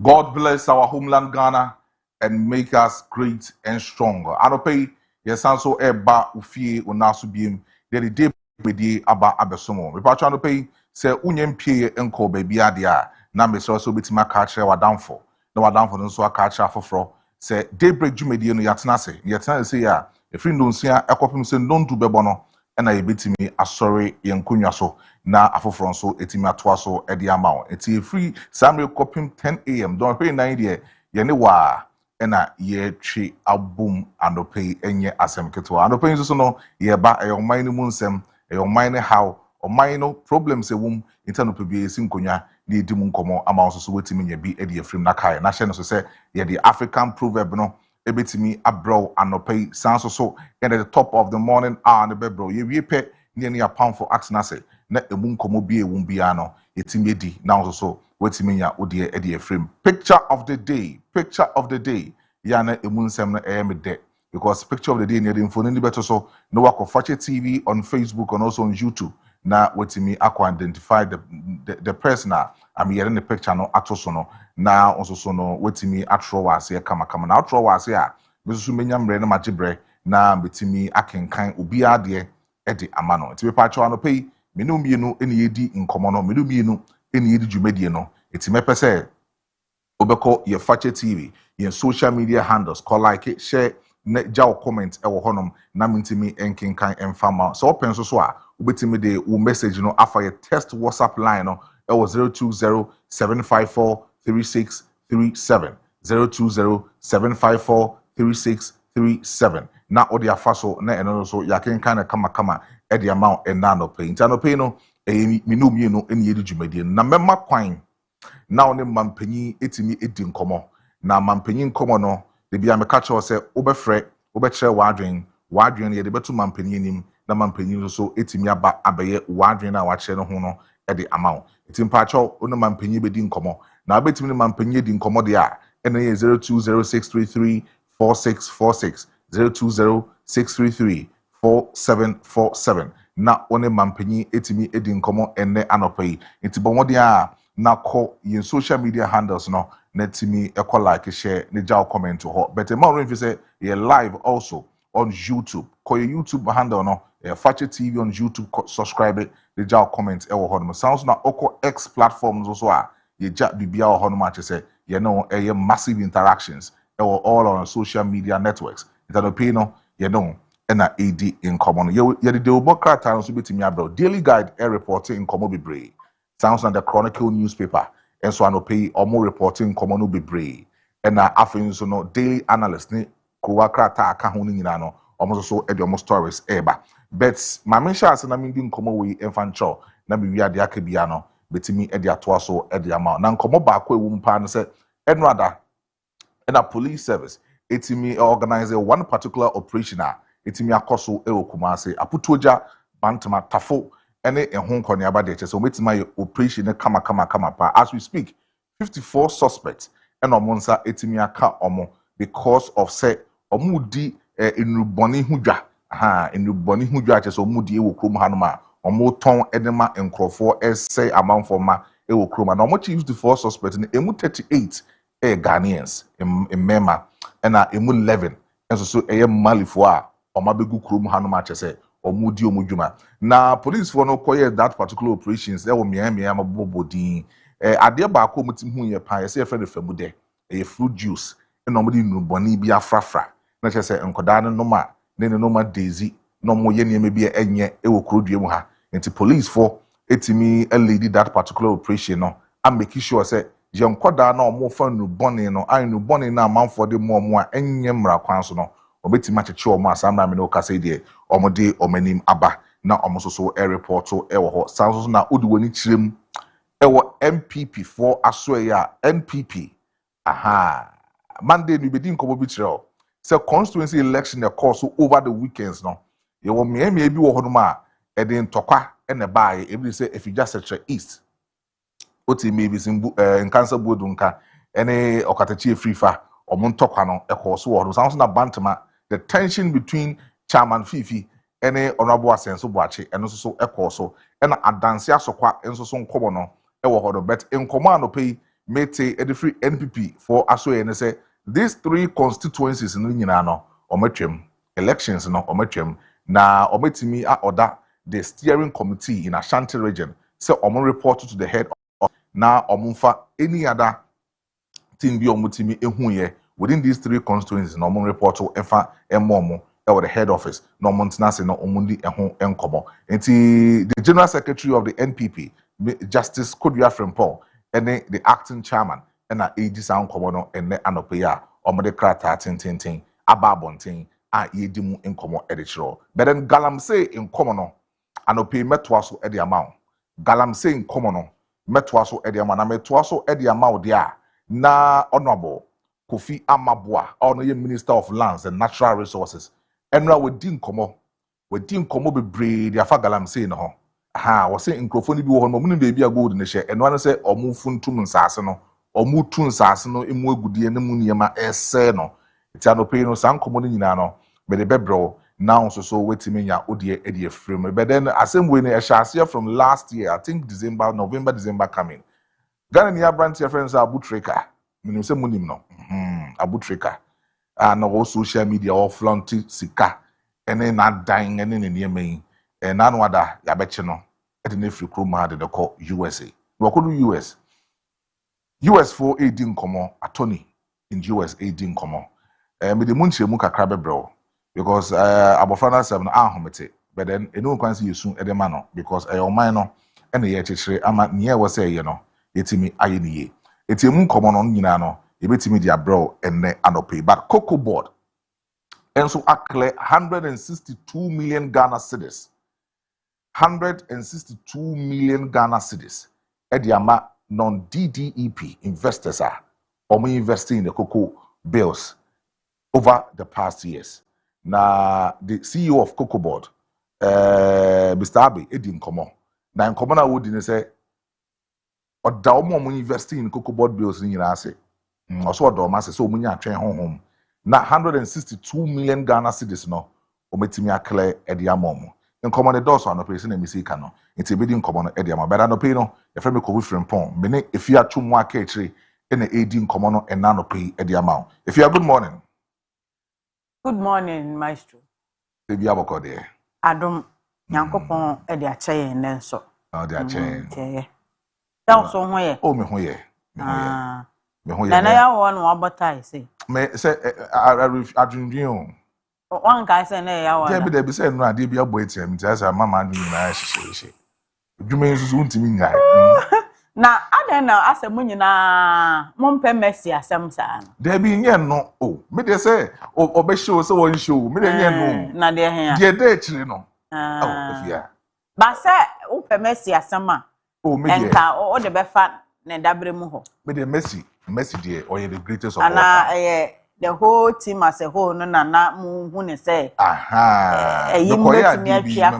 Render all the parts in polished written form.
God bless our homeland Ghana and make us great and stronger. I don't pay yes also eba ufie unasu biem the day bedi aba abesomo. We patch to pay say unyem pie enko baby adia na me so betima ka kire wadamfo. Na wadamfo nso aka kire afoforo say Daybreak jumedie no yatena say ya efri ndonsia ekopim say ndondu bebo no na yebetimi asori yenkunwa so na afoforo nso etimi atoa so edi amawo eti efri samre kopim 10 am don pay 9 de ye ne wa na ye twi abum anope enye asem ketewa anope nso so no ye ba eyoman ni mu nsem eyoman ne how oman no problems ewum intanope bi esi nkonwa na edi mu nkomo ama nso so wetimi nya bi edi efrim na kai na hye no so se ye the African proverb no ebetimi abrow anope sanso so at the top of the morning hour ne bebro ye wie pe ne ne apam for action say na emu nkomo bi ewum bia no etimi edi na nso so wetimi nya odi edi efrim. Picture of the day ya na emu nsem na emede because picture of the day ne the info ni beto so no work of TV on Facebook and also on YouTube na wetimi akwa identify the person I'm hearing the picture no atoso no na also so no wetimi atro wase kama na atro wase a besusu menya mre na magibre na betimi akenkan obi ade ede amano eti pepa atwa no pei menu mienu eni yedi nkomo no menu mienu eni yedi dwumadie no eti mepese obeko ye fache TV ye social media handles call like it share na jaw comment e wo honom na mintimi enkenkan enfama so open so a ubetimi de wo message no afa ye test WhatsApp line no e wo 0207543637 0207543637 na odi afaso na eno so yakenkan na kama e de amount e na no pay intano pay no e minum no eni yedi dwumadie na memma kwan na one mampanyi etimi edi nkomo na mampanyi nkomo no de bia me catch o se obefre obekire wadwen no ye de betu mampanyi nim na mampanyi so etimi aba abeye wadwen na wakire no ho no e de amount etim pacho ono mampanyi bedi nkomo na abetimi ne mampanyi edi nkomo de a ene ye 0206334646 0206334747 na one mampanyi etimi edi nkomo ene anopai etibomode a na call in social media handles no let me like share the jaw comment to her but more if you say you're live also on YouTube call your YouTube handle no Fache TV on YouTube subscribe it the jaw comment e wo hono sounds na oko X platforms also are ye ja bibia wo hono ma say you know massive interactions all on social media networks that pay no you know na AD in common ye the obo krata so betimi abro daily guide e reporting in common bebre sounds like the Chronicle newspaper and so I no pay or more reporting common no be brave and after so no daily analyst ni kuwa krata aka ho ni nyina no almost so e almost stories eba but my mention as na me di nkomo we enfancho na be wi ade aka bia no betimi e de atoa so e de ama na nkomo ba ko ewu mpa no se enrada and a police service etimi organize one particular operation etimi akoso e okumase aputoja bantama tafo any ehun kone abade che so metima operation kama pa as we speak 54 suspects and omonsa etimi aka omo because of say omudi enuboni hudwa enuboni hudwa che so omudi ewo krom hanoma omo ton edema enkrofo essay amount for ma ewo krom na omo chief 54 suspects in emu 38 Ghanaians in Mema and emu 11 and so malifo a omabegu krom hanoma che say omudi omudwuma na police for no koye that particular operations e wo miamia mabobodin ade ba ko mutim hu ye pa ye friend famude fruit juice e no mudi nuboni bi afrafra na che se enkoda no ma ne no ma daisy no mo ye nneɛma bi enye e wo krodua mu ha nti police for etimi a lady that particular operation no am make sure say je nkoda na omo fa nu bone no an nu bone na amanfo de mo a enye mmra kwan so no obetimi acheche omo asamra me no ka say de omo de omanim aba na omo so e report e wo ho sanso na odi woni kirem e wo MPP for asoe a NPP aha Monday we begin kobo bi kire o say constituency election the course over the weekends no ye wo me bi wo ho no ma e de ntokwa e ne bae e bi say efija sector east oti me bi simbu nkansa bodu nka ene okatachi efrifa omo ntokwa no e course wo no sanso na bantama the tension between chairman Fifi ene honorable Asenso Boache eno so e course ena adanse asokwa enso so nkomo no e wo ho do bet nkomo anopai mete e free NPP for asoe ne say these three constituencies no nyina no omatwem elections no omatwem na ometimi a order the steering committee in Ashanti region say omo report to the head of na omumfa any other thing bi omutimi ehuye within these three constituencies no omo report to efa emomo or the head office no montana say no omundi eho enkomo enti the general secretary of the NPP Justice Kojo Marfo and the acting chairman and a AG sound komono and anopeya or the krata tin ababontin a yedimu in komo editor. But then Galam say in komono anope metwaso edi amount. Galam say in komono metwaso edi amount na metwaso edi amount dia na honorable Kofi Amabua or no Minister of Lands and Natural Resources. Enra we din komo be breed ya fa Galam say no. Aha, was saying microphone bi wo no mun beebi agold ne hye eno an say omu funtum nsase no omu tu nsase no emu agudie ne mu niema ese no ti anope no san komo no nyina no me de bebro now so wetimi nya odie edi afrem but then asem we ne ehye from last year I think November December coming Ghana ni abranti friends abutreka menim say munim no abutreka and all social media all flaunt sika ene na dan ene ne niema yi and anwada ya beche no e de free kroma de call USA we ko do US for 18 komo attorney in US 18 komo me de munche mu kakra bebrel because abofana 7 ahomete but then enu kwan se yesu e de ma no because oman no e na ye chechire ama niye wo se ye no yetimi aye niye etiemu komo no nyina no e betimi dia bro enne anope but cocoa board enso akle 162 million Ghana cedis 162 million Ghana cedis. Ediama non-DDEP investors are investing in the cocoa bills over the past years. Now, the CEO of Cocoa Board, Mr. Abe, Edim Komo. Now, in Komona would say, or Daumo investing in Cocoa Board bills in Yase. Also, Dormas, so many are train home. Now, 162 million Ghana cedis no, Ometimia Clay Ediamomo. In common the doors on the person and Missy Cano. It's a bidding common Ediama, but I know Pino, a friend of from Pong, Bene, if you are too more catchy, in the 18 common and nano pay Ediamount. If you are good morning. Good morning, Maestro. The Biaboko there. Adam Yankopon Edia Chay and then so. Oh, they are chain. Also, where? Oh, me hoye. Me hoye. And I want what I say. Me say, I dream you. One guy said, There be said, no, be a boy to him. Just a mamma, she. You mean soon to me? Now, I don't know. I said, Munina, Mompe Messi, as some son. There be no. Oh, me they say, oh, be show so one show. Me they no. Now, dear, dear, dear, no. Oh, yeah. But say, Ope Messi, as some man. Oh, me dear. Or the Befat, Nedabrimuho. Me the Messi, dear, or the greatest of all. And the whole team as a whole, no, na mu say. Aha. You must be a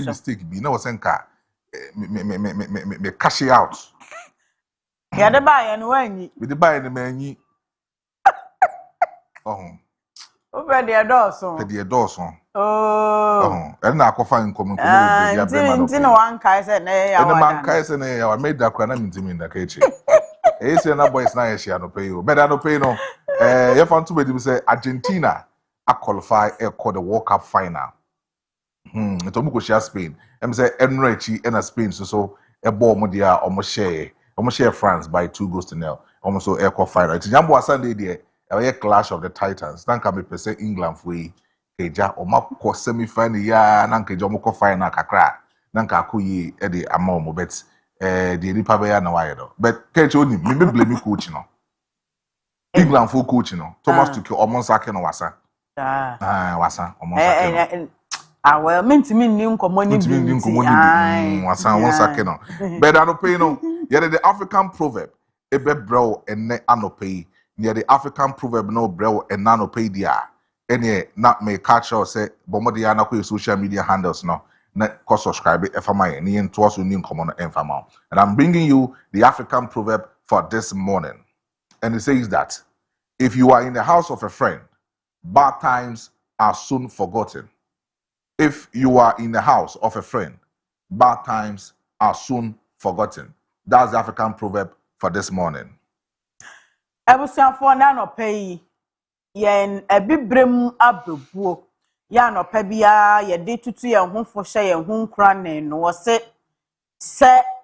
mistake. Be no senka. Me cash it out. Yeah, the buy and when with the buy the man. Oh, over the Dawson. The Dawson. Oh, and now I find coming. One kai said, nay, and the man kai said, I made that crane in the kitchen. It's another boy's nice. I don't pay you, but I don't pay no. You found to be say Argentina I qualify called the World Cup final. Tomuko share Spain. I'm say Enrichi and Spain so a ball modia almost share France by 2-0. Almost so air final. It's Jambo Sunday there. A clash of the Titans. Then can be per se England for eja omako semi final ya na nkeja omako final kakra na nka akoyi e de ama omo bet the nipa be ya na why do but coach oni me blame coach no England for coach no Thomas Tuchel omonsake no wasa wasa omonsake no well mentimi nni nkomo ni bi wasa omonsake no but anope no yeah the African proverb ebe bro enne anope near the African proverb no bro and anope dia ene na me catch or say bomo dia na ko social media handles no na ko subscribe efama ni into so ni nkomo no enfama and I'm bringing you the African proverb for this morning and it says that if you are in the house of a friend bad times are soon forgotten. If you are in the house of a friend bad times are soon forgotten. That's the African proverb for this morning. Ebusiafo na no pay yen ebibrem abebuo ya no pa bia ye de tutu ye ho fo hye ye ho nkra ne no wo se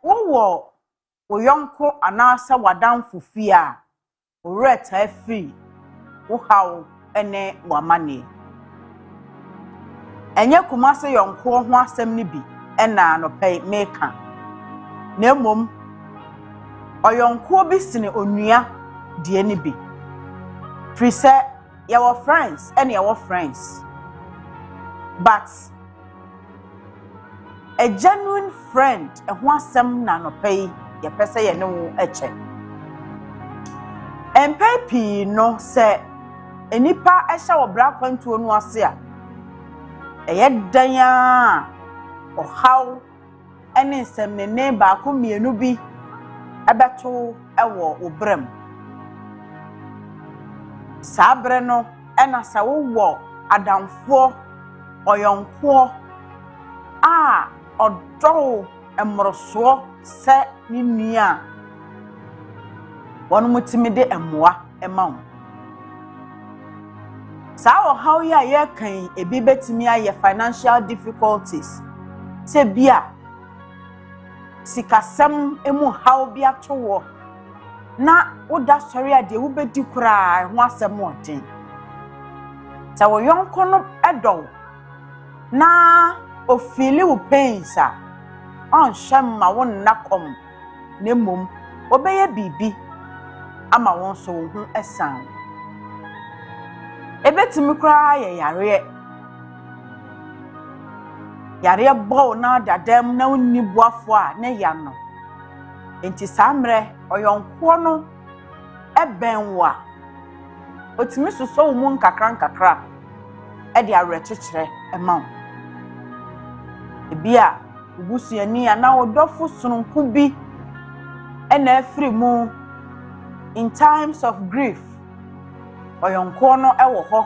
wo yonko anasa wadamfo fi a oreta free wo hawo ene wamane enye kumase yonko ho asem ni bi ena no pay meka na mom oyonko bi sine onua die ni bi free say your friends and your friends but a genuine friend e ho asem na no pay ye pese ye ne wo eche empepi no se enipa ehya wo bra kwantuo no ase a eye dan a ohaw ene nsem ne ba ko mienu bi ebeto ewo obrem sabre no ena sa wo adamfo oyonko a odo emroso se ni nua wonu mutimi de emoa ema wo sa wo how ya ye kan ebi betimi aye financial difficulties se bia sikasem emu how bia towo na woda sori ade wo bedi kura ho asem odin ta wo yonko no edo na ofili wo pains a on shamma won nakom nemum obeye bibi ama won so wo hu esan ebetimi kura ye yare bo na dadam na wonni buafo a ne ya no enti samre oyonko no ebenwa otimi soso wo mu nkakra e de awerechekere ema ebia ubusuani ana odofo sononku bi ena afiri mu in times of grief oyonko no ewo ho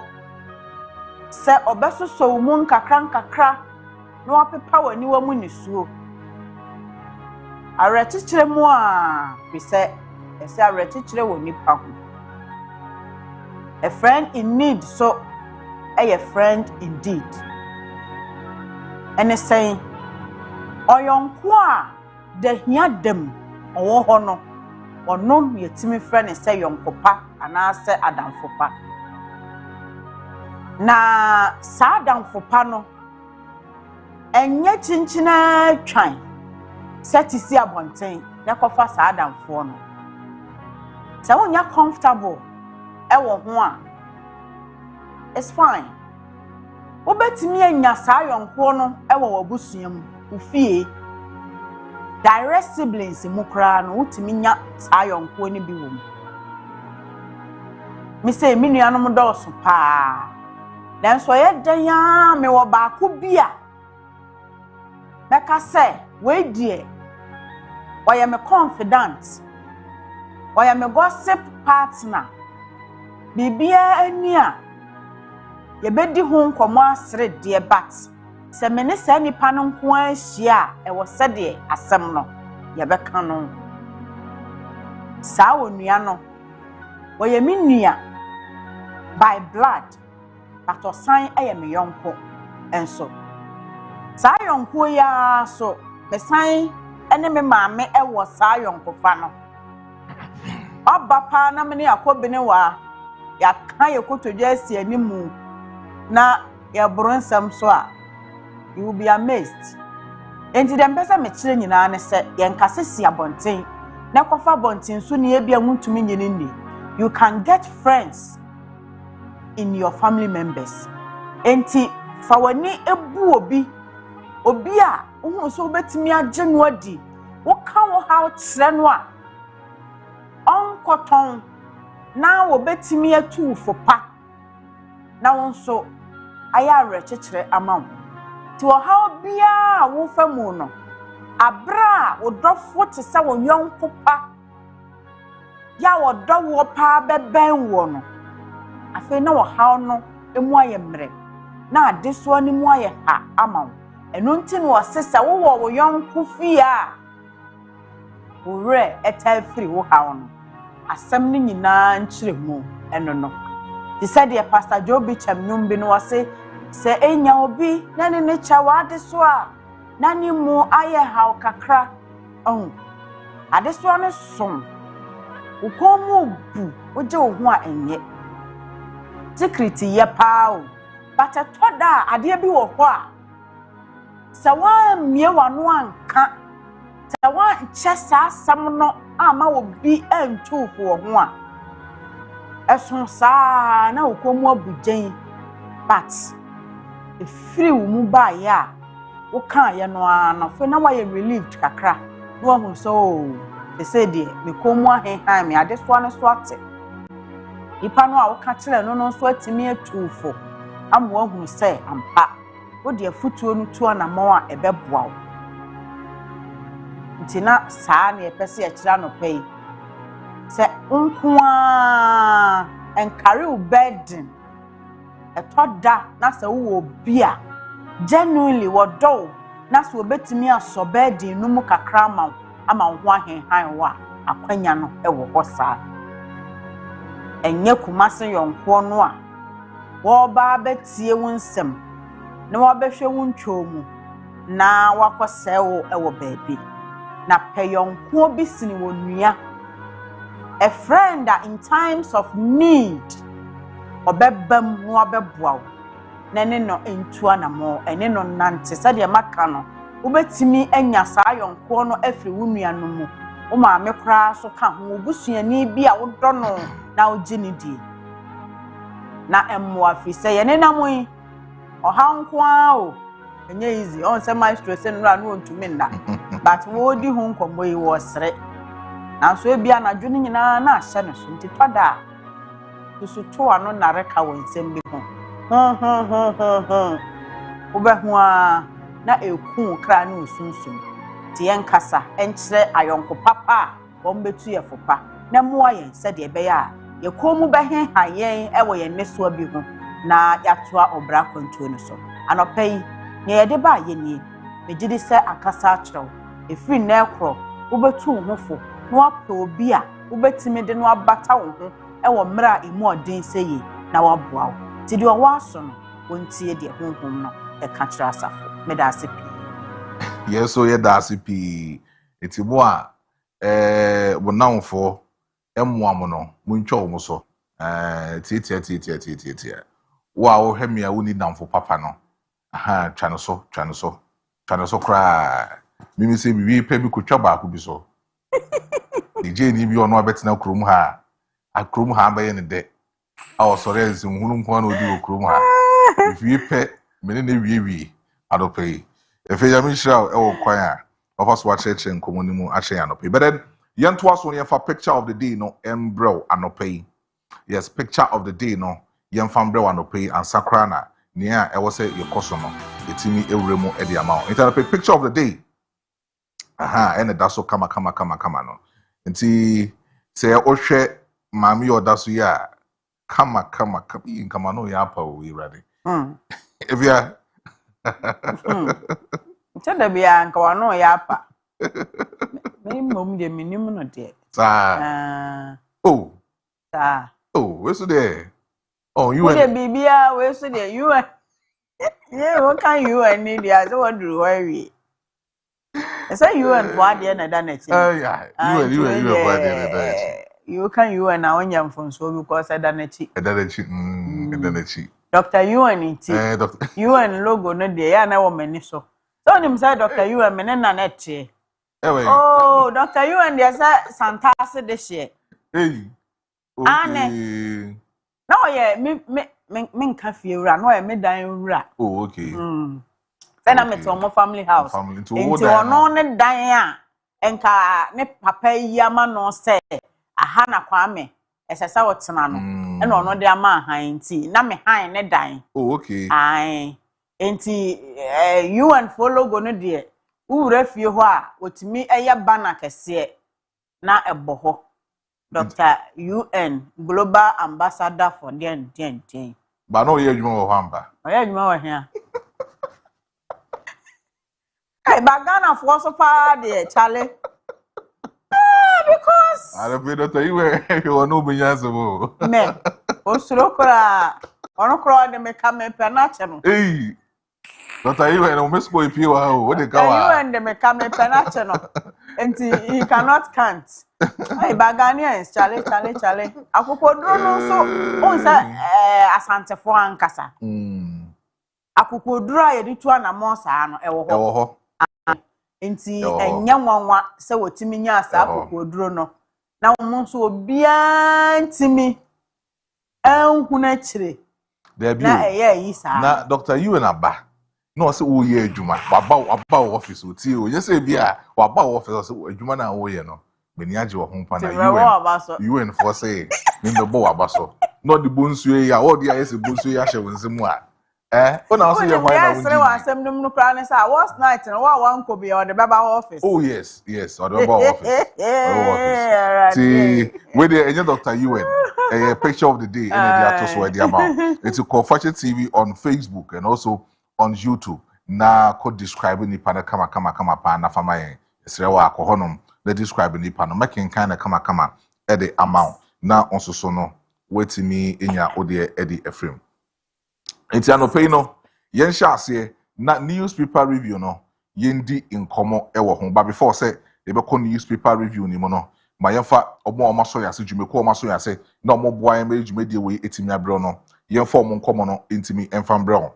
se obesoso wo mu nkakra no apepa wani wa mu nisuo awerechekere mu a bise ese awerechekere wo nipa ho a friend in need so a friend indeed and saying oyonko a de hia dem owo ho no ono yetimi friend say yonkopa ana say adamfopa na sa adamfopa no enye chinchina twan setisi abonten na kofa sa adamfo no sa wonya comfortable ewo ho a it's fine obetimi anya sa yonko no ewo wabusuam ufie direct siblings mukra no utimi nya sa yonko ni bi wom mi say mi nuanom dɔɔso pa dan so ye dan ya me wo ba ko bia meka say we die oya me confident oya me gossip partner bibia ani a ye bedi ho nkomo asre de bat se me ne sa nipa no nko ahia e wo se de asem no ye beka no sa onua no oya me nua by blood but osan eye me yonko enso sa yonko ya so me san ene me maame ewo sa yonko fa no oba pa na me ne akobene wa ya kan ye kotodwa asi animu na ya bronsam so a you will be amazed. Enti dem pesa me kire nyina ne se yen kase si abonten na kofa abonten so ne ebia huntumi nyine ni. You can get friends in your family members. Enti fa wani ebu obi a wo so betimi age no adi wo ka wo how kire no a onkoton na wo betimi atu fopa na won so aya rekekere amawo ti wo how bia wo famu no abra wo dofo te se wo yonko pa ya wo dowo pa beben wo no afi na wo how no emu aye mre na adeso ani mu aye ha amawo eno nti no wo sesa wo yonko fia wo re etal free wo how no asem ni nyina nkyire mu eno no ti said the pastor Joby chamnyum bi no wase se enya obi na ne cha wade so a na ni mu aye haw kakra ade so ne som ukomu bu oje ohu a enye secret ye pao but toda ade bi wo ho a se wa mie wano anka se wa nche sa asam no ama obi entufo wo ho a eson sa na ukomu abujen but free mu ba ya wo kan ye no ana fe na wa ye relieved kakra no hu so they say de me komu ahen me ade so ane so ate ipa no a wo ka kire no so atimi atufo amwo hu se ampa wo de afutuo no tu ana mo a ebeboa wo ntina saa na epese e kira no pay se nkoa enkare u burden etoda na se wo obi a genuinely wo do na se obetimi aso burden no mu kakra ama ho ahenhan wa akwanya no ewo ho saa enye kumase yonko no a wo ba betie wo nsem na wo behwe wo ntwomu na wakose wo ewo baabi na peyonko bi sini wo nua a friend that in times of need obebam no obeboa na ne no entua na mo ene no nante sade maka no ubetimi anya saa yonko no afri wo nua no mu o ma me kra so ka ho obusuani bi a wo dɔ no na wo gini di na emmo afi se ye ne na mo yi o hanko a o enye easy on se maestro se no no ntumi nda but wo di ho nkomo yi wo sere na so ebia na dwene nyina na ahye no so nti toda so to ano na reka wo nsem bi ho wo be ho a na eku kra na osunsun ti enkasa enkyere ayonko papa wo mbetu ye fopa na mo ayen se de be ya ye komu be hen hayen e wo ye neso bi ho na yatoa obra kontuo no so anopai ne ye de ba ye ni megidi se akasa akyerew efiri na ekro wo betu ho fo no apɛ obi a wobetimi de no abata wo ho ɛwɔ mra emu odin seye na waboa wo ti de wo aso no wontie de honhom no ɛka kyerɛ asafo meda asepi yeso ye da asepi etibo a bonamfo emmoam no muntwa wo so tie wo a wo hwemia wo ni namfo papa no aha twa no so kra mimi se bi pe bi kotwa ba ko bi so DJ ni bi ono abetena krom ha akrom ha ba ye ne de a osore nsem hunu nko na odi okrom ha wi pe mene ne wie adopai efe ya mi shira e wo kwan a ofas wa cheche nkomo ni mu ahye anopai but then yento aso ne fa picture of the day no embrew anopai yes picture of the day no yemfa mbrew anopai ansakra na ne a e wo se yekoso no etimi ewremu e de ama o picture of the day aha ene da so kama no nti se ohwe mami oda so ya kama no ya pa o irade ebia ntenda bia nka wano ya pa me mom de minim no de sa we so de you de bibia we so de you yeah what can you need ya so what do worry I say you and for the na da na chi yeah you for the na you can you and now nyam from so because I da na chi da na chi Dr. UN ti. Doctor. UN logo no de ya na wo mani so. So nim say Dr. UN me na net. Oh, Dr. UN dey say Santase de she. Hey. Okay. Na oye me nka fie wura na oye me dan wura. Oh, okay. Say na met omo family house. Enti ono ne dan a enka ne papa yi ama no say aha na kwame esesa wotena no. E no ono de ama han nti na me han ne dan. Oh, okay. Ai. Enti UN follow go no de wura fie ho a otimi eye banner kese na ebo ho. Dr. UN Global Ambassador for DNT. But no, you know Wamba. Oh, you know here. Hey, Bagana for so far, dear Charlie. Because I don't know Dr. UN, you are no binyasabo. Me, Osurokora, Onokra, they may come in Penachano. Hey, Dr. UN, I must go if you are what they call UN, they may come in Penachano. And he cannot count. Hey, Baganians, Charlie. Akukudro no so on say asante fo ankasa. Akukudro a yedi to na mo saa no ewo ho. Enti enya nwanwa se wotimi nya asa akukudro no. Na mo so obia ntimi enhu na chire. Na yi saa. Na Dr. UN aba. No say wo ye adwuma. Waba office o tie o. Yes e bia waba office so adwuma na wo ye no. Meni age wo ho pa na UN for say me no bo waba so. No the bonsu ya o dia yes bonsu ya hye wonsem a. Ona also ye why na wo. Yes, wa asem dum no kra ne say was night no wa wan ko be o the baba office. Oh yes, or the baba office. See, we the any Dr. UN a picture of the day in the atos where the amount. It's a Fashion TV on Facebook and also on YouTube. Na could describe ni pana kama pa na fama yen. Esrewa akohonom na describe ni pana making kind of kama at the amount. Na onso so no wetimi enya ode edi efrem. Enti anope no yen sha ase na newspaper review no yendi inkomo ewo ho ba before say e be ko newspaper review ni mo no ma yemfa omo so ya se dwumeko omo so ya se na omo boa yen me dwumedie we etimi abre no yemfa omo nkomo no entimi emfa mbre ho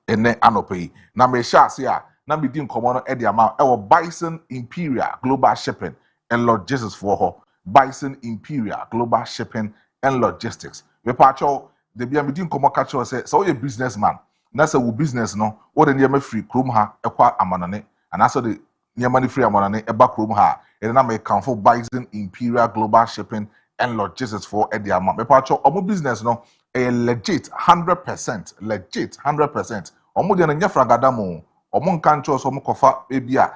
ene anope na me sha ase a na me di nkomo no e de ama ewo Bison Imperial Global Shipping and Logistics for ho Bison Imperial Global Shipping and Logistics we pacho de bia me di nkomo ka cho say so you businessman na say wo business no wo de niam free krom ha ekwa amanane ana so de niam ni free amanane eba krom ha e na me kanfo Bison Imperial Global Shipping and Logistics for e de ama me pacho omo business no e legit 100% omo de na nya fragada mo omo nkan cho so omo kofa e bia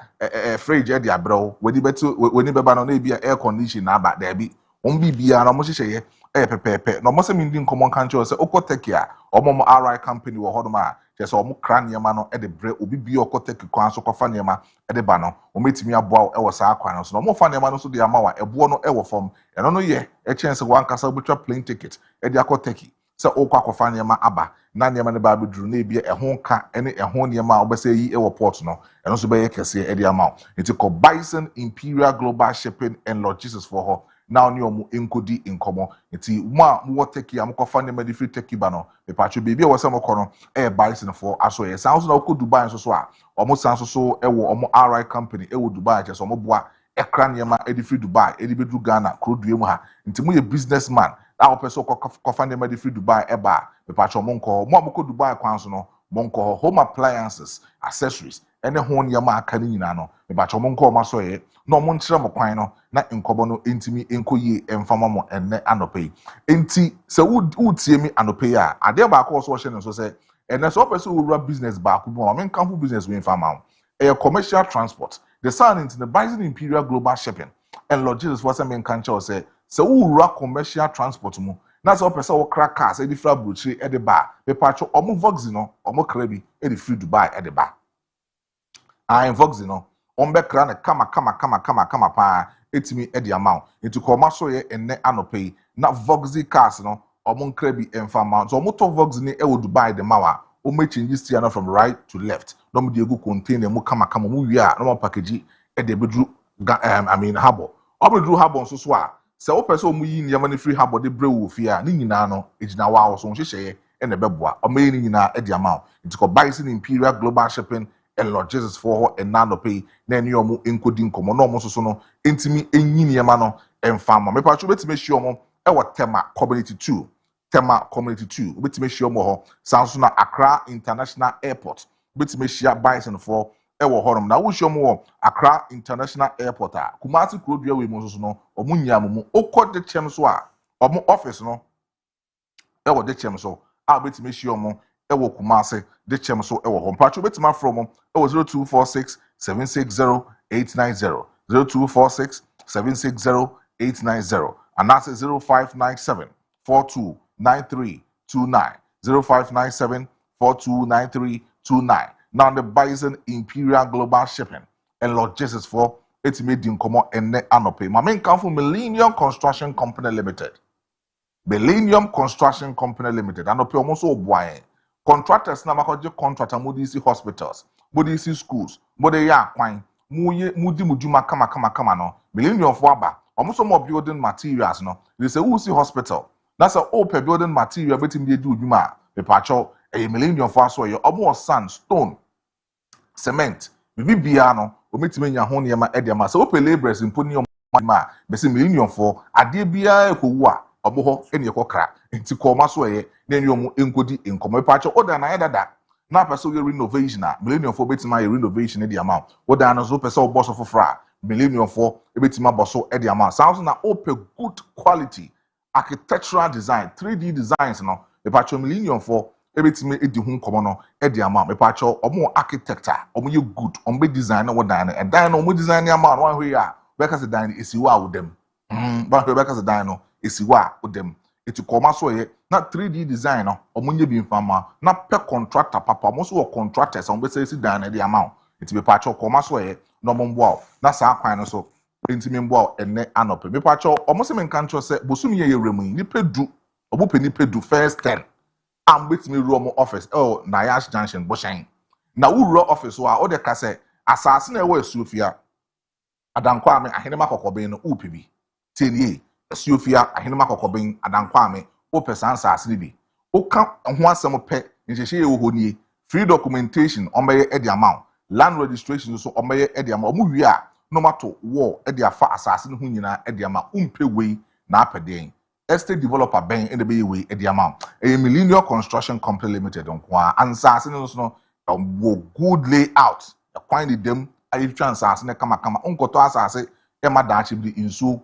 fridge e de abrew weni betu weni beba no na e bia air condition na aba da bi omo bibia na omo hyehyeye pepepe no mo se mi ndi nkomo nkan cho se okotekia omo RI company wo hodoma je se omo kran niema no e de bre obi bia okoteki kwan so kofa niema e de ba no omo etimi aboa e wo saa kwan no so no omo fa niema no so de ama wa ebo no e wo fom e no ye e chance wan kasa obetwa plane ticket e de akoteki se okwa kofa niema aba na niema ne ba beduru na ebia ehon ka ene ehon niema obese yi e wo port no e no so be ye kese e de ama enti ko Bison Imperial Global Shipping and Logistics for her now ni omo enkodi inkomo enti mo teki am ko fa ne madi free teki ba no me pacho bebi e wo se mo kono e Bison for aso ye sounds na ko Dubai so a omo san so e wo omo RI company e wo Dubai je so omo boa e kra niema e di free Dubai e di bedru Ghana krodue mu ha enti mo ye businessman na wo person ko fa ne madi free Dubai e ba me pacho mo nko mo ko Dubai kwan so no mo nko home appliances accessories ene ho niema aka ni nyina no me pacho mo nko ma so ye no mo nkyere mo kwan no na nkobo no entimi enkoyie emfama mo enne anope enti se wutie mi anope a ade ba ko so hye ne so se enne so person wura business ba ko mo men kanfo business we infama e commercial transport the sound into the Bison Imperial Global Shipping and Logistics for some men kan cho se wura commercial transport mu na so person wo kra cars e di fra brochire e de ba be pacho omo vox no omo kra bi e di free Dubai e de ba vox no ombe kra na kama pa etimi edi amount into koma so ye enne anope na voxy cars no omon kra bi emfa amount so moto vox ni e wo Dubai de mawa o me change steer no from right to left no me dey go container mu kama mu wi a no package e de bedru habo obedru habo so a se o pese o mu yi niam na free habo de bre wo fi a ni nyina no ejina wa wo so hyehyeye and a beboa or meaning in a amount. It's called Bison Imperial Global Shipping and Logistics for and nano pay, then you are encoding common almost so intimi enyiamano and farmer. Me patch with me show our Tema Community 2. Tema Community 2, which me show more Samsung Accra International Airport, which me share Bison for ewo horom na wo show more Accra International Airport Kumasi Krodua we mo so no omunya mo okọ de chem so a omo office no ewo de chem so a betime show mo ewo Kumasi de chem so ewo hom patcho betima from ewo 0246 760 890 0246 760 890 and that's 0597 429329 0597 429329. Now the Bison Imperial Global Shipping and Logistics for it's made in common and anope. My main come from Millennium Construction Company Limited. Millennium Construction Company Limited. Anope almost so boy. Contractors na makoje contractor modisi hospitals, modisi schools, mode ya kwan, mudi mujuma kama no. Millennium for aba. Almost more building materials no. They say who see hospital. That's a open building material betim dey do juma. The pacho a Millennium for so you almost sand, stone, cement, bibia no ometime nya ho niam ediama se ope laborers imponi ma be se Millennium for ade bia ekowu a obo ho ene ekokra enti koma so ye na enyo enkodi enkomo pacho oda na yedada na person ye renovation a Millennium for betima ye renovation e diama oda na so person obo so fofra Millennium for ebetima boso e diama sounds na ope good quality architectural design 3D designs no e pacho Millennium for ebetime edi hu nkomo no e di ama me pacho omo architecture omo ye good omo be design na wo dan e dan no omo design ama no wan hwe ya be ka se dan esiwa awodem ba hwe be ka se dan no esiwa awodem eti koma so ye na 3D design no omo nye bi mfama na pe contractor papa omo so contractors omo be se si dan na di ama eti be pacho koma so ye no omo mboa na sa kwan no so enti mboa enne anope me pacho omo se men kan cho se bosum ye yewremu ni pedu omo pe ni pedu first 10 am betimi ruo office na Yash Junction Boshan na wuro office wa o de ka se asase na ewo Asuofia adankwa ame ahenema kokoben no upibi tenie Asuofia ahenema kokoben adankwa ame o pesa asase ni bi o ka ho asem pe nhehye ye wo nie free documentation omeye e di amount land registration so omeye e di amount omu wi a no mato wo e di afa asase no hu nyina e di amount umpe wei na apeden estate developer ben in the bay way at the amount. A Millennium Construction Company Limited on Kwa and Sassy no good layout. A quine them I transas ne kama unko to assassin Emma Dachi in so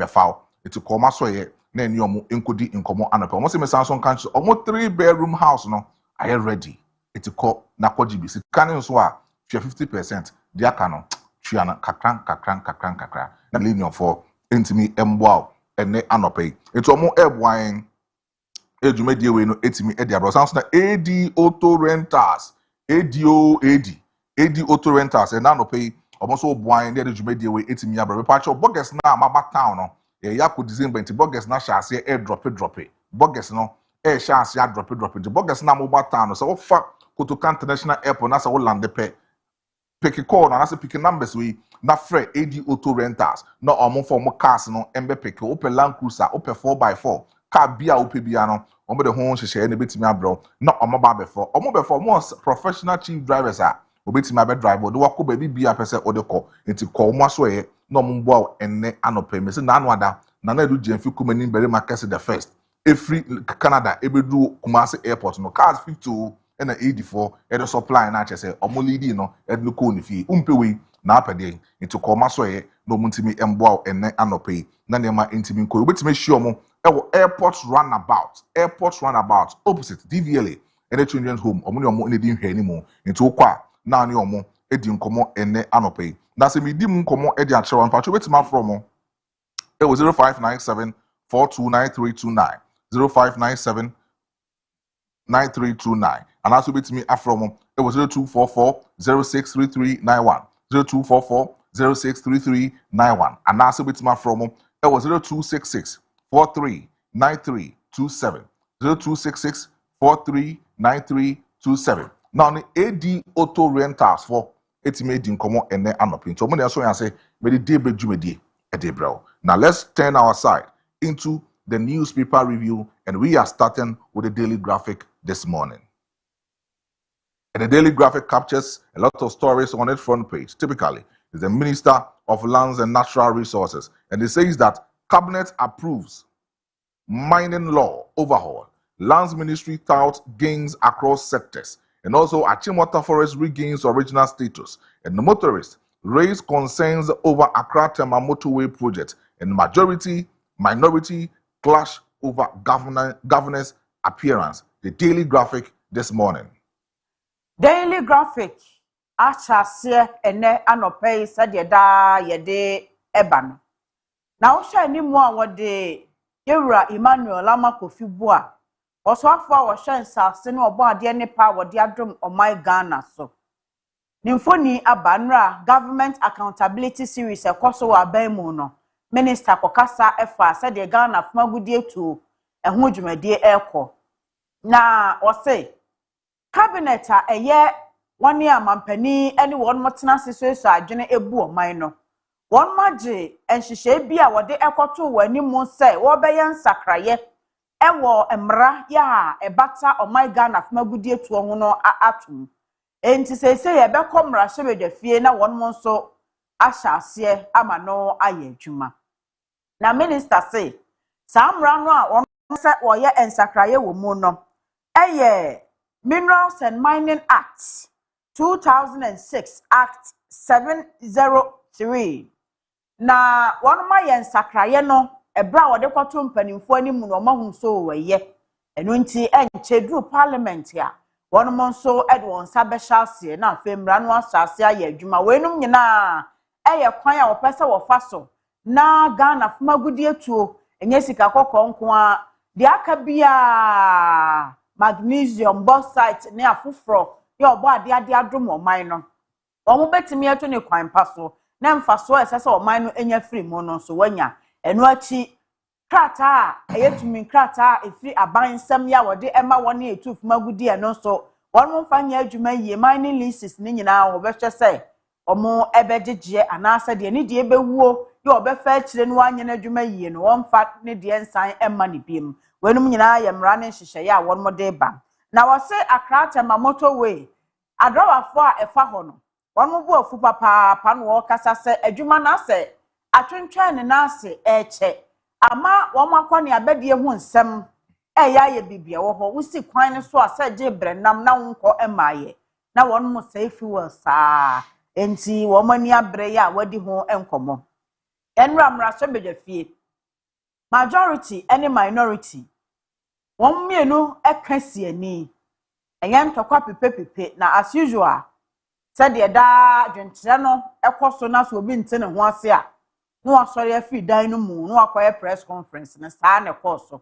foul. It's a coma soye, then you incodi in common anapa. Almost in Samsung country, almost 3-bedroom house no. I am ready. It's a call Nakoji. Canon swa 50%. Dear Cano, Chiana kakran. Millennium for intimi wow. Ene anope eto mo ebwan edumedie we no etimi edi abro sounds na AD Auto Rentals AD Auto Rentals and anope omo so obwan de edumedie we etimi abro pacho bogus na amaba town no e yakọ December nti bogus na sha ase e drop bogus no e sha ase drop nti bogus na amaba town no so wo fa Kotoka International Airport na so wo land pe pick call na say pick numbers we na free AD Auto Rentals na omo for mo cars no embe pick open Land Cruiser open 4x4 car bia open bia no omo de ho hyehyɛ na betimi abro na omo ba before mo professional chief drivers a obetimi abe drive o de wako ba bia pese o de kɔ enti kɔ mo aso ye na omo mbo enne anope me se na anu ada na edu Jemfi Kumani bere market the first every Canada ebedu Kumasi airport no cars 50 and 84 and the supply na chese omo leadi no edlu ko ni fi umpewe na apede into koma so ye no muntimi emboa enne anope na nema intimi ko obetime hye omo ewo airport runabout opposite DVLA and the children's home omo ne omo ne di hwani mu into kwa na ne omo edi nkomo enne anope na se mi di mu nkomo edi a chewa mpacho betima from ewo 0597 429329 0597 9329 and also beat me from it was 0244 063391 0244 063391 and also beat me from it was 0266 439327 0266 439327 now the AD Auto Rentals for it's made in common and then anopin so when I say me the Daybreak jumedi e Daybreak. Now let's turn our side into the newspaper review, and we are starting with the Daily Graphic this morning. And the Daily Graphic captures a lot of stories on its front page. Typically, is the Minister of Lands and Natural Resources, and it says that Cabinet approves mining law overhaul. Lands Ministry touts gains across sectors, and also Achimota Forest regains original status. And the motorists raise concerns over Accra Tema motorway project, and minority clash over governor's appearance. The Daily Graphic this morning. Daily Graphic achase ene anope said da yede ebano. Na wo hwe ni mu a wode Yewura Emmanuel Amakofibu a oswafo a wo hwe nsase ne obo ade ne pa wode adom omai Ghana so. Nimfoni abanra Government Accountability Series ekoso wa banmu no. Minister kokasa efa said Ghana fumagudie tu eho dwumadie eko. Na o say Cabinet a eye wani amampani ene won motena sesuesu adwene ebu oman no won magye enhyehyɛ bi a wode ekoto wani mu sɛ wo bɛyɛ nsakraye ewo emra ya ebata oman Ghana fmagudie tuo ho no atom enti sese ye bɛkɔ mra hyebedafie na won mo nso ahyase ama no ayɛ adwuma na minister say samra no a won sɛ wo ye ensakraye wo mu no eye Minerals and Mining Act 2006 Act 703 na won ma yen sakraye no ebra wode kwato mpanimfo animu no mahu so weye eno nti enchedu parliament ya won mo nso ede won sabehase na afemra no asase aye adwuma wenum nyina eye kwan a wopese wo fa so na Ghana fumagudie tuo enye sika kokko nko a de aka bia magnesium bauxite ne afufro ye obo ade adom oman no omo betimi eto ne kwan paso na mfaso esese oman no enya free mu no so wanya eno achi krata eyetumi krata efiri abansem ya wode ema woni etuf magudi no so won mfanya adwuma yie mining leases ne nyina wo behwe se omo ebegegye anase de ne de ebewuo ye obefa akire no anya na adwuma yie no wonfa ne de ensan ema ne biem wenum nyina ye mra ne hyehyɛ ya won mo de ba na wo se Accra Tema motorway adrawafo a efa ho no won mo bu afu papa no wo kasa se adwuma na se atwentwan ne na se eche ama won akone abedie hu nsem eya ye bibia wo ho wusi kwan ne so a se je brenam na wonko emaye na won mo se fuel saa enti won mani abre ya wadi ho enkomo enra mra so bedafie majority any minority won mienu ekasi ani enye ntokwa pepepepe na as usual said the da dwentre no ekoso na so obi ntene ho ase a no asori afi dan no mu no akoye press conference na saa na ekoso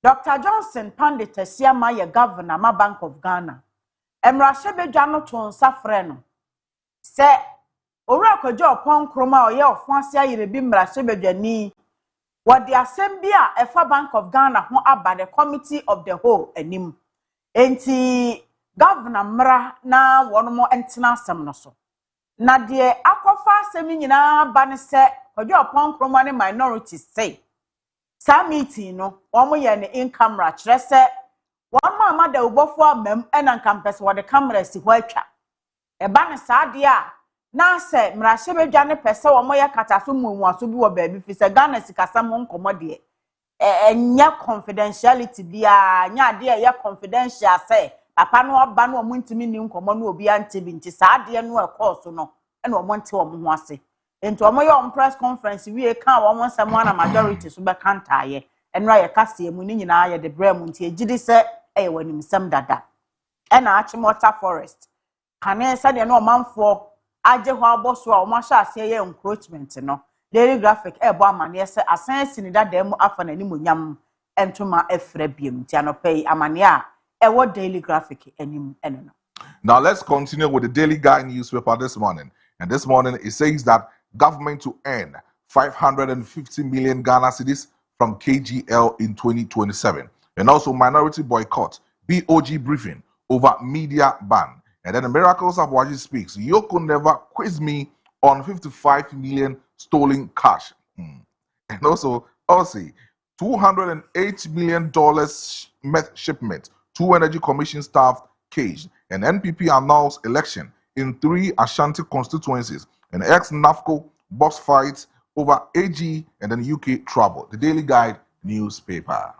Dr. Johnson Pandit Asiama ye governor ma Bank of Ghana emra hyebedwa no to nsafre no se owura Kojo Ponkroma oye ofo ase ayere bi mra hyebedwani wadi asem bi a efa Bank of Ghana ho aba the committee of the whole anim enti governor mra na wono entena asem no so na de akofa asem nyina ba ne se Kojo Ponkroma ne minorities say sa meeting no womo ye ne in camera kire se womo amada ubofo amam ena nkampese wode camera si ho atwa eba ne sa de a na se mra hyebedwa ne pese womo ye kataso muaso bi wo baabi fi se Ghana sikasam nkomode enya confidentiality bia nya de ye confidential say papa no oba no omuntimi ni nkomo no obi antibi nti sa de no ekoso no ena omonte omo ho ase enti omo ye on press conference wie kan wo nsem na majority so be kantaye enra ye kase mu ni nyina ye de brem nti ejidi se eye wanimsem dada ena Achimota Forest kane se de no omanfo aje ho aboso a omasha ase ye encroachment no Daily Graphic ebo amane se asan sini dada mu afa na nimonyam entoma efra biem ti anopai amane a ewo Daily Graphic anim eno no. Now let's continue with the Daily Guide newspaper this morning. And this morning it says that government to earn 550 million Ghana cedis from KGL in 2027. And also minority boycott, BOG briefing over media ban. And then the Miracles of Waji speaks. Yoko never quiz me on 55 million stolen cash. And also, $208 million meth shipment, 2 Energy Commission staff caged, and NPP announced election in 3 Ashanti constituencies, and ex-NAFCO boss fights over AG and then UK travel. The Daily Guide newspaper.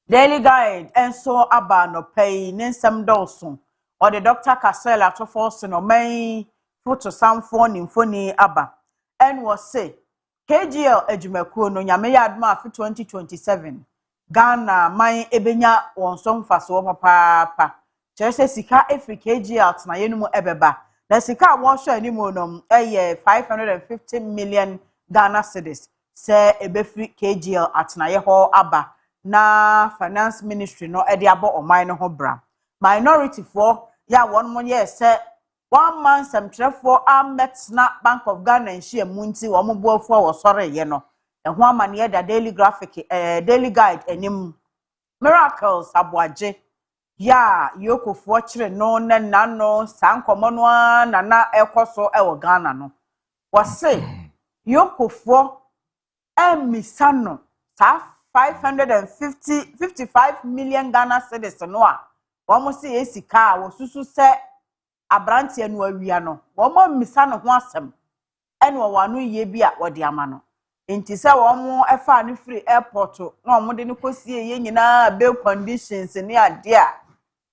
Daily Guide and so aba no pay ninsem dawson or the Dr. Casella to force no may photo some phone in phony aba and was say KGL Ejumakuo no nyame yadma for 2027 Ghana my ebenya won som faso papa chese sika every KGL na yenumu ebeba na sika wo hwe animu no 550 million Ghana cedis say ebefri KGL atna ye ho aba na finance ministry no e de abo oman no ho bra minority for ya won mo ye say 1 month some trefo amet na Bank of Ghana nhia munti wo mo boafo wo sore ye no e ho amane da Daily Graphic Daily Guide enim miracles aboaje ya yokofo kire no na no sankomo no na ekoso e wo Ghana no wo say yokofo emisano sa 55 million Ghana cedis no a wo say esika wo susu se abrante anu awia no wo misa no ho asem ene wo wanu ye bi a wo de ama no enti se wo mo efa ne free airport na wo de ne kosie ye nyina be conditions ne ade a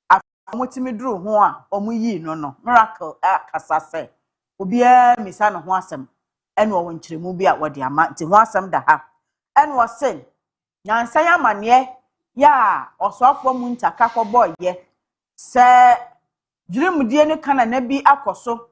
afomotimi duru ho a wo yi no miracle akasa se obi a misa no ho asem ene wo nkyeremu bi a wo de ama enti ho asem da ha ene wo se nyansa ya mane ya osofo mu ntaka kobo ye se Jirimudie ne kana na bi akoso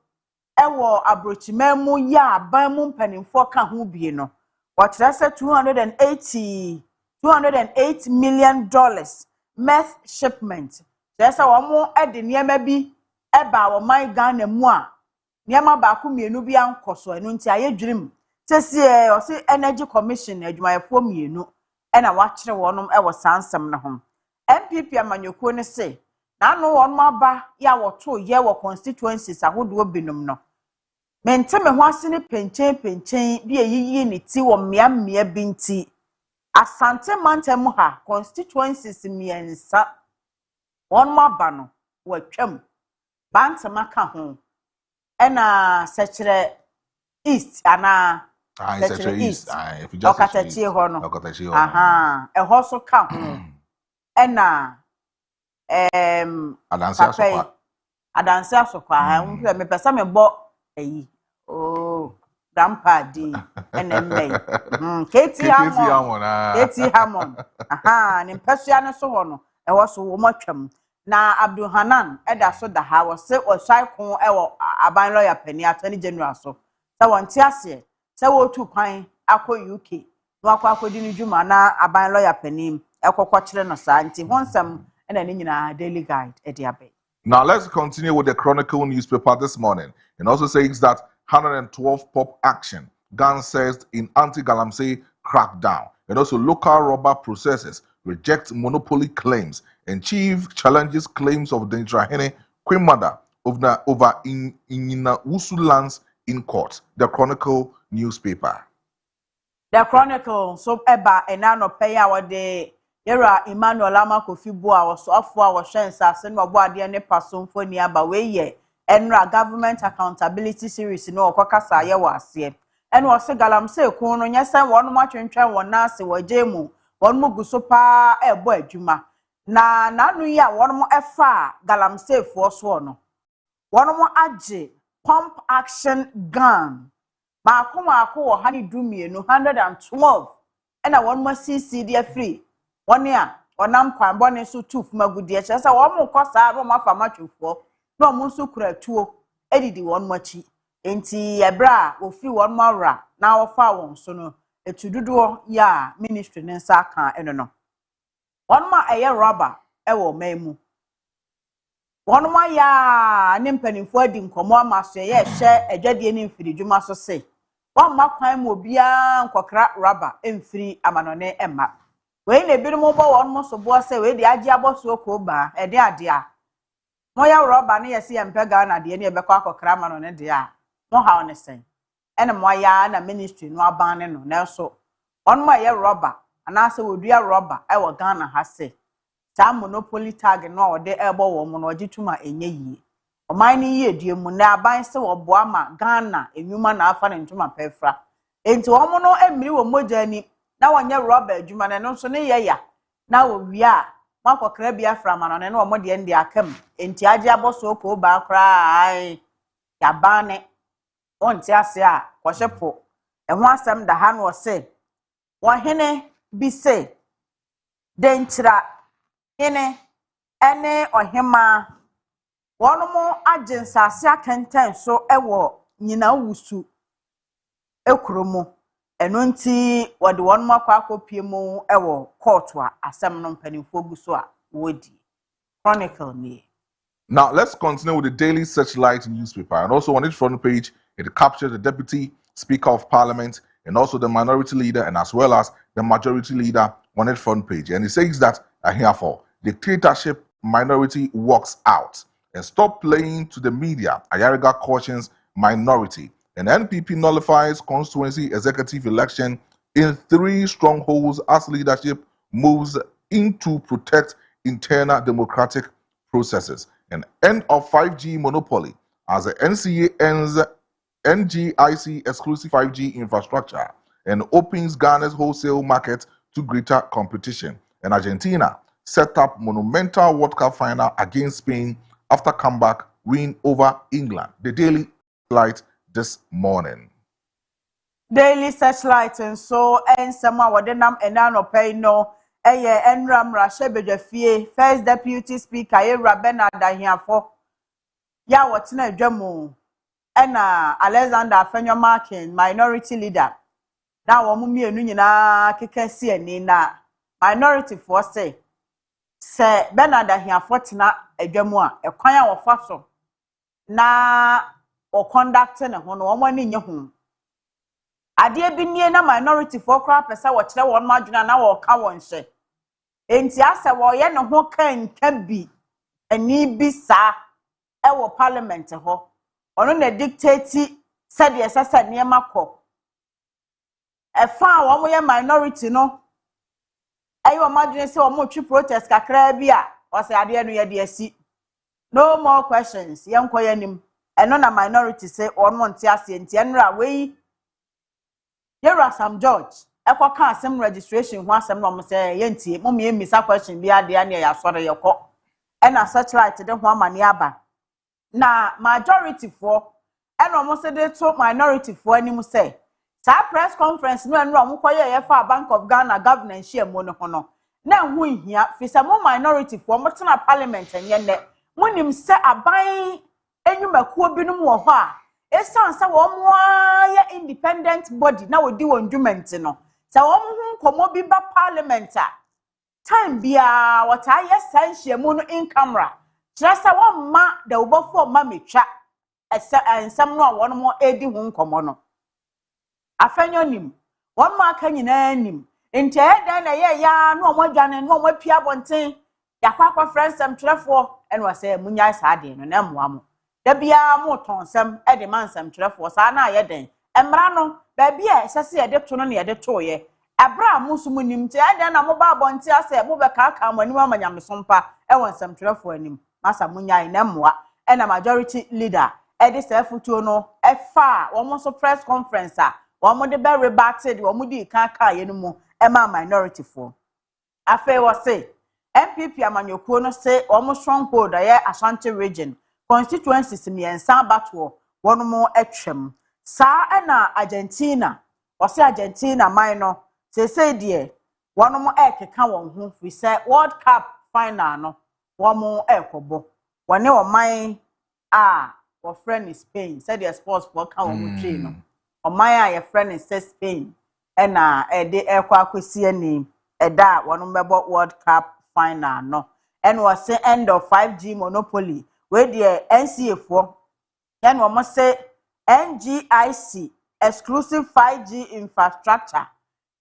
ewo abrochimemu ya aban mu mpanimfo ka ho bie no watrasa 208 million dollars meth shipment trasa wo mo ede niema bi eba wo man Ghana mu a niema ba ku mienu bi ankoso enu nti aye dwirim tese o se Energy Commission adwumayefo mienu ena wa kire wonom ewo sansem ne ho MPP amanyokuo ne se na no won maba ya woto ye wo constituencies ahodo binum no mente me ho ase ne penchen bi eyiyi ne ti wo mmea binti asante mantem ha constituencies miensa won maba no watwam bantama ka ho ena sekire east ana Sekire east if you just okatachi ho no aha e ho so ka ho ena adanse asokwa ha mpe me pesa me bo eyi grandpa di enemmei Katie Hammond aha ni mpesua ne so ho no e wo so wo matwam na Abdul Hanan eda so da ha wo se o swai kon e wo aban lawyer pani attorney general so se won ti ase se wo tu kwan akọ UK no akọ di ni dwuma na aban lawyer pani ekokọ kire no sa nti honsam ena ni nyina Daily Guide ediabe. Now let's continue with the Chronicle newspaper this morning. It also says that 112 pop action gun says in anti-galamsey crackdown. And also local rubber processors reject monopoly claims and chief challenges claims of the Intrahene Queen Mother over in Wusu lands in court. The Chronicle newspaper. The Chronicle so eba enano peya wade Yera Emmanuel Amakofibu a was ofo a was ase no obo ade ne pasomfo ni aba we ye enra government accountability series no okokasa ye wase en wo se galamsey kun no nyesen wonu ma twentwen wona ase wajemu wonu guso pa ebo adwuma na nanu yi a wonu efa galamsey fo so no wonu age pump action gun ma akọ wo hani dumienu 112 ena wonu CCD free woni a onam kwan bone so tuf magudie chese wo mo kosa ro ma fa matwefo no mo so kuratuo edidi won machi enti ebra ofi won mawra na wo fa won so no etududo ya ministry ne nsa kan eno no won ma eye rubber e wo memu won ma ya ne mpanimfo adi nkomo amaso ye hye adwadie ne mfiri dwuma so se won ma kwan mo bia nkokra rubber emfiri amanone emma we na ebiru mo bo won mo so bo se we de agi aboso ko ba e de ade a mo ya rubber ne yesi empega na de ne ebekọ akokra ma no ne de a mo ha on sen ene mo ya na ministry no aban ne no na so on mo ya rubber anaasɛ wodua rubber ɛwɔ Ghana ha sɛ saa monopoly tag no a wɔde ɛbɔ wɔ mu no ɔgye tuma enye yie ɔman ni yie die mu na aban sɛ wɔboa ma Ghana enwuma na afa ne ntoma pɛfra enti wɔn no emiri wɔ mogya ni na wɔnyɛ rubber adwuma na no nso ne yɛ ya na wɔwia a makɔkra bi afra ma no ne wɔn de ndi akam enti agye abɔso ko ba kra ai yabane onti ase a kɔhyepo ɛho asɛm da ha no ɔse wɔhene bi se denkyira hene ene ɔhema wɔnom agye nsase akɛntɛn so ɛwɔ nyina wusu ekromu ɛno nti wɔde wɔnom akɔpie mu ɛwɔ court a asɛm no mpanimfo gu so a wodi chronicle ni. Now, let's continue with the Daily Searchlight newspaper. And also on its front page, it captures the Deputy Speaker of Parliament and also the Minority Leader and as well as the Majority Leader on its front page. And it says that, herefore, dictatorship minority walks out and stop playing to the media. Ayariga cautions minority. And NPP nullifies constituency executive election in 3 strongholds as leadership moves in to protect internal democratic processes. An end of 5G monopoly as the NCA ends NGIC exclusive 5G infrastructure and opens Ghana's wholesale market to greater competition. And Argentina set up monumental World Cup final against Spain after comeback win over England. The Daily Light this morning. Daily Searchlight and so and some wadenam enano pay no eye enram rashebejafie first deputy speaker Era Bernard Ahiafo ya wotina adwamu ena Alexander Afenyomakin minority leader na wo mu mienu nyina kekesi ani na minority for say Bernard Ahiafo tina adwamu a ekwan a wofa so na o conduct ne ho no wo mani nye ho ade bi nie na minority for kra pesa wo kire won madwuna na wo ka won hye enti ase wo ye ne ho kan bi ani bi sa e wo parliament ho ono na dictate said ye sasa ne makọ e fa wo mo ye minority no ayo madwuna se wo mo twi protest kakra bi a o se ade no ye de asi no more questions ye nkoye nim eno na minority say ono nte ase enti enra we Yera Sam George ekwoka asem registration ho asem no mo say yentie mo me misa question bi ade ane ya sore yekọ ena Searchlight de ho amane aba na majority for ena mo se de to minority for anim say sa press conference no enro mo koye ye fa Bank of Ghana governance share mo no ho no na ho hia fi sa mo minority for mo tena parliament enye ne mo nim se aban enyumakuo binum wo ho a esan sa wo mo ya independent body na wodi won dwumenti no sa wo mo nkomo bi ba parliament a time bia what aye sanhye mu no in camera kira sa wo ma da ubofo ma metwa ensam no a won mo edi ho nkomo no afenyo nim won ma aka nyina nim enti eden na ye ya no mo dwane no mo pia bonten yakwa friends am twerefo enwa say munya sa ade no na moa mo da bia mo tonsam e de mansam twerefo sa na ye den emra no ba bia esese ye de to no na ye de to ye abra musu munim te ade na mo ba bonte ase mo be ka aka manim amanyamsompa e wonsam twerefo anim masa munya na moa e na majority leader e de sefutuo no e fa wo mo so press conference a wo mo de be rebatted wo mo di ka ye no mu e ma minority fo afa wo say MPP amanyokuo no say wo mo stronghold ye Ashanti region constituencies miensa batwo wono mo atwam saa na Argentina wose Argentina man no say de wono mo ekeka won ho fi say World Cup final no wo mo ekobo wone o man a wo friend Spain said the sports for kan wo mo twi no o man a ye friend say Spain na de ekwa akosi ani eda wono mebo World Cup final no and was say end of 5G monopoly where the NCA for and we must say NGIC exclusive 5G infrastructure.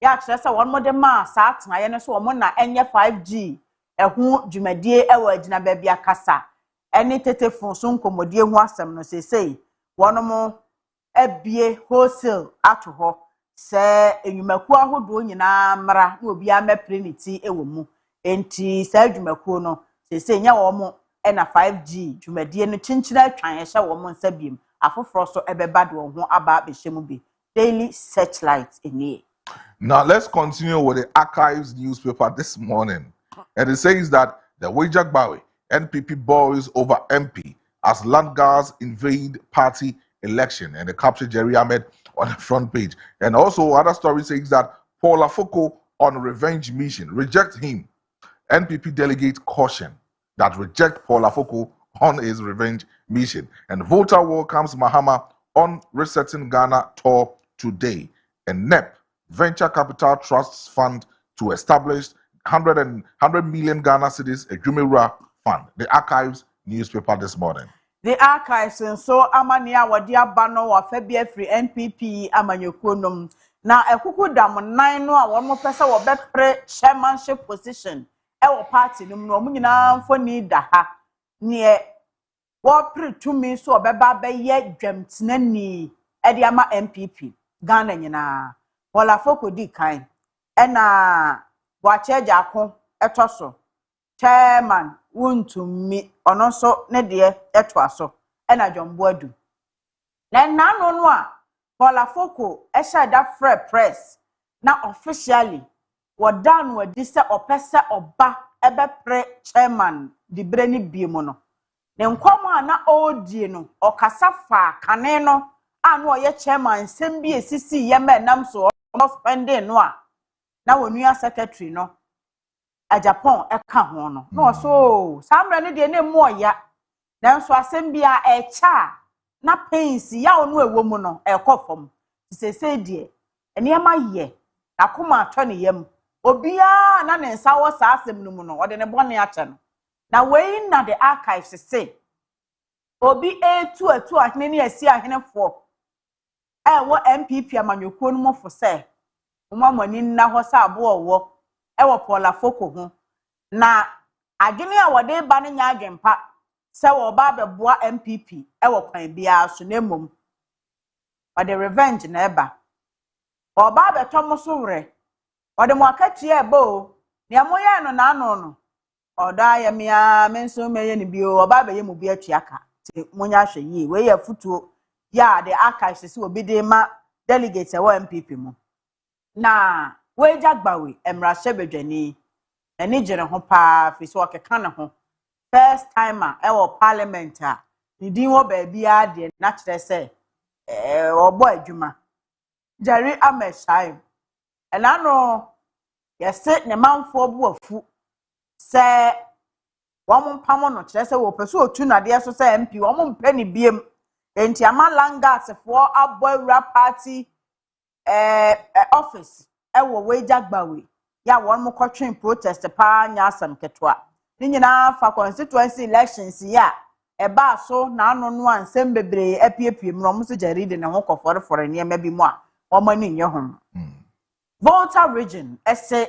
Ya kyerɛ one more ma saa tena ye so wo na enye 5G ehu dwumadie ewa agina ba bia kasa ene tetefon so nkomodie hu asem no sei one mo abie wholesale ato ho se enyumakuo ahodo nyina mra na obi amepre ne ti ewo mu enti sa adwumakuo no se nya wo mo na 5G dwumadie no chinchina atwan ehye wo mo nsabiem afoforo so ebeba de wo ho aba behyemu bi daily searchlight enie. Now let's continue with the Archives newspaper this morning. And it says that the Wejagbawe NPP boys over MP as land guards invade party election, and they capture Jerry Ahmed on the front page. And also other story says that Paul Afoko on revenge mission, reject him. NPP delegate caution that reject Paul Afoko on his revenge mission. And voter welcomes Mahama on resetting Ghana tour today. And NEP Venture Capital Trusts Fund to establish 100 million Ghana cedis a Jumira Fund. The Archives newspaper this morning. The Archives and so amania wadia bano wa Febia free NPP amanyokunum. Na ekuku dam 9 no a won mo pese wo bepre chairmanship position e wo party num no mo nyina mfoni da ha ne wo pre tumi so obeba be ye dwamtenani e de ama NPP Ghana nyina Wala foko di kan ena wacheja ko etoso chairman wuntumi ono so ne de eto aso ena Jombo adu na nano no a Wala foko ehya da free press na officially wadan wadi se opese oba ebe pre chairman di breni biemu no ne nkwama na odie no okasa fa kane no anu oye chairman sembi esisi yema nam so spending no a na wonua secretary no a Japan eka ho no no so samra ne de na mu oya nanso asem bia echa na pains ya onu ewo mu no ekofom sesese de enema ye akoma ato ne yam obia na ne nsa wo sa asem no mu no ode ne bone ache no na wei na the archives say obi etu ahene ne asi ahene fo wo MPP amanyokuo no mo fo say umamani na ho sa abo owo ewo Paul Afoko ho na adwene a wode ba ne nya adwempa se wo ba beboa MPP ewo kwan bia so na mom wode revenge na eba oba betom so wre wode mo akatie eba o ne amoye no na ano no oda ya mia menso meye ne bio oba be ye mu bi atuaka ti munya hwe yi we ya futuo ya the archives si obi de ma delegates ewo MPP mu na Wejagbawe emrashe bedwani eni jere ho pa fi so okeka ne ho first timer ewo parliament a ni din wo ba bia de na kire se obo adwuma Jerry Ahmed ena no yese ne manfo bu afu se wo mpamo no kire se wo peso otu na de so se MP wo mpe ni biem enti ama langas fo aboura party office ewo Wejagbawe ya won mo kotwen protest pa nya asam ketwa ni nyina fa constituency elections ya eba so na anu no ansem bebre apiepie mro mo so jaride ne ho kofore ne ma bi mu a wo mani nye ho Volta region ese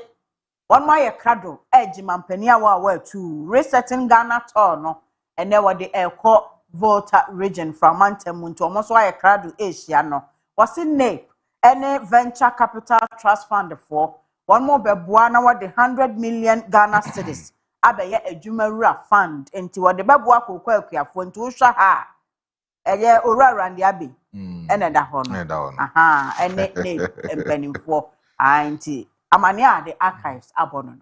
won ma ye krado ejimampani awa tu resetting Ghana tour no ene wode ekọ Volta region from Antemu nto mo so aye krado Asia no wasi NAPE any venture capital trust fund for one more beboa na what the 100 million Ghana cedis abeye adwumawura fund enti what the beboa kokwa akuafo enti wo hwa ha eye orara ndi abe ene da ho no aha ene ne empanimfo enti amane a the archives abono no.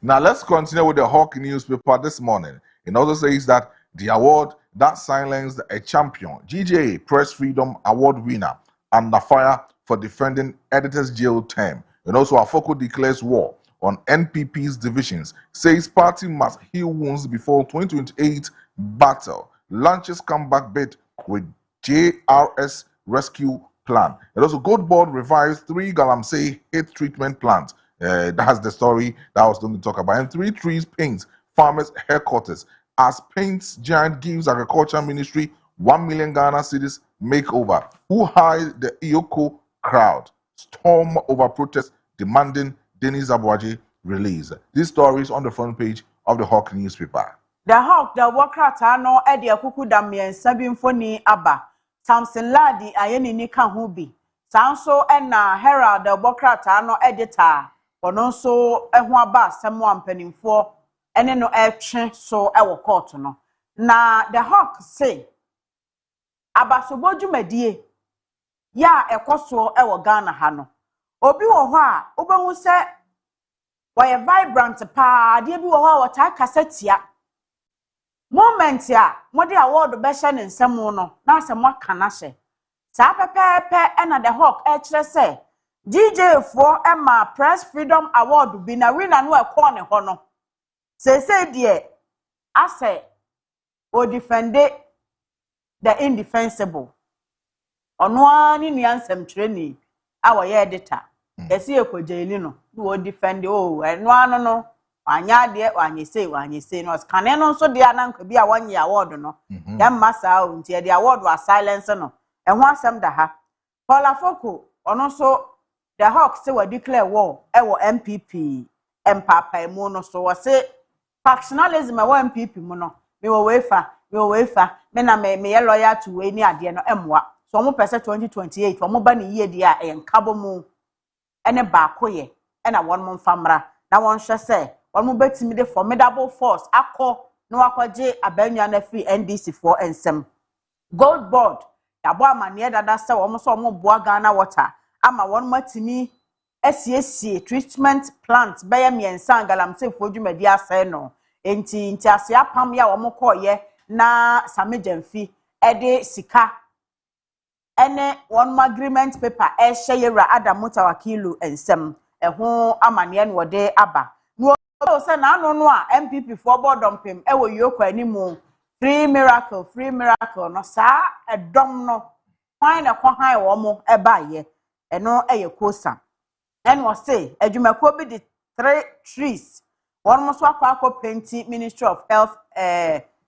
Now let's continue with the Hawk newspaper this morning. It also says that the award that silenced a champion, GJA Press Freedom Award winner, under fire for defending editor's jail term. And also Afoko declares war on NPP's divisions, says party must heal wounds before 2028 battle, launches comeback bid with JRS rescue plan. And also Gold Board revives 3 Galamsey hate treatment plants. That's the story that I was going to talk about. And 3 trees paints farmers headquarters as paints giant gives agriculture ministry 1 million Ghana cedis makeover. Who hired the Iyoko crowd? Storm over protest demanding Denis Abuaji release. This story is on the front page of the Hawk newspaper. The Hawk, the Wakrata no Eddie Kuku Damien Sabin Foni Abba. Samson Ladi Ayeni Nika Hubi. Sanso na Herald Bokrata no editor ono so eho aba asem ampanimfo ene no etwe so ewo court no na the hawk say abasobodwumadie ya ekoso ewo Ghana ha no obi wo ho a obehu se woye vibrant pa de bi wo ho a wota kasetia moment a mode award be hye ne nsem no na asem aka na hye sa pepepe na the hawk kire se DJ for Emma Press Freedom Award bi na winner no ekọ ne ho no say die ase o defend the indefensible ono ani nuansam treni a wo ye editor esi ekojeli no wo defend eno ano no anya de wanye sei no skane no so de ananka bi a wanye award no ya massa o nti de award wa silence no ehho asem da ha Paula Foko ono so the Hawks say we declare war ewo MPP empapa mu no so we say factionalism ewo MPP mu no me wo wefa me na me ye loyal to we ni ade no emwa so mo pese 2028 mo ba ne yie di a enkabo mu ene ba koye ena won mo famra na won hwe se won mo betimi de formidable force akọ no akọje abanwa na free NDC for ensem gold board yabo amane dada se won so mo boa Ghana water ama won matimi esiesie treatment plant beye miensa galamse fodwumadi asai no enti ase apam ya won koye na samejamfi ede sika ene won agreement paper ehye yewra adamuta wakilu ensem eho amane no de aba no se na anu no a MPP for board dompem ewo yoko animu free miracle no sa edom no kwan na kwa han wo mo ebaye eno eye kosa en wo say adwumako bi di 3 trees won mo so akwa penti Ministry of Health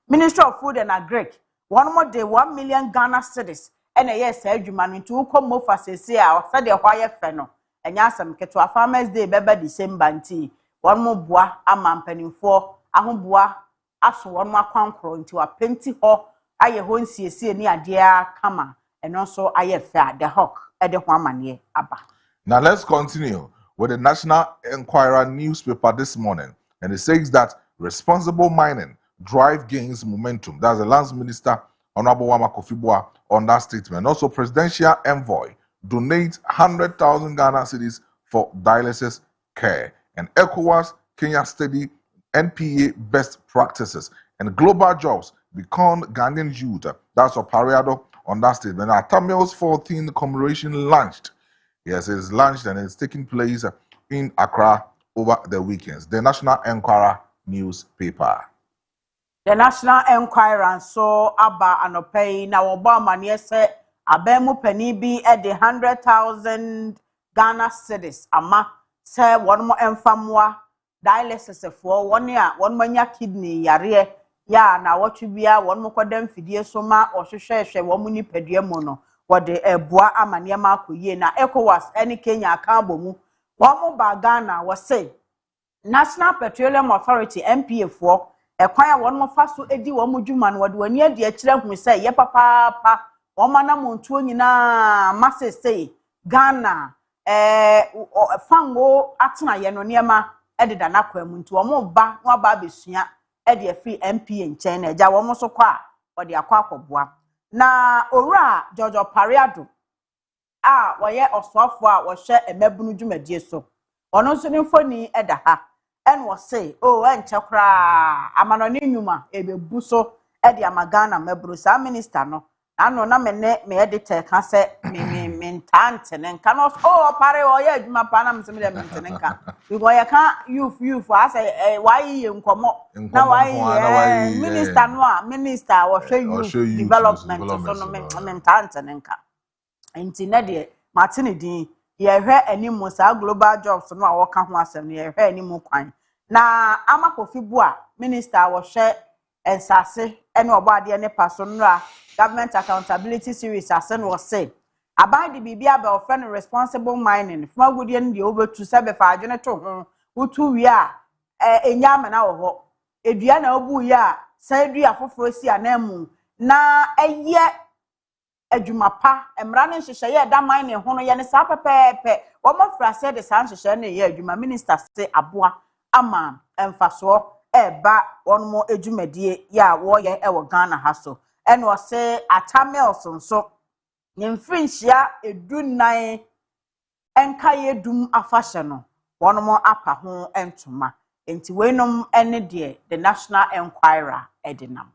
Ministry of Food and Agric won mo de 1 million Ghana cedis ena yes adwuma no nti uko mo fasese a se de hwa ye fe no enya asem keto Farmers Day beba December nti won mo boa amampanimfo ahoboa aso won akwankro nti wa penti ho aye ho nsiesie ni ade a kama eno so aye fe the hawk ede ho amane aba. Now let's continue with the National Enquirer newspaper this morning, and it says that responsible mining drive gains momentum. That's the Lands Minister Honorable Wama Kofi on that statement. Also, Presidential Envoy donate 100,000 Ghana cedis for dialysis care, and ECOWAS Kenya study NPA best practices, and global jobs become Ghanaian youth. That's a Pariado on that statement. Now, Tamil's 14th commemoration launched. Yes, it's launched and it's taking place in Accra over the weekends. The National Enquirer newspaper. The National Enquirer so aba anopei na Obama ne se abemu pani bi e de 100,000 Ghana cedis ama se won mo emfamwa dialysis for won ya won manya kidney yare ya na wotwe bia won mo kodam fidie so ma ohwehwehwe won mo nipadua mu no wode eboa amane ma akoyie na ECOWAS ene Kenya aka bomu won mo ba Ghana wo say National Petroleum Authority NPA for ekwan a won mo fa so edi won mo dwuma no wode wani ade akira hu say ye papa won manam ntuo nyina masse say Ghana fango atena ye no niema ededa na kwa mu ntu won ba no aba besua ede free NPA nchen na eja won mo so kwa wode akwa akoboa na owura Jojo Pariado a woye osoafo a wo hwe emabunu dwumadie so ono nso ni mfoni eda ha en wo say enche kra amanoni nyuma ebebu so ede amagana maburu sa minister no ano na me editor ka se me ntante ne nka no pare wo ye adwuma pa na mse me de mente ne nka because ye ka youth ase why ye nkomo na why minister no a minister wo hwe youth development so no me ntante ne nka enti na de matene din ye hwe animu sa global jobs no a wo ka ho asem ne ye hwe animu kwan na amakofibu a minister wo hwe ensase ene obade ne paso nra government accountability series asen wo say aban de bibia be offer responsible mining fuma godie ne de obetu se be fa adwene to ho utu wi a enya amana wo ho edua na obu ya sa edua foforo si anamu na eye adwuma pa emra ne nhyehyɛ da man ne ho no ye ne saa pepepe wo mo frase de saa nhyehyɛ ne ye adwuma minister se aboa ama emfaso eba won mo adwumadie ya wo ye e wo Ghana ha so ene o se atamels nso ne mfrinhia edunan enka yedum afahye no won mo apa ho entoma enti weinom ene de the National Enquirer edinam.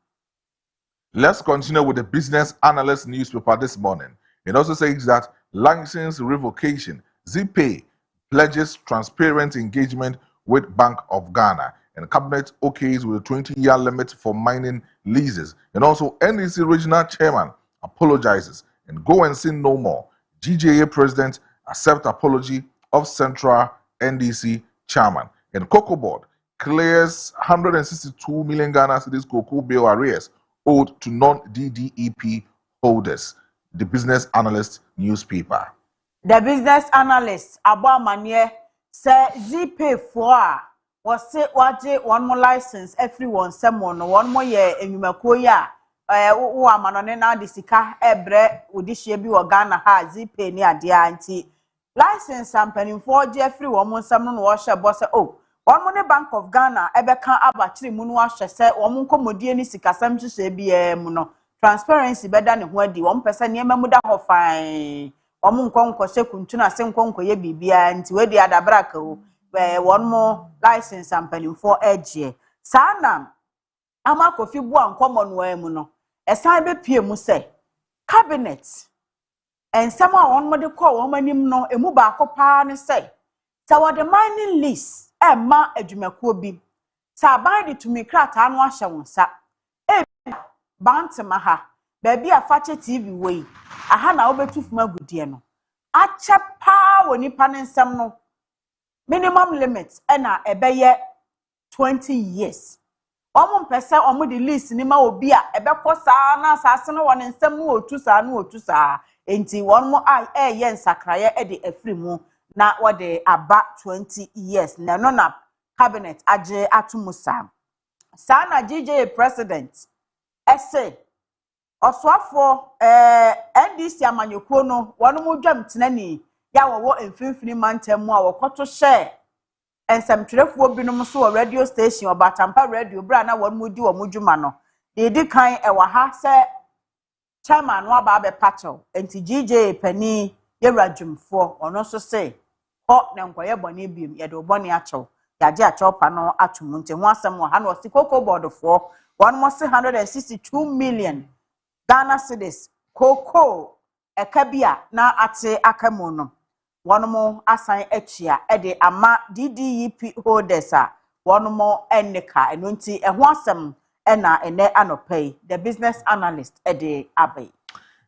Let's continue with the Business Analyst newspaper this morning. It also says that license revocation, ZPay pledges transparent engagement with Bank of Ghana, and Cabinet okays with a 20-year limit for mining leases. And also NDC regional chairman apologizes and go and sin no more. GJA president accept apology of central NDC chairman. And Cocoa Board clears 162 million Ghana cedis cocoa bill arrears owed to non-DDEP holders. The Business Analyst newspaper. The Business Analyst abo amanye say ZPay for was say waje one more license everyone someone one more year enwumako ya wo amanone na de sika ebre odihye bi wo Ghana ha ZPay ni ade anti license ampanin for everyone mo nsam no wo hye bo say oh one money Bank of Ghana ebeka abachiri mu no ahye se wo nkomodie ni sikasam hyehyɛ bi mu no transparency beda ne ho adi wo mpese ne emamu da ho fine omu nkonko se kuntuna se nkonko ye bibia nti we di adabraka o won mo license ampanimfo egie sana amakofi bu ankomo no emu no esan be pie mu se cabinet ensam a won mo de call won manim no emu ba akopa ne se wa the mining lease emma adwumakuo bi sa ban de tumi krata no ahye wonsa bantema ha baby afache TV wey aha na obetufuma agudie no ache pa woni panensem no minimum limit na ebeye 20 years omo mpese omo the list ni ma obi a ebekosa na asase no won nsem no otu saa enti won mo ye nsakraye e de afrimu na wode aba 20 years na no na cabinet age atumusa sana GJ president ese oswafo NDC amanyekuo no wonu mu dwam tenani ya wo emfinfini mantam a wokoto hye ensamtwerefuo binom so wo radio station obatampa radio bra na wonu mu di wo mudwuma no de kan ewa ha se chairman no aba be pacho enti GJ pani yeradwumfo ono so se ho na nkoye bone biem ye de bone acho yaje acho pa no atomu nte ho asem wo ha na osikoko board fo wonu mo se 162 million Ghana cedis cocoa ekabia na ate akamu no wonomo asan atua e de ama DDEP holders a wonomo eneka eno nti eho asem na ene anopai the Business Analyst e de abai.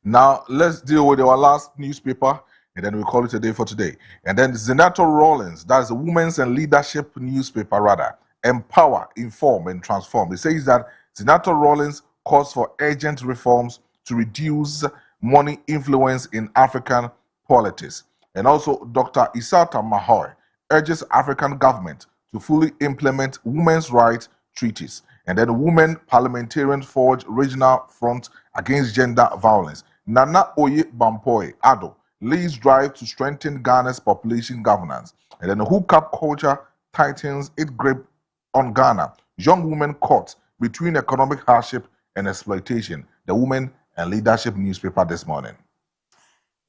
Now let's deal with our last newspaper and then we call it a day for today. And then Senator Rawlings, that's the Women's and Leadership newspaper rather, empower, inform and transform. It says that Senator Rawlings calls for urgent reforms to reduce money influence in African politics. And also, Dr. Isata Mahoy urges African government to fully implement women's rights treaties. And then Women Parliamentarians forge regional front against gender violence. Nana Oye Bampoy Ado leads drive to strengthen Ghana's population governance. And then the hookup culture tightens its grip on Ghana. Young women caught between economic hardship and exploitation. The Women and Leadership newspaper this morning.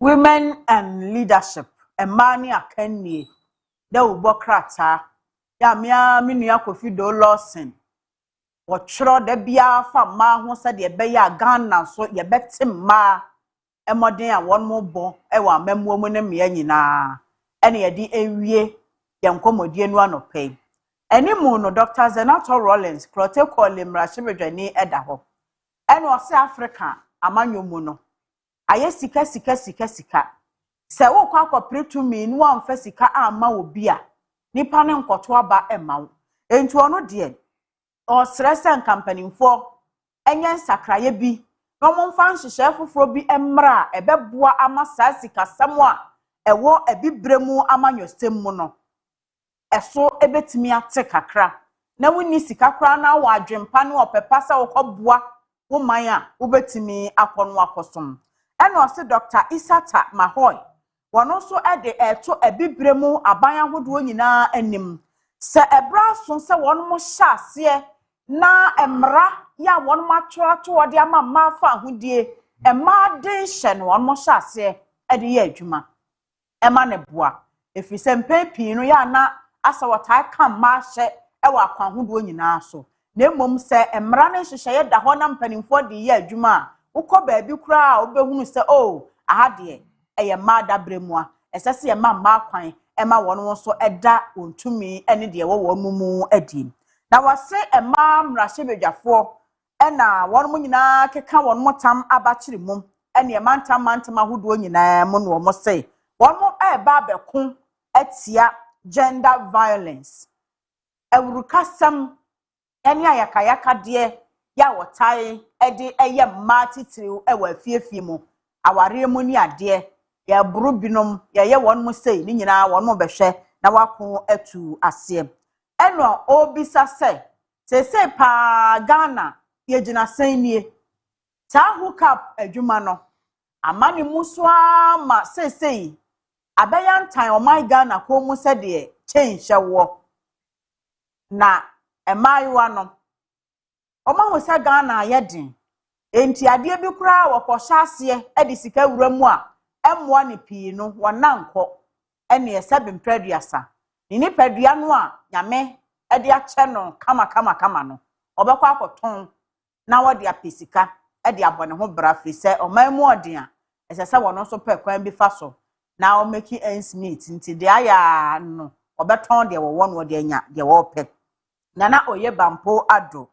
Women and Leadership. Emani akenni. De ubokrata. Ya mia minua Kofi do Lawson. Wotro de bia fa ma ho se de be ya Ghana so ye betim ma emoden a won mo bo e wa mamuo mu ne me nyina. Ene ye di ewie ye nkomodie nu anopai. Enimu no Dr. Senator Rawlings protocol limrashibedwani eda ho. Ene o se Africa amanyomu no. Aye sika. Se wo kwa akopre mi nu amfa sika ama obi a nipa ne nkoto aba ema wo. Enti ono de o stresen company fo enye sakraye bi no mo mfa nhyehyɛ foforo bi emra ebeboa ama saa sika samo a ewo ebibremu amanyostem mu no eso ebetimi ate kakra na woni sika kra na wo adwempa ne opepa sa wo kɔboa wo man a wo betimi akɔno akosom ɛna ɔse Dr. Isata Mahoy wɔno nso de ɛto abibire mu aban ahodoɔ nyinaa anim sɛ ɛbra so sɛ wɔn mo hyɛ aseɛ na mmara ya wɔn mo atwerɛto wɔde ama mmaa fa ahodie mmaa de hyɛ no wɔn mo hyɛ aseɛ de yɛ adwuma ɛma ne boa efiri sɛ mpɛn pii no ya na asa wɔtaa ka mmaa hyɛ ɛwɔ akwan ahodoɔ nyinaa so na mmom sɛ mmara no nhyehyɛeɛ da hɔ na mpanimfoɔ de yɛ adwuma a wokɔ baabi koraa a wobɛhunu sɛ aha deɛ ɛyɛ mmaa dabrɛ mu a ɛsɛ sɛ yɛma mmaa kwan ɛma wɔn nso ɛda ontumi ɛne deɛ ɛwɔ wɔn mu adie na wɔse mmaa mmarahyɛbadwafoɔ ɛna wɔn nyinaa keka wɔn tam abakyere mu ɛne mantam ahodoɔ nyinaa mu no wɔn sɛ wɔn ɛreba abɛko atia gender violence awurukasɛm ɛne ayakayakadeɛ ya wɔtae ɛde ɛyɛ mmaa titiriw ɛwɔ afiefie mu awareɛ mu ni adeɛ yɛboro binom yɛyɛ wɔn mu sei ne nyinaa wɔn mu bɛhwɛ na wako atu aseɛ ɛno obisa sɛ sese paa Ghana yɛgyina sɛn nie saa hookup adwuma no ama ne mu so ama sesei abɛyɛ ntan ɔman Ghana kɔ mu sɛ deɛ change ɛwɔ na ɛmaayewa no ɔma ho sɛ Ghana yɛ den enti adeɛ bi koraa wɔkɔhyɛ aseɛ ɛde sika wura mu a ɛmmoa ne pii no wɔnankɔ ɛne ɛsɛ bemprɛduasa ne nipadua no a nyame ɛde akyɛ no kama no ɔbɛkɔ akɔtɔn na wɔde apɛ sika ɛde abɔ ne ho bra firi sɛ ɔman mu ɔden a ɛsɛ sɛ wɔn nso pɛ kwan bi fa so na ɔmaki ends meet nti deɛ ayɛ no ɔbɛtɔn deɛ wɔwɔ no wɔde anya deɛ wɔpɛ na oyɛ bampo ado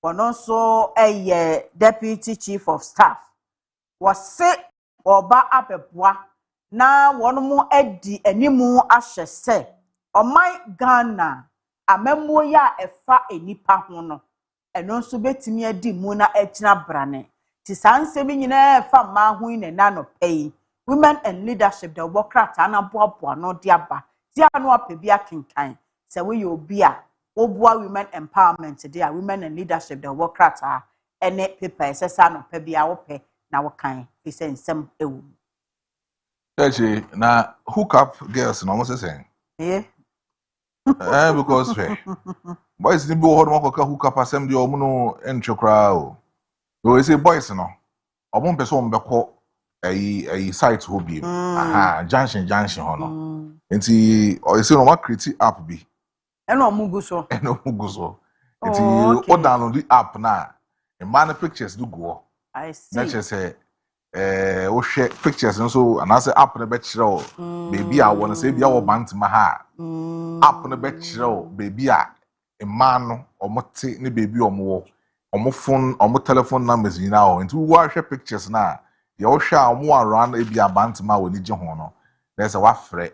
wɔno nso ɛyɛ deputy chief of staff wɔse ɔba abɛboa na wɔn mu adi animu ahyɛ sɛ ɔman Ghana amammuo yi a ɛfa enipa ho no ɛno nso betumi adi mu na ɛgyina brane ti saa nsɛm nyinaa ɛfa mmaa ho yi na no pɛyi women and leadership da wɔbɔ krataa na boaboa no de aba ti ano apɛ bi akenkan sɛ woyɛ obi a woboa women empowerment de a women and leadership da wɔbɔ krataa ɛne paper ɛsɛ sɛ anɔpɛ bi a wopɛ na wokan fi sɛ nsɛm ɛwɔ mu na hookup girls no mo sɛ because boys ni bi wo ho ka hookup asɛm de ɔmo no entwe kraa o we say boys no ɔmo mpɛ sɛ ɔmo bɛkɔ ayi site ho bi junction ho no nti ɔyɛ no ma create app bi ɛna ɔmo gu so nti o download the app na man pictures do go I see na kyerɛ sɛ wo hwɛ pictures nso anase app no bɛkyerɛ o baby a wɔn sɛ bia wɔ bantama ha app no bɛkyerɛ o baby a man no ɔmo te ne baby ɔmo wɔ ɔmo phone ɔmo telephone numbers nyinaa hɔ nti wo ahwɛ pictures na deɛ wo hwɛ a ɔmo around ebi abantama wɔ ni gye ho no na sɛ wafrɛ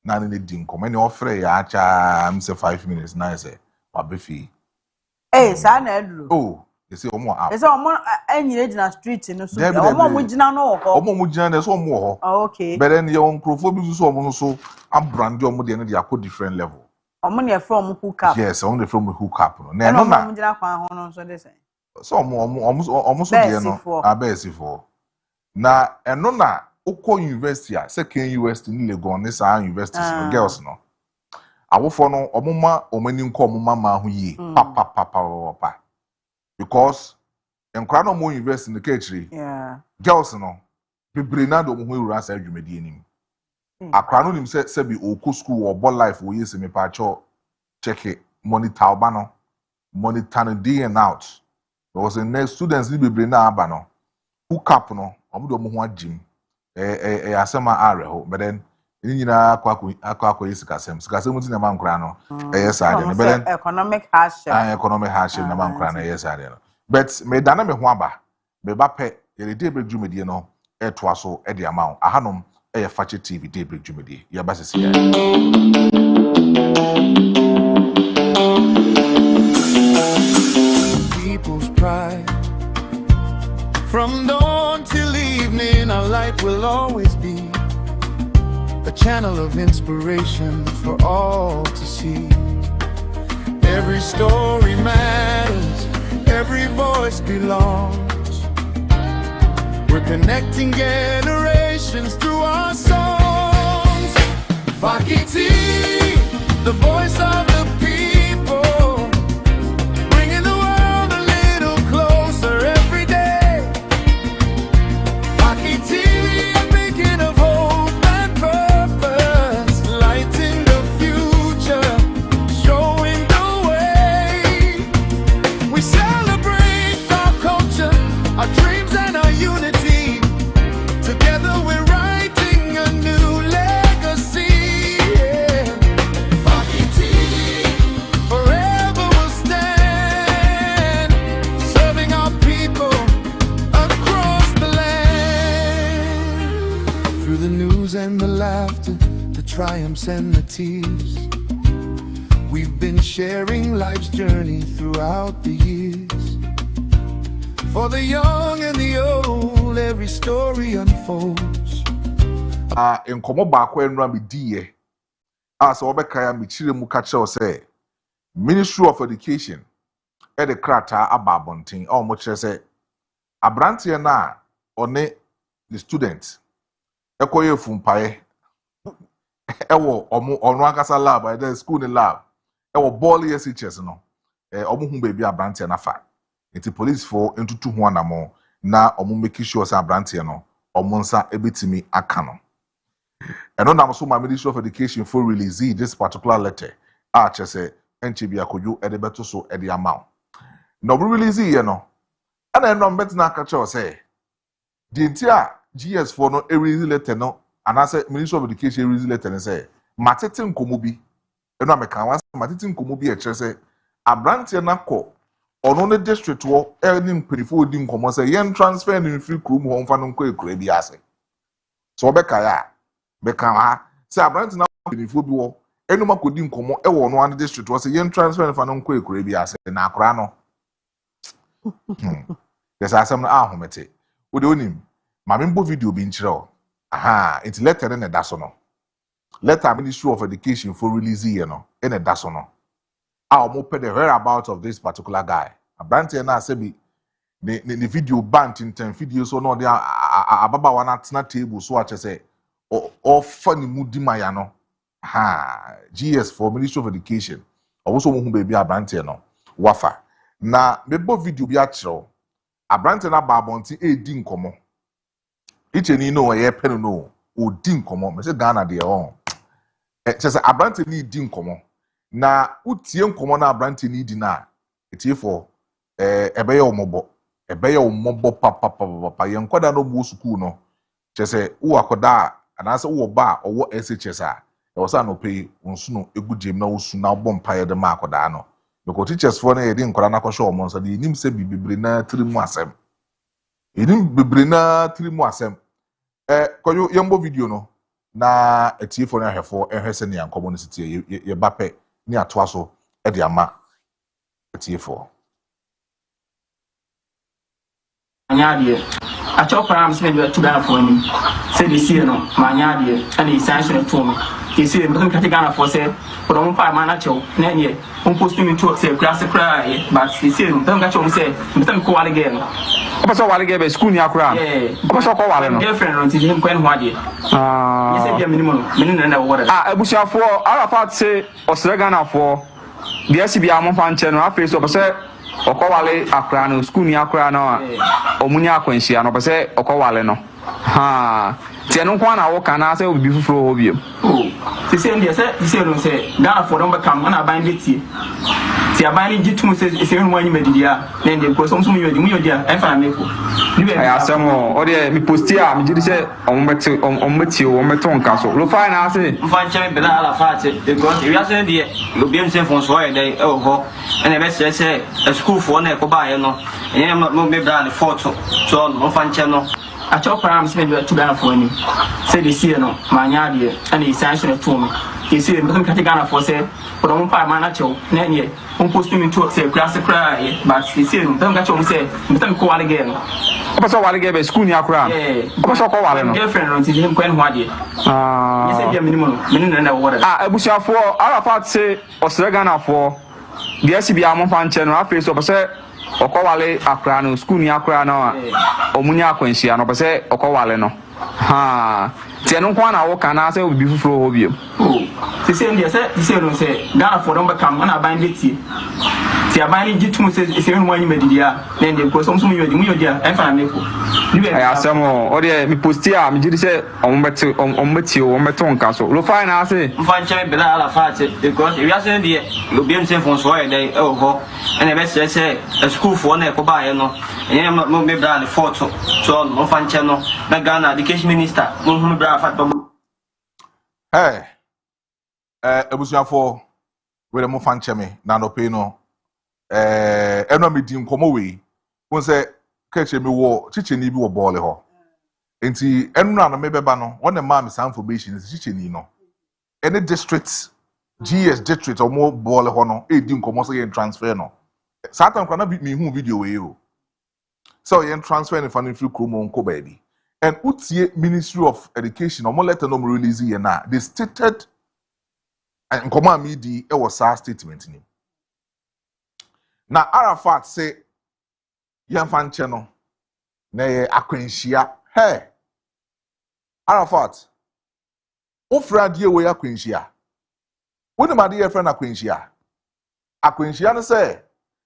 na ne di nkɔmɔ ne ɔfrɛ ya acha am sɛ 5 minutes na sɛ wabefi saa na aduro say omo app. Say omo anyire gina street no so. Omo gina no ho. Omo gina na so omo ho. Okay. But then your nkrofo bi so omo no so am omo de no dey akọ different level. Omo na from hookup. Yes, omo dey from hookup no. Na no na. Omo gina kwan ho no so dey say. So omo so dey no abesifo. Na eno na ukọ university a second university ni Legon ni sa universities no girls no. Awofo no omo ma omo ni nko omo ma ho yi. Pa. Because enkra no mo university in the country girls no bebre na do mo hu ura sa adwumadi anim akra no nim se bi oku school or ball life wo yesi me pa cho check it monitor oba no monitor no day and out because the next students ni bebre na aba no hook up no omo do mo hu agim asema are ho but then ni nyina akwa yesi kasem ti na man kra no yes ade but then economic hardship na man kra na yes ade no but me dana me ho aba me ba pe ye Daybreak dwumedie no etoa so e de ama wo ahanom e Fache TV Daybreak dwumedie ya ba sese ya people's pride from dawn till evening our light will always be a channel of inspiration for all to see. Every story matters, every voice belongs. We're connecting generations through our songs. Fakiti, the voice of the people, bringing the world a little closer every day. Fakiti, a beacon of hope and purpose, lighting the future, showing the way. We celebrate our culture, our dreams and our unity. Together we're writing a new legacy. Yeah. Fakiti, forever will stand, serving our people across the land. Through the news and the laughter, the triumphs and the tears, we've been sharing life's journey throughout the years. For the young and the old, every story unfolds. In Komo Bako and Rami Die, as Obekaya Michire Mukacho say, Ministry of Education, Ede Krata Ababontin, or much say, Abrantia na, one the students, Ekoye Fumpae, Ewo, Onwakasa lab, I then school in lab, Ewo Ball yes, teachers no, Omuhum baby Abrantia na fa. It's police for into 200 more na omu make sure say Abrantia no, omonsa ebitimi akano. And on also my Ministry of Education for release this particular letter. Say NCBA Kojo edebeto so edi amount. No we release you know. And then no bet na catch say the entire GS for no release letter no. And I say Ministry of Education release letter and say matetin komubi. And no meka wan matetin komubi e chere say Abrantia na ko ono ne district wo earning perifo di nkomo say yen transfer ni free krum ho mfa no nko ekura bi ase. So obeka ya Beka say Abrantia na perifo bi wo enu makodi nkomo e wo no an district wo say yen transfer mfa no nko ekura bi ase na akora no. Yes asem no ahomete. Wo de onim ma membo video bi nchire o. Aha, it's letter na da so no. Letter Ministry of Education for release here no. Na da so no. I'll move the whereabouts of this particular guy. Abrantia na say be the video banned in 10 videos so no there ababa wana tina table so I say or funny mudi maya no. Ha, GS for Ministry of Education. Also who baby Abrantia no. Wafa. Na mebo video bi achiro. Abrantia na babonti e di nkomo. Iche ni no ye pen no o di nkomo. Me say Ghana dey on. Say Abrantia ni di nkomo. Na utie nkomo na Abrantia ni di na etie for ebeye omobo papa ye nkwada no bu school no chese wo akoda anase wo ba owo SHS a e wo sa no pay onsuno egudiem na osu na bom paye de ma akoda no because teachers for na ye di nkwada na kwhwe omo nso de nim se bibibre na trimu asem enim bibibre na trimu asem koyo yembo video no na etie for na hwefo ehwese ne yankomo no sitie ye bape ni atoa so e de ama etie for Anyadie a chop params me to Ghana for me. Say this year no, my anyadie and the sanction to me. You see, I'm cutting Ghana for say, but I'm 5 manacho, Nanye, post me to say classic cry, but he said, don't catch on say, I'm call again. Apa so wale gebe school ni akura. Apa so ko wale no. Girlfriend on him kwen hwade. You say be minimum, minimum na water. Ebusiafo, Arafat say Osre Ghana for the SCB amon fan channel afi so say okowale akra no school ni akra no omuni akwanhia no pese okowale no ha tie no kwa na wo kana say obi fufuro ho biem se se ndie se no say Ghana for don be kam na ban betie ti aban ni gitum se se hu anyi medidia na ndie ko so mu yodi e fa na meko ni be ya asemo o de mi posti a mi jidi se ombeti o meto nka so lo fa na say mfa nche me bela ala fa che because we are saying the obiam se fon so e dey e ho na be se school for na e ko ba ye no enye no me bra ni photo so no mfa nche no a chop params me to Ghana for me. Say this year no, my anyadie and the sanction to me. You see, I'm cutting Ghana for say, but I'm 5 manacho, Nanye, post me to say classic cry, but he said, don't catch on say, I'm call again. Apa so wale gebe school ni akura. Apa so ko wale no. Girlfriend on him kwen hwade. You say be minimum na water. Ebusiafo, Arafat say Osre Ghana for the SCB amon fan channel afi so say okowale akra no school ni akra no omunya akwanhia no pese okowale no ha tie no kwa na wo kana se obi fufuro ho biem se ndia se no se Ghana for don become na ban leti ti aban gi tum se no anyi medidia na ndia ko so mu yodi a e fa na neko ni ay asemo o de mi posti a mi jiri se ombeti o meto nka so lo fa na ase mfa nche be la ala fa che because we are ndia obiem se fon so e dey e ho ene be se school for na e ko ba ye no enye mo me bra le photo so no fa nche no na Ghana education minister mo hu bra fa to ebusuafo we mo fa nche me na no pe no eno me di nkomo we won se keche me wo chicheni bi wo ball ho enti enu na no me beba no won ma me some information is chicheni no any district GS district or more ball ho no e di nkomo so yen transfer no satan kwa na me hu video we o so yen transfer in fan free kromo nko baby and utie Ministry of Education or more letter no release here na they stated nkomo amidi e was sa statement ni na Arafat say yamfa nche no na ye akwanhia hey Arafat ofra die we akwanhia woni ma de ye friend akwanhia no say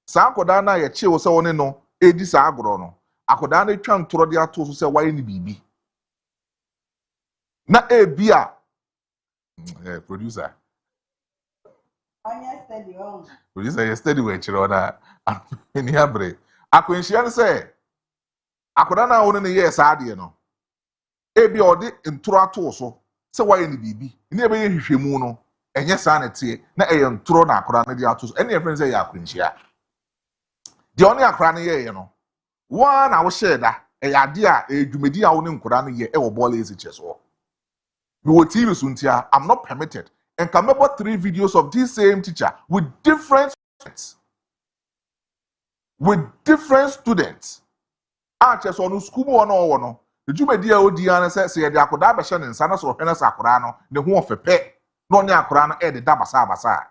sa akoda na ye chewo se woni no edi sa agoro no akoda na twa ntoro de ato so se waye ni bibi na ebia producer yesterday we chiro na ni abre akwanhia no say akoda na woni ne ye sa ade no ebi odi ntoro ato so se waye ni bibi ni ebe ye hwehwemu no enye sa na tie na eye ntoro na akoda na de ato so ene ye friend say ya akwanhia de oni akora na ye no one na wo share da eye ade a edwumedi a wo ne nkora no ye e wo ball ezi cheso we will TV suntia I'm not permitted and can remember 3 videos of this same teacher with different students cheso no school mo no edwumedi a odi an se ye de akoda be hye ne nsa na so hwe na sakora no ne ho ofepe no ne akora no e de da basa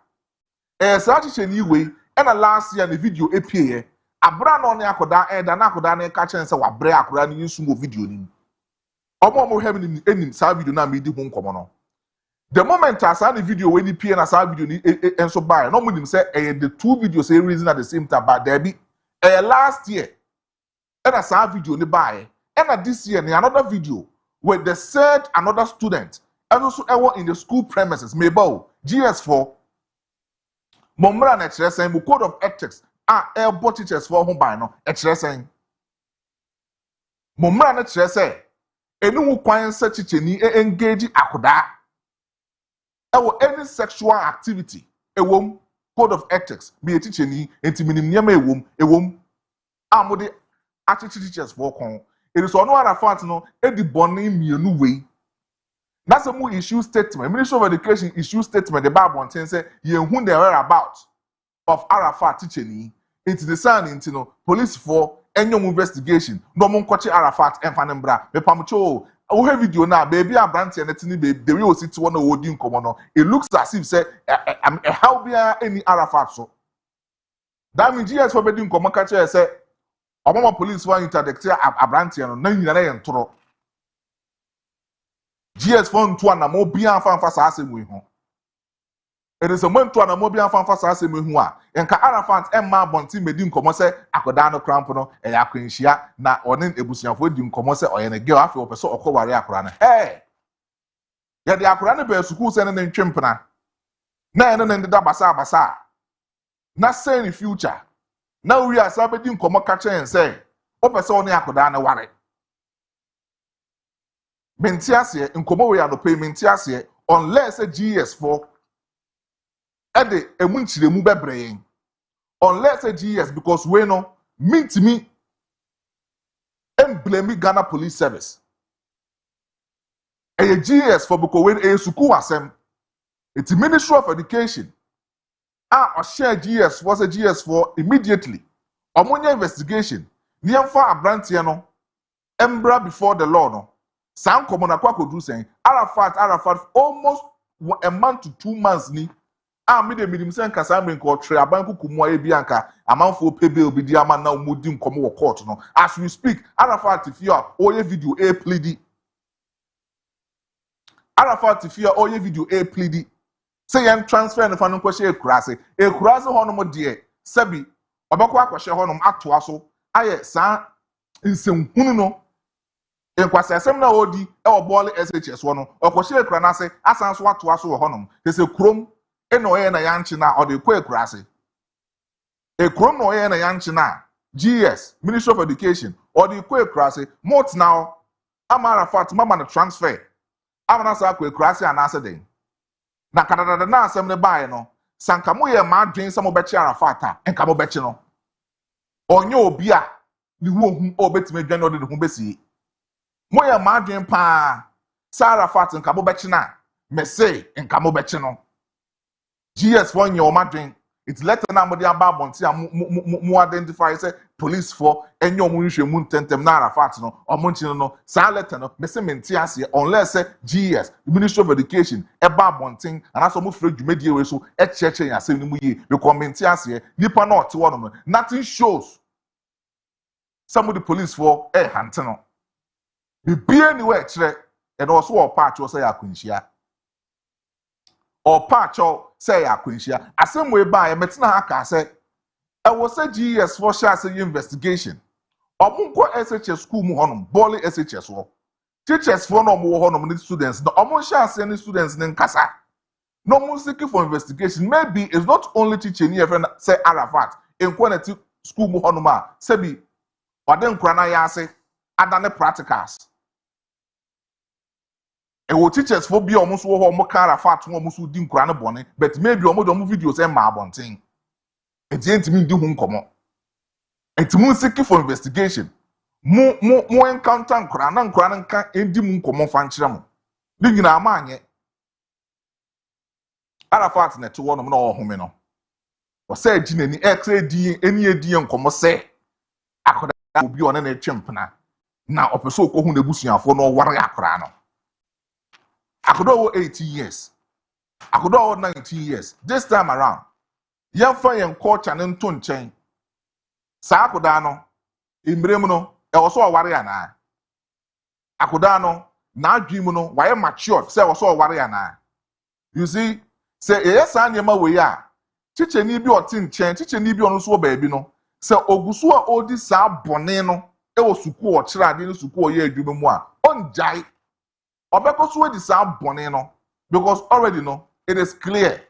sa teacher ni we and last year the video epie abra no ne akoda e da na akoda ne ka chen se wa bre akoda ne yusu mo video ni omo hwe ni enim sa video na me di ho nkomo no the moment asa the video when pie na sa video ni enso buy no mo nim se the 2 videos e reason at the same time but there be last year and sa video ni buy and this year ni another video where they said another student and also in the school premises mebo GS4 Momra na chere mo code of ethics airport teachers for home by no chere sen momra na chere say enu hu kwan se chicheni engage akoda any sexual activity ewom code of ethics be chicheni entiminim nyama ewom amode teachers for kon it is ono Arafat no edi bonni mienu we that's a more issue statement. Ministry of Education issue statement. The Bible say you who they were about of Arafat teaching into the sun into no police for any investigation. No mon kochi Arafat and fanembra. Me pamucho. Oh have video now, baby. A branch and baby. The real city one who doing common. It looks as if say how be any Arafat so. That means yes for doing common catcher say. Obama police one interdict a branch and no you tro. GS phone to na mo bia fanfa sa asemu ho it is a man to na mo bia fanfa sa asemu ho a enka Arafat emma bonti medi nkomo se akoda no cramp no e yakwanhia na one ebusuafo di nkomo se oye ne girl afi opeso okoware akora no ya de akora no be school se ne ntwempena na ene ne da basa na say in future na wi asa be di nkomo ka chen se opeso one akoda no ware Mentiasie nkomo we no pay mentiasie unless a GS4 ede emunchiremu bebreen unless a GS because we no mintimi blame Ghana Police Service a GS for because when a suku asem it's Ministry of Education or share GS was a GS4 immediately omonya investigation niamfa abrantie no embra before the law no Sam common akwa kodu saying Arafat almost a month to 2 months ni me de minim sen kasa me nko tre aban kukumu aye bi anka amanfo pebe obi di ama na umudi nkomo wo court no as we speak Arafat Fia oye video a pleadi Arafat Fia oye video a pleadi say yen transfer no fa no kwhye ekurase honom de sabi obekwa akwhye honom atoa so aye sa nsenhunu no enkwasasem na odi e obole SHS wo no okwhye ekura na ase asan so atoa so honom kese krom eno oye na yanchi na odi kwa ekurase ekrom no oye na yanchi na GS Ministry of Education odi kwa ekurase mot now Arafat mama na transfer amana sa kwa ekurase anase den na kadadada na asem ne bae no sanka mo ye ma adwen se mo bechi Arafat a enka mo bechi no onye obi a ni hu ohun obetime dwan no de hu besi mo ye ma adwen pa sa Arafat enka mo bechi na me say enka mo bechi no GS for nye o madwen it's letter na mo de aba bonti a mo identify say police for enye o mo nhwemu ntentem na Arafat no o mo nchi no sa letter no me say menti ase unless say GS Ministry of Education eba bonten and so mo frɛ dwumedie we so echeche ya asem ni mu yi because menti ase nipa na ote wo no nothing shows some of the police for hante no bibie ni we kire and also o patch o say akunhia or patch o say akunhia asem we ba e metina aka say e wo say GS for sure say investigation omunko SHS school mu honum boli SHS wo teachers for no mo honum ni students no omon sure say ni students ni nkasa no mo seeking for investigation maybe it's not only teaching here friend say Arafat in quality school mu honum a say bi ode nkura na ya ase adane practicals e wo teachers for bi omo so ho omo ka Arafat omo so di nkura na bone but maybe omo do omo videos e ma abonten entientimi di hu nkomo entimu seeking for investigation mo encounter nkura na nka endi mu nkomo fa nkyere mo ni nyina ama anye Arafat na to wonom na ohome no wo say ginani extra di eni edi nkomo se akoda obi ona na etwempena na opeso okohu na busuafo no ware akora no akoda wo 18 years akoda wo 19 years this time around yemfa yen culture ne nto nchen sa akoda no imrem no e wo so ware ana akoda no na adwim no waye matured say wo so ware ana you see say eyesa niema we ya chicheni bi oti nchen chicheni bi onu so baabi no say ogusu a odi sa bone no e wo suku o kire ade no suku o ye adwuma mu a onjai obeko so odi sa bone no because already no it is clear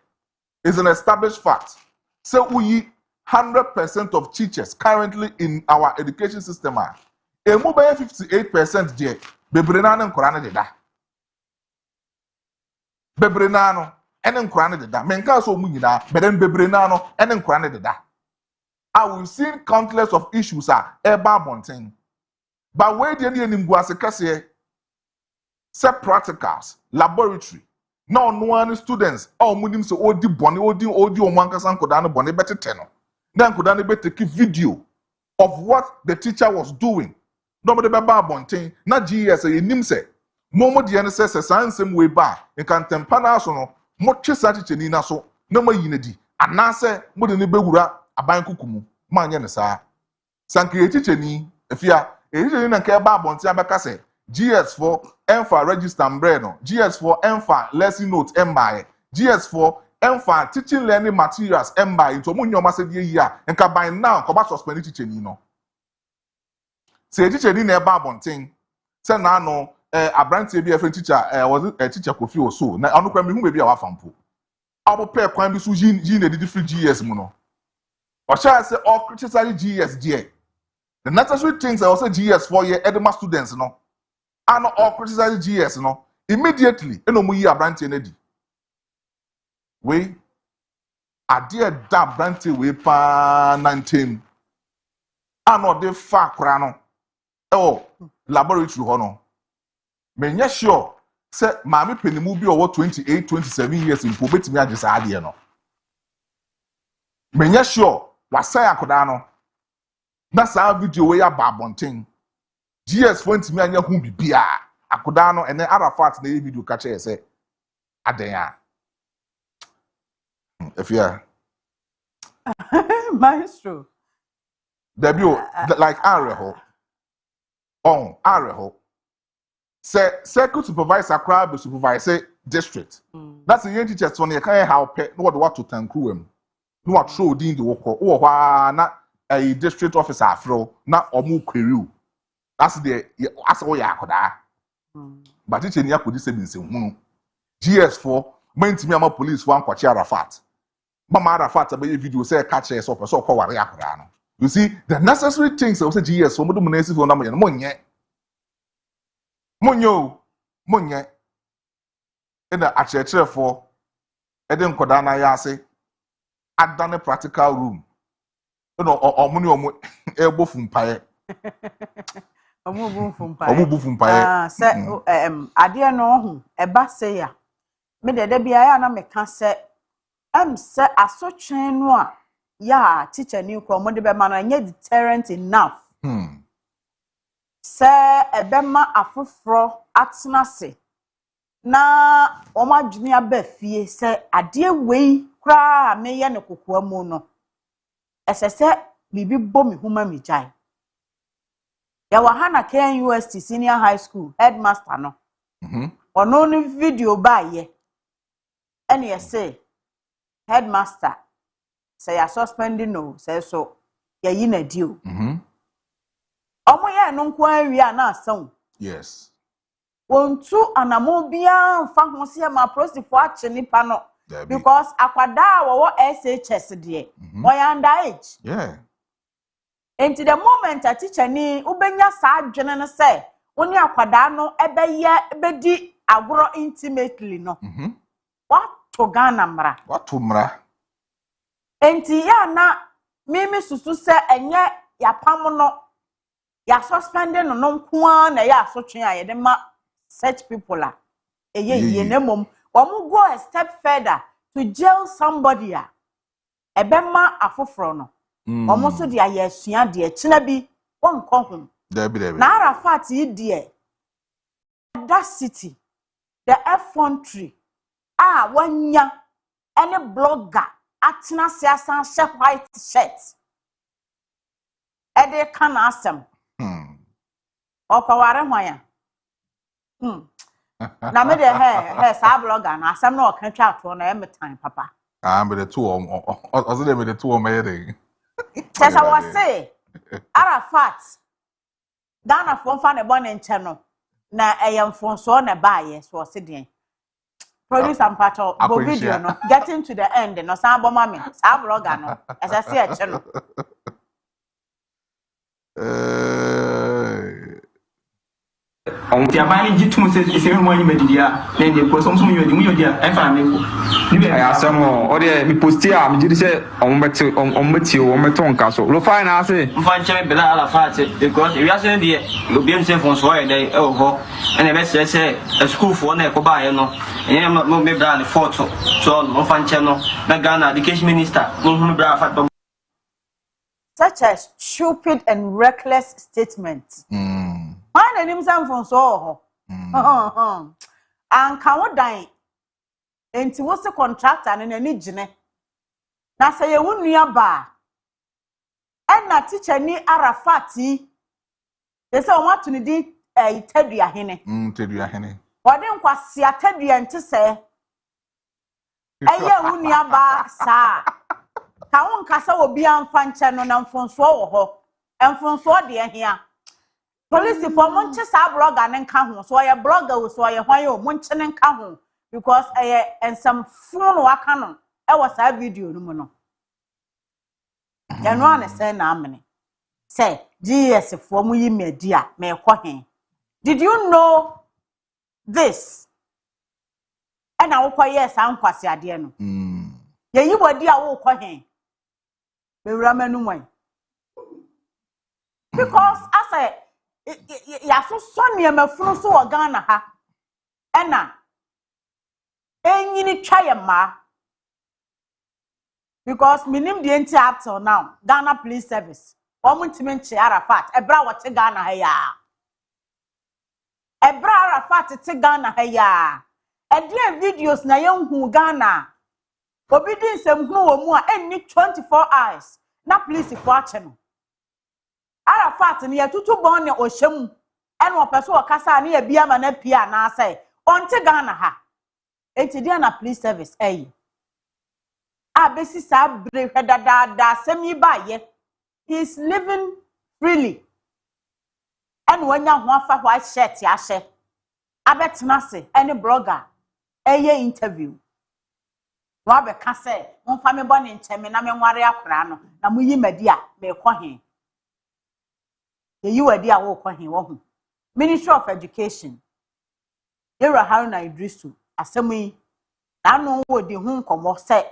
it's an established fact say we 100% of teachers currently in our education system are emu by 58% there bebrena na nkora na deda bebrena no ene nkora na deda menka so mu nyina beden bebrena no ene nkora na deda we've seen countless of issues are eba bonten but where the enim guase kase say practicals laboratory no one students all munim so odi boni odi omankasa nkoda no boni betete no na nkoda no beteke video of what the teacher was doing no mo de beba bonten na GS enim se momo de ne se sansem we ba nkantempa na so no mo twesa chicheni na so na mayinadi anase mo de ne bewura aban kukumu manye ne saa sankire chicheni afia chicheni na nke ba bonten abeka se GS4 emfa register mbre no GS4 emfa lesson note embae GS4 emfa teaching learning materials embae into munyoma se die yi a nka by now ko ba suspend chicheni no se chicheni na eba bonten se na no abrantie bi efren teacher was teacher Kofi Oso na anu kwa mi hu be bi a wa fampo abo pe kwan bi so yi na didi free GS mu no o sha say all criticize GS there the necessary things I also GS4 year edema students no and all criticize GS no immediately eno mu yi abrantie na di we ade da abrantie we pa nantem ano de fa kra no laboratory ho no menye sure say maami penimu bi owo 28 27 years impo betimi agisa ade no menye sure wasai akoda no na sa video we ya babonten GS font me anya hu bibia akoda no ene Arafat na video ka che say aden a If yeah. Maestro. Debut like Areho. Oh, Areho. Say circle supervisor crowd be supervise district. That's the young teachers when you can't help it. No what to tankru him. No what show din the work. Oh, na a district officer afro na omu query. That's the as all yakoda. But it's in yakudi se GS4 mentimi ama police one kwachi Arafat. Mama Arafat abey video say catch us up so kwa ware yakora no. You see the necessary things say GS4 mo do munesi for na mo nye. Monye ena akyerɛkyerɛfo ede nkoda na ya ase adane practical room eno omo ne omo ebofu mpae omo bufu mpae se ade no ho eba se ya me de bia ya na meka se se asotwen no a ya teacher ni ko mo de be ma na nye deterrent enough se ebema afoforo atena se na omadwene aba fie se ade wei kra meye ne kokoa mu no esese bibi bɔ me huma me jai ya wa hana Ken University Senior High School headmaster no ono ni video ba ye ene ye say headmaster say ya suspending no say so ya yi na dio omo ye no nko awi na asan yes wontu anamo bia mfa ho se ma prosifo ache nipa no because akwada wo SHS de boy underage yeah into the moment a teacher ni ubenya sa adwene no say woni akwada no ebedi agoro intimately no what to Ghana mra enti ya na mimi susu se enye yapam no ya suspended no nko na ya asotwe ayede ma such people are ye na mom omo go a step further to jail somebody ebema afoforo no omo so de aye asua de kina bi wonko ho na Arafat yi de that city the effrontery wanya any blogger atena siasa she white shirt ede kana asem okaware hwan na me de he sa blogger na asem na oka twa ato na e time papa be the two also they be the two me dey Tesa was say Arafat Ghana for fa ne bone nche no na eyemfonso na baaye so se den produce and part of video no getting to the end no sa boma me sa blogger no esa se e che no on ti abani jitum se ise mo anyi medidia na de ko som yodi mu yodi a fa me ko ni be asamo o de mi posti a mi jidi se on meti o meto nka so lo fine na se mfa nche me bela Arafat because we are saying the obiem se fon so e dey e ho na be se school for na e ko ba ye no enye mo me bra ne photo so no mfa nche no na Ghana education minister mo hu bra Arafat. Such a stupid and reckless statement. My name is Amfonso. And can we die? And to what's the contractor and any gene? Now say you wouldn't near bar. And na teacher ni Arafati. They say, I want to need a Tedia Hene. Tedia Hene. What then was see a Tedia and to say? Aya wouldn't near bar, sir. Kaun kasa obi amfanche no na mfonso wo ho emfonso de here police for monche sa blogger ne nka ho so ye blogger wo so ye hwan ye monche ne nka ho because ensam phone waka no e was a video no mu no eno ane say na amene say GS for mu yi media me kɔ hen did you know this and I wo yes an kwase ade no ye yi wadi a wo kɔ hen because as I ya so niam afunu so wo Ghana ha ena enyini twa ye ma because minim the enti up till now Ghana Police Service omuntimi nche Arafat ebra wote Ghana ha ya ebra Arafat te Ghana ha ya e dia videos na ye hu Ghana Obi di nsem hunu wo mu a enni 24 hours na police fo ache no. Arafat ne yatutu bon ne ohyem ene opeso okasa ne ya bia ma na pia na asai. Onte Ghana ha. Enti dia na police service abesi sa bre hwedada semi ba ye. He is living freely. And wanya ho afa white shirt ya hye. Abetena se any blogger interview. Wa be ka se monfa me bone ncheme na me nware akora no na muyi madi a me kɔ he. Ye yi wadi a wo kɔ he wo ho. Ministry of Education. Yera Haruna Idrisu asɛm yi na no wo di ho nkomo se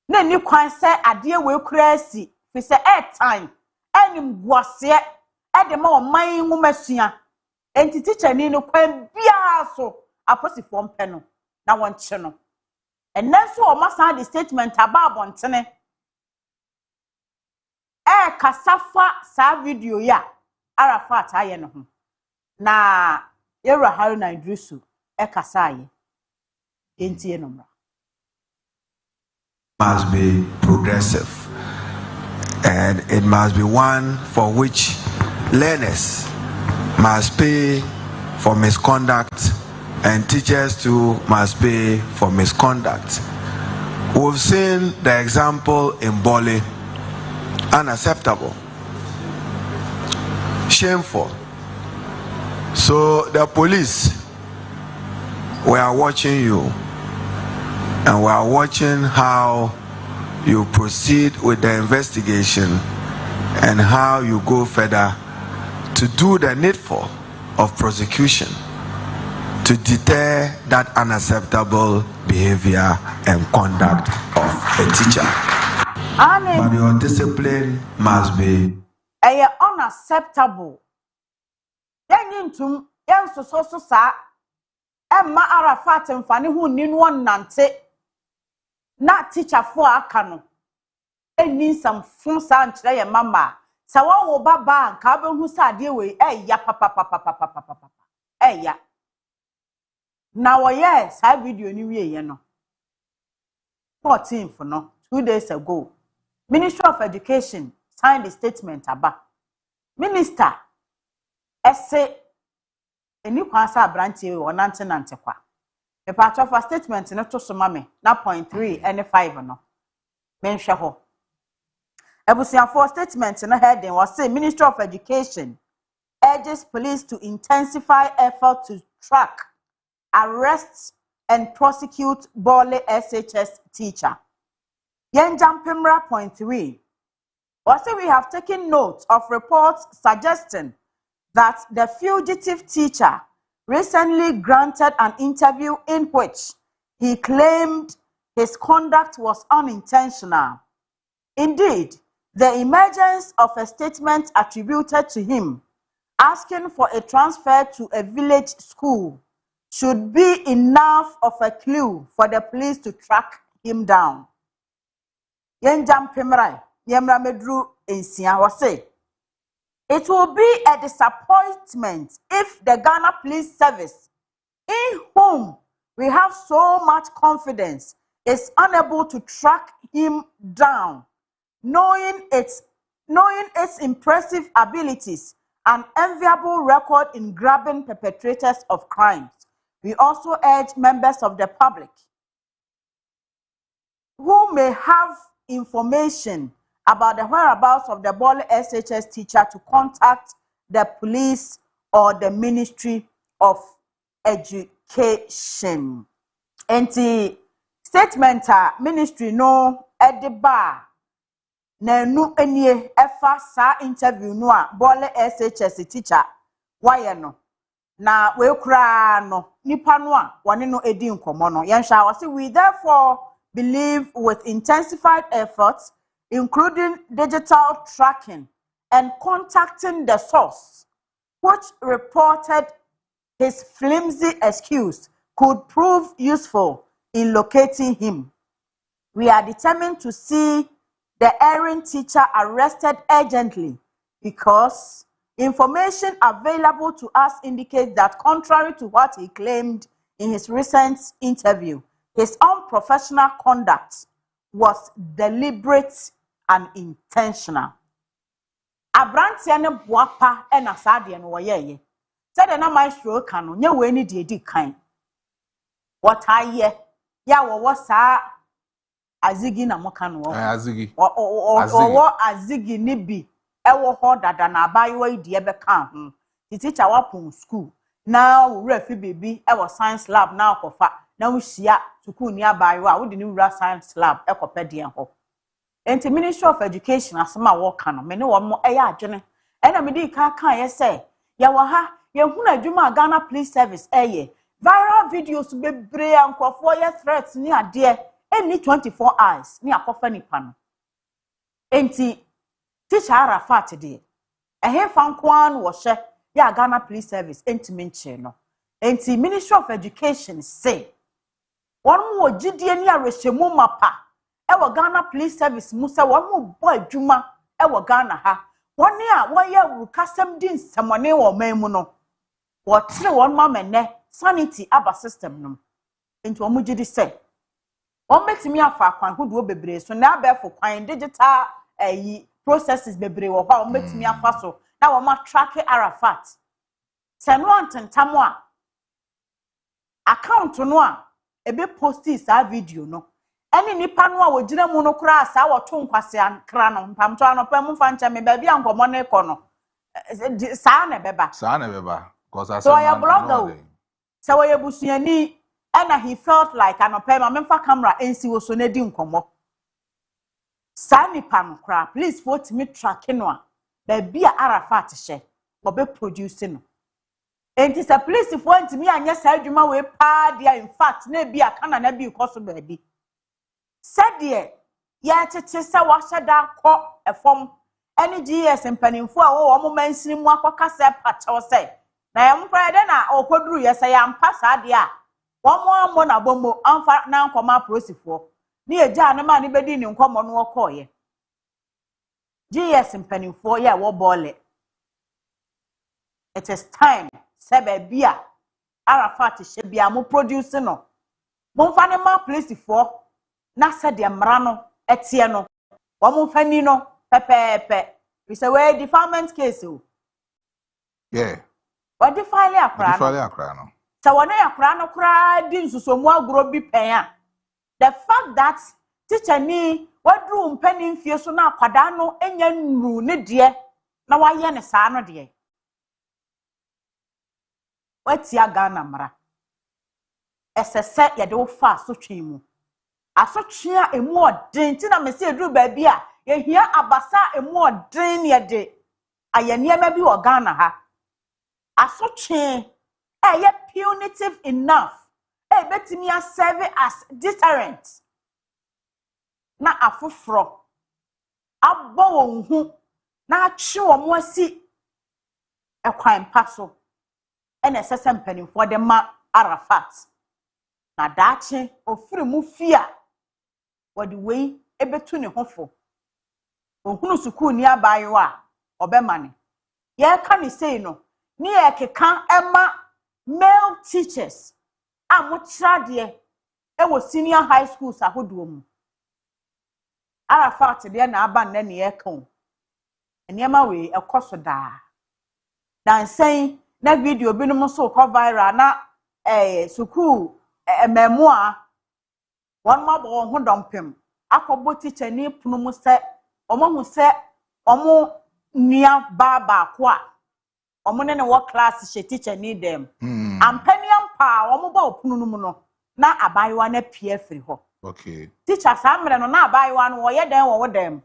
na ni kwan se ade we kura asi fi se time enim guase de ma oman nwumasua enti teacher ni no kwan bia so aposifo mpe no na wonche no enenso o masa the statement about bontene kasafa sa video ya Arafat aye no ho na Yera Haruna Idrisu kasa aye enti enomra must be progressive, and it must be one for which learners must pay for misconduct and teachers too must pay for misconduct. We've seen the example in Bole, unacceptable, shameful. So the police, we are watching you. And we are watching how you proceed with the investigation and how you go further to do the needful of prosecution to deter that unacceptable behavior and conduct of a teacher. But your discipline must be unacceptable. Yentum yensoso sa Emma Arafat mfani hu ni no nante na teacher fo aka no eni sam fun sa nkyere ye mama sa wo baba nka be hu sa ade we ya papa ya na wo ye sa video ni wie ye no 14th no 2 days ago Ministry of Education signed a statement about minister ese eni kwasa abrantie we nante kwa a part of a statement no to so mame na point 3 and 5 no menhwe ho ebusiafo statement no heading was say Ministry of Education urges police to intensify effort to track, arrest and prosecute Bole SHS teacher. Yenjampimra point 3 was say we have taken note of reports suggesting that the fugitive teacher recently granted an interview in which he claimed his conduct was unintentional. Indeed, the emergence of a statement attributed to him asking for a transfer to a village school should be enough of a clue for the police to track him down. Yenjam Pimrai, Yemra Medru Insia was say, it will be a disappointment if the Ghana Police Service, in whom we have so much confidence, is unable to track him down, knowing its impressive abilities and enviable record in grabbing perpetrators of crimes. We also urge members of the public who may have information about the whereabouts of the Bole SHS teacher to contact the police or the Ministry of Education. And the statement ministry no edeba na nu enie efa sa interview no a Bole SHS teacher why no na we kura no nipa no a wone no edi nkomo no yensha wase we therefore believe with intensified efforts including digital tracking and contacting the source which reported his flimsy excuse could prove useful in locating him. We are determined to see the erring teacher arrested urgently because information available to us indicates that contrary to what he claimed in his recent interview, his professional conduct was deliberate and intentional. Abrantia ne boapa e na saade no woyeye. Said na maestro ka no nye we ni de di kan. What aye ya wo saa azigi na moka no wo. Azigi. Wo azigi ni bi e wo ho dada na abayewa idi e be kan ho. The teacher wapon school. Now we refi baby e wo science lab na akofa. Na wo hia school ni abayewa wo de ni wura science lab e kopedie ho. Enti Ministry of Education asema wo ka no me ne wo mo eya adwene e na me di kan ye say ya wo ha ye hu na adwuma Ghana Police Service eye viral videos bebre ankofo ye threats ni ade eni 24 hours ni akofa nipa no enti teacher Arafat de ehe fankwan wo hye ya Ghana Police Service enti menche no enti Ministry of Education say won mo gidie ni arehemu mapa ewo Ghana Police Service musa won mo bo adwuma ewo Ghana ha woni a woye rukasem din samone wo manmu no wo tere won ma menne sanity aba system no enti won gidi say won betimi afa akwan hodo bebre so na abefo kwan digital processes bebre wo ha won betimi afa so na won ma track Arafat se no antentam a account no a ebe posti sa video no eni nipa no a wogina mu no kura asa woto nkwase ankra no mpamto anopa mu fa ncha me ba bia nkomo ne ko no saa na beba cause as so ya blogger so we busuani and he felt like anopa ma memfa camera ensi wo so na di nkomo saa nipa no kura please vote me track no a ba bia Arafat hye obe produce no enti sa police fo ntimi anya saa adwuma we pa dia in fact na bia kana na bi ko so ba bi said ye ya tete se wa hyeda kọ efom ene GS mpanimfo a wo mo mansiri mu akoka se pacho se na yam kra de na okoduru ye se ya mpa saade a wo mo na bomo amfa na nkoma prosifo ni eja ne ma ne bedi ni nkomo no okoye GS mpanimfo ye wo bole it is time se ba bia Arafat she bia mo produce no mo fa ne ma prosifo na said the mrano etie no wo mfani no pepepe we say we defilement case o yeah what defile akra no so wona akra no kra di nsusomu agro bi pen a the fact that teacher ni wadru mpani mfie so na akwada no enya nru ne de na waye ne saa no de watia Ghana mra esese ye de wo fa so twen mu asotwea emu odin ti na mesi eduru ba bi a ye hia abasa emu odin ye de ayeniema bi wo Ghana ha asotwea ye punitive enough betimi a serve as deterrent na afoforo abo wo hu na atwe wo mo asi ekwan paso ene esese mpanimfo de ma Arafat na daache ofiri mu fia wodi wei ebetu ne hofo ohunu sukuu ni abayewa obemane ye ka ni sei no ni ye keka ema male teachers amutrade ewo senior high schools ahodo mu Arafat de na aba na ne ye kan eniema we ekoso daa dan sei na video bi no mo so ko viral na sukuu ememua won mabo ho dompem akobo teacher ni punu mu se omo nia baba ko a omo ne wo class she teacher ni dem ampaniam pa omo ba opunu no mu no na abayewa na pie firi ho okay teacher samre no na abayewa no wo ye den wo dem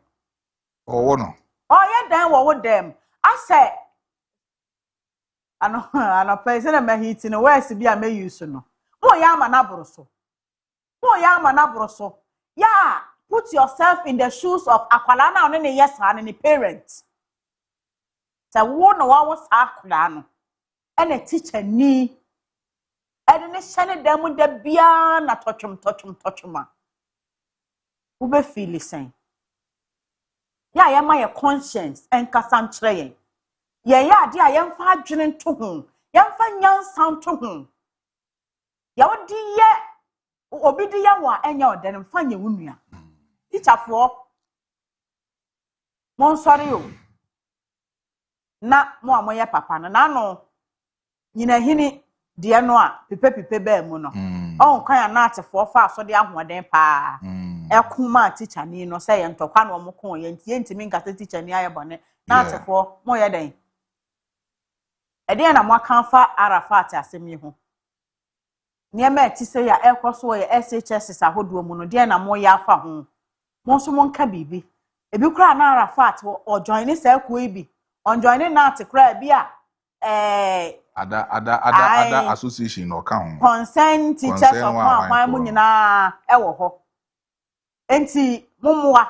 owo no ye den wo dem ase ano person na mahiti no wesi bi a me use no mo ya ma na boroso yeah put yourself in the shoes of akwala na one ne yes and ne parents sa wo no wa wo sa akwala no ene teacher ni ene ne shane dem da bia na tochum wo be feel sen ya ya ma your conscience en kasam kire ye ya ade a yemfa adwene nto ho yemfa nyansa nto ho ya wodi ye obi di ya wa enya odene mfa nye wunua teacher for mon sorry o na mo amoye papa na no nyina hini de no a pepe ba mu no on kan ya na atefo fa so de ahoden pa ekuma teacher ni no say ye ntokwa na omo kon ye ntimi nkata teacher ni aye bone na atefo mo ye den ede na mo aka fa Arafat asemi ho niema ti say ya ekoso ye SHS ahodo mu no de na mo ya afa ho mo so mo nka bibi ebi kura na Arafat o join ni say ko ibi on join na atekra bi a ada association no kan consent teachers of my mu nyina ewo ho enti mumwa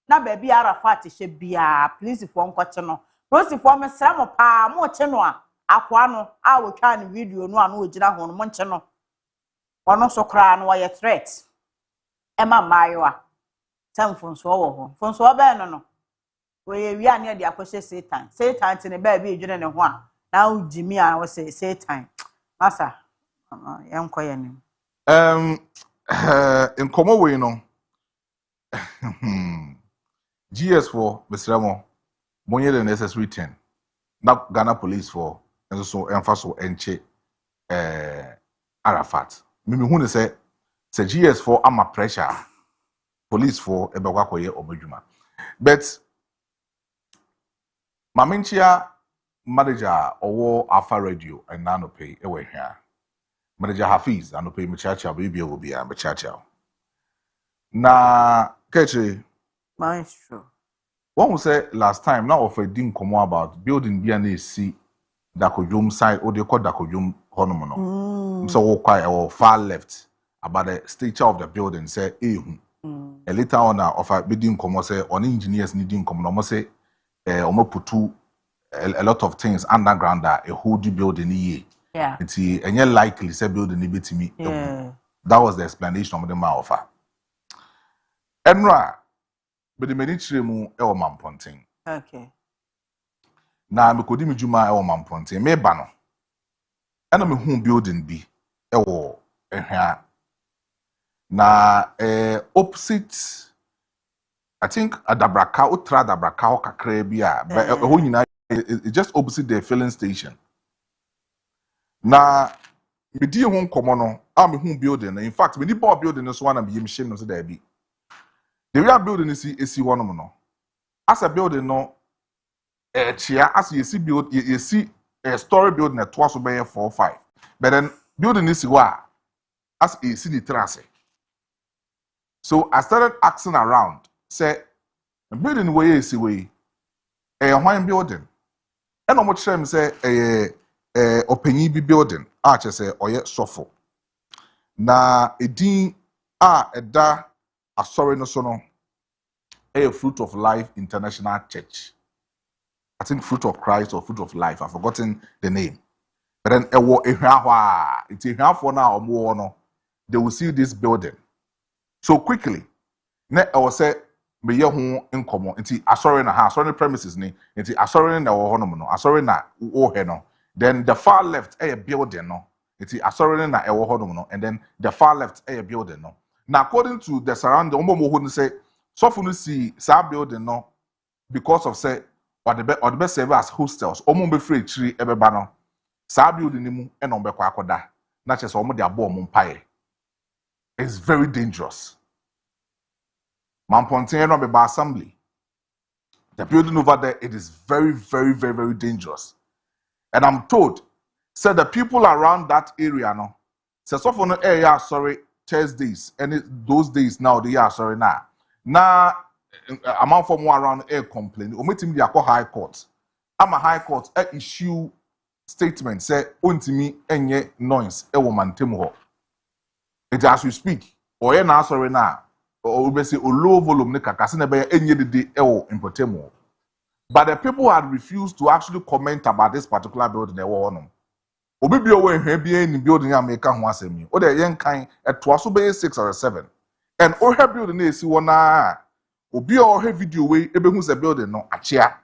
na ba bi Arafat hye bia police for nkoche no police for me sra mo pa mo che no a akwa no a wo twa ne video no ano ogina ho no mo nche no ono so kra no ye threat ema maiwa tamfonso wo ho fonso ba no we wi ane de akwhye Satan te ne ba bi edwene ne ho a na ujimi a wo say Satan masa yenkoye ni nkomo we no GS4 Mr. Monye the necessary 10 na Ghana police for enso so emfaso enche Arafat mimi hu ne say GS4 ama pressure police for ebekwa koye obadwuma but mamenchia manager owo Alpha Radio and nano pay ewe here manager Hafiz anope mchacha baby obi a mchacha na keche maestro one who say last time now of a din komo about building bi na esi Dakojum side or they call Dakojum honomo no so we quite or far left about the stature of the building say a later on of a bidding komo say on engineers needing komo no say omo putu a lot of things underground that a whole building ye it's any likely say building ni betimi that was the explanation of the ma offer enra but the many mu e o mamponten okay na me kodi me juma e o mamponten me ba no ena me hu building bi e wo ehwa na opposite I think Adabraka utra Adabraka o kakra bi a ho nyina just opposite the filling station na me di ho nkomo no a me hu building in fact me di board building no so na me yim shim no so da bi the real building is esi wonom no as a building no chia as you see a story building at twice be 4-5 but then building is wa as a see the terrace so I started asking around say building way is way wine building and no much time say openi bi building a che say oye sofo na edin a eda asori no so no a Fruit of Life International Church. I think Fruit of Christ or Fruit of Life. I've forgotten the name. But then it's a for now or more no. They will see this building. So quickly, ne I will say me ye ho inkomo. Nti asori na ha asori premises ni. Nti asori na wo hono no. Asori na wo he no. Then the far left a building no. Nti asori na e wo hono no. And then the far left a building no. Now according to the surrounding, omo mo ho say so for no see sa building no because of say or the best serve as hostels omo be free chiri ebeba no sa building ni mu e no be kwa akoda na che so omo de abo omo mpae. It's very dangerous. Mamponten no be by assembly. The building over there, it is very, very, very, very dangerous. And I'm told, say the people around that area no, say so for no area sorry Thursdays and those days now they are sorry now. Now amount from one around air complaint. Ometim the high court. I'm a high court issue statement say ontimi enye noise e wo mantem ho. It as we speak or ye na sorry na or we say low volume ne kakase na be enye dede e wo importem ho. But the people had refused to actually comment about this particular building they were on. Obi bi owo ehwe bi any building America ho asemi. O de yen kan eto aso be 6 or 7. And o her building na esi wona obi o her video we ebehu se building no achia.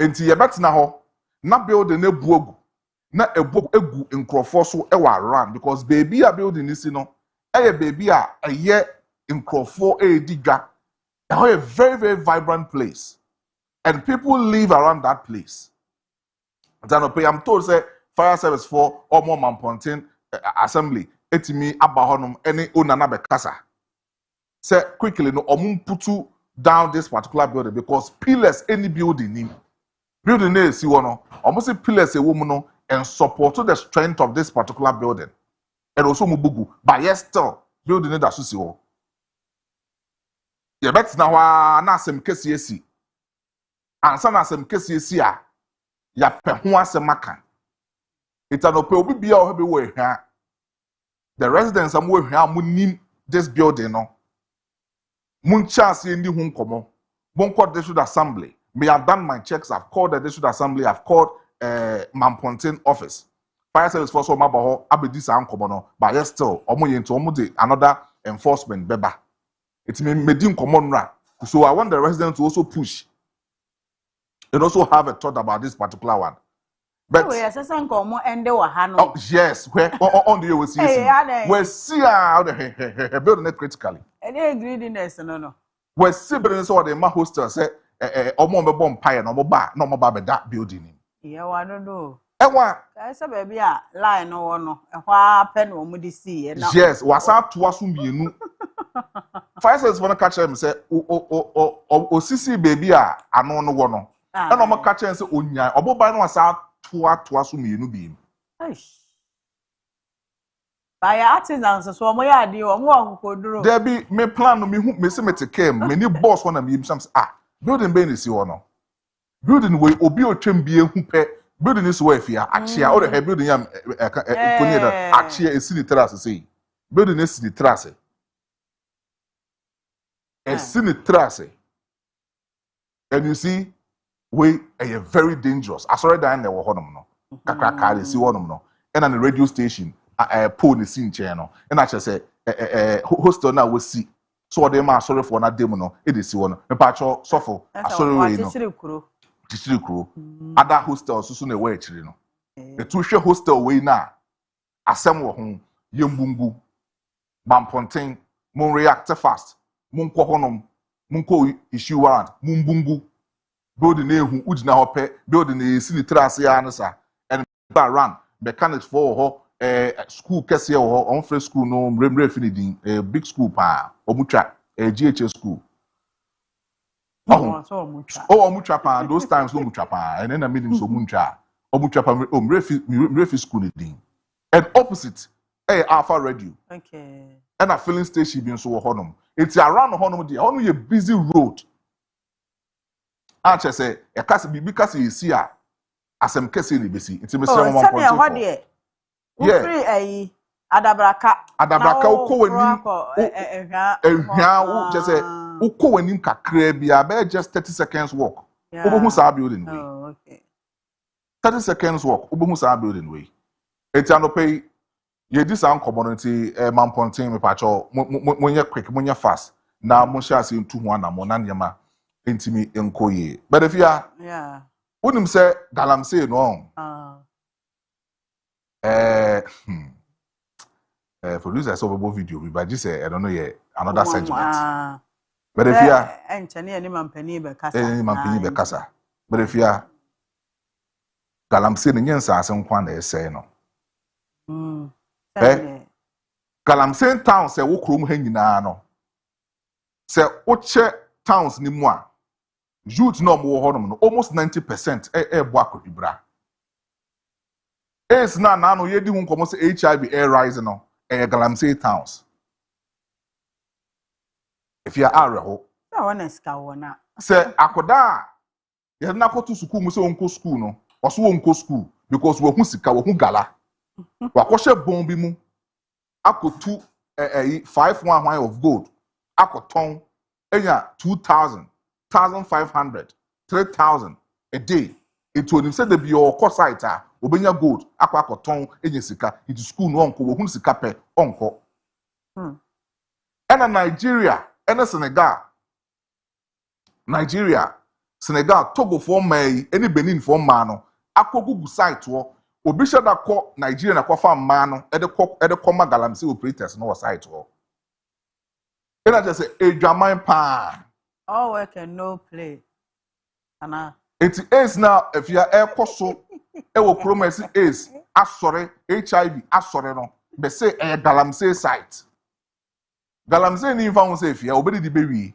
Enti ye betina ho na building na buogu. na egu nkrofo so e wa around because baby a building is no baby a eye nkrofo digwa a very very vibrant place and people live around that place. I'm told say fire service for Omo Mampontin assembly etimi abahonum any onana bekasa say quickly no putu down this particular building because pillars any building is see one almost pillars a woman no and support the strength of this particular building and also mubugu but yes still building that susi ho yeah bet na asem kesi esi ansa na asem kesi esi a ya pe ho asem aka it's an ope obi bia o be we hwa the residents am we hwa munim this building no mun chance ndi hu nkomo bon called the district assembly me have done my checks. I've called the district assembly. I've called Mampontin office fire service for so mabaho abedi sa nkomo no but yes still omo ye nto omo de another enforcement beba it me medi nkomo nra so I want the residents to also push and also have a thought about this particular one. But yes, where on the we see we see how the building it critically. Any greediness no. We see building so the ma hostel say omo be bomb pie no mo ba be that building. Yeah, I don't know. Ewa I say baby a line no ehwa pen wo mu di see e na. Yes, wasa to aso mienu. Fire service for no catch him say o sisi baby a ano no wo no. And I'm catch him say onya oboban no wasa to aso mienu bi. By artisans so mo ya de o mo akokoduro. There be me plan no me se me te kem me ni boss one am yim sam building be ni si wo no. Building we obi otwem bi ehu pe building is where fia achia or the building yam koni da achia esi ni terrace say building is ni terrace esi ni terrace and you see we are very dangerous asore dan na wo honom no kakaka esi honom no and on the radio station pole ni sin chair no and I say hostel na we see so they ma sorry for na dem no e dey si wo no me pa cho sofo asore we no Tishiri Kuro, other hostels also na way chiri no. The two share hostel way na asem wo ho yembungu Mampontin mon react fast mon kɔ honom mon kɔ issue warrant mon bungu building ehu ugina ho pɛ building e si ni terrace ya no sa and ba run mechanics for ho school kese ho on free school no mremre finidin big school pa omutwa GH school. Muchapa, those times no muchapa, and then I made him so muncha. Or muchapa, refi school thing. And opposite, Alpha Radio. Okay. And a filling station being so honum. It's around the honum, the only a busy road. I just say, a cast be because you see a some case busy. It's a Mr. 1.4. Yeah. Adabraka uko just say uko wenim kakra bia be just 30 seconds walk obohu sa building way. Oh, okay. 30 seconds walk obohu sa building way. Eti anope ye dis an community Mampontin me pacho monye quick monye fast na mo sha se ntu ho anamo na nyema entimi enkoye but if ya unim say galamsey no producer saw a video but this I don't know yet another segment. But if you are any mampeni be kasa but if you are galamsey nyensa asem kwan na say no galamsey town say wo krom ha nyina no say wo che towns ni mu a youth no mo ho no almost 90% bo akobibra es na no yedi hu nkomo say HIV air rise no galamsey towns. If you are reho, I want to scout. Say akoda, you have not go to school. Must onko school no, or so onko school because we husika we hungala. Wakoshe bombi mu, ako 511 of gold, ako ton, enya 2,000, 1,500, 3,000 a day. It will say the be your course site obenya gold akwa ton enye sika into school no onko wo hu sika pe onko ena Nigeria ena Senegal Togo for mai eni Benin for ma no akogugu site wo obi hye da kɔ Nigeria na kɔfa mmaa no ɛde kɔma galamsey operators no wɔ site hɔ ɛna kyerɛ sɛ edwaman paa all work and no play ana eti ace na afia ɛkɔ so ɛwɔ kurom ɛsi ace asɔre HIV asɔre no bɛ sɛ ɛyɛ galamsey site galamsey ni nfa ho sɛ afia obedi di bewie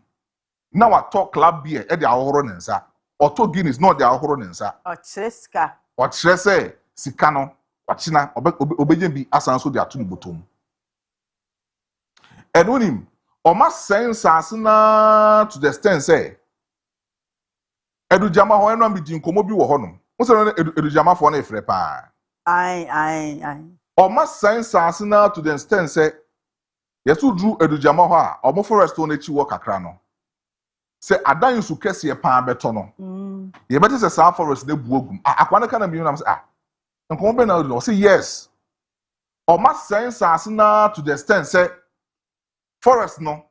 na watɔ club beer ɛde ahohoro ne nsa ɔtɔ Guinness na ɔde ahohoro ne nsa ɔkyerɛ sika ɔkyerɛ sɛ sika no wakyena obegye bi asan so de ato ne botom ɛnonim ɔma sense asena to the extent say edujama ho eno ambi nkomo bi wo ho no wo se no edujama fo na efre pa ai ɔma sense asena to the extent say yesu dru edujama ho a ɔmo forest no echi wo kakra no se adan su kese pa beto no ye beti se sa forest na bu ogum akwa na kana bi na say nkomo be na do say yes ɔma sense asena to the extent say forest no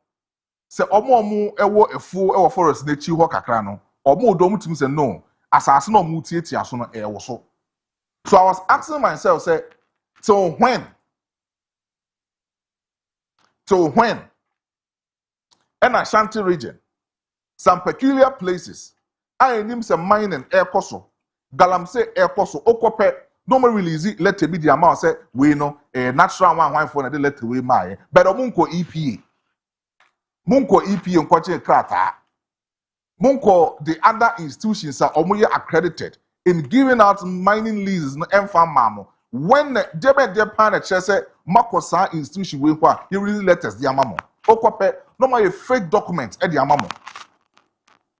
se omo ewo efu ewo forest na chi ho kakra no omo odom tim se no asase na omo tietia so no ewo so I was asking myself say till when in Ashanti region some peculiar places I nim some mining air koso galamsey air koso okope no more release let be the amount say we know a natural one for na de let we my but omo nko EPA Munko EPA nkwache krata. Munko the other institutions are omoye accredited in giving out mining leases no emfa mamo. When debe pan a chese makosa institution we kwa you really letters the amamo. Okope no my fake document e the amamo.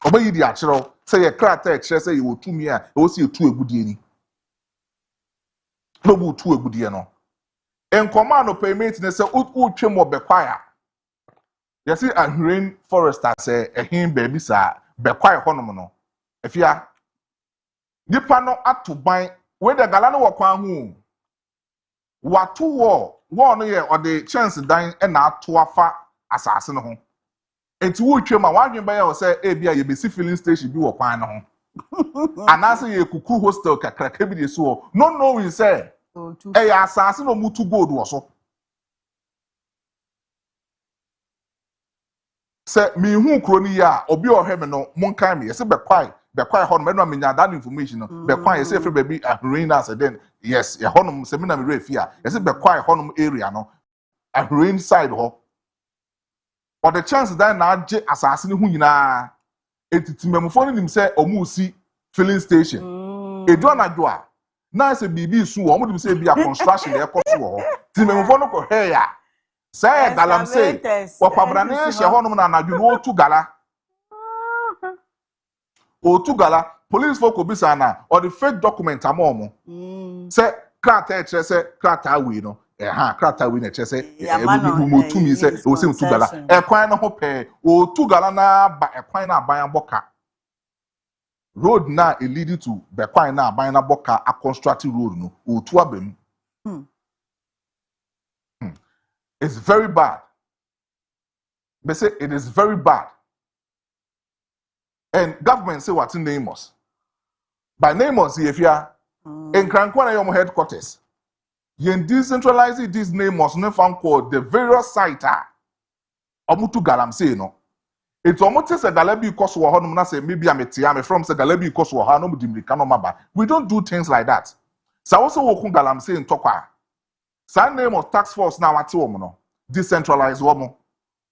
Omoye di achiro say ye krata e chese you to me a o si etu egudie ni. No bu tu egudie no. Enkoma no payment ne se utwe mo bekwaya. You see a rain forest as a him baby sa be quite honom no. Efia nipa no atu ban we the galano wo kwan hu watu wo no ye or the chance dan e na ato afa asase no ho. Enti wo twem a wadwen ba ye o say e bia ye be si filling station bi wo kwan no ho. Anase ye kuku hostel kakraka bi de so no knowing say e ya asase no mutu gold wo so. Se mi hu kro ni ya obi ohwe me no monkan me yese be kwai ho no me nya that information no be kwai yese free baby ahrain as then yes ye ho no se me na me refi a yese be kwai ho no area no ahrain side ho or the chance that na age asase ni hu nyina etitimemfo no nim se omu si filling station edu anadwo a na se bibi su omu dim se bi a construction e koso ho timemfo no ko he ya say galamsey wapabrane hye honum na anadwo no otu gala police folk obisa na or the fake document amomo say krata e kire say krata we no krata we na kire say motu mi say o say otu gala ekwan no ho pe otu gala na ba ekwan na aban boka road na e lead to bekwan na aban na boka a constructed road no otu abam. It's very bad. They say it is very bad. And government say what in name us. By name us, if you are in Krankwana Yomo headquarters, you decentralize this name us no found called the various site Omutu galamsey no. It's almost a galabi cost wa honum na say maybe I'm from say galabi cost wa hanum dimrika no maba. We don't do things like that. So also wokun galamsey in Tokwa. Sa name of tax force na wati wo no decentralized wo mo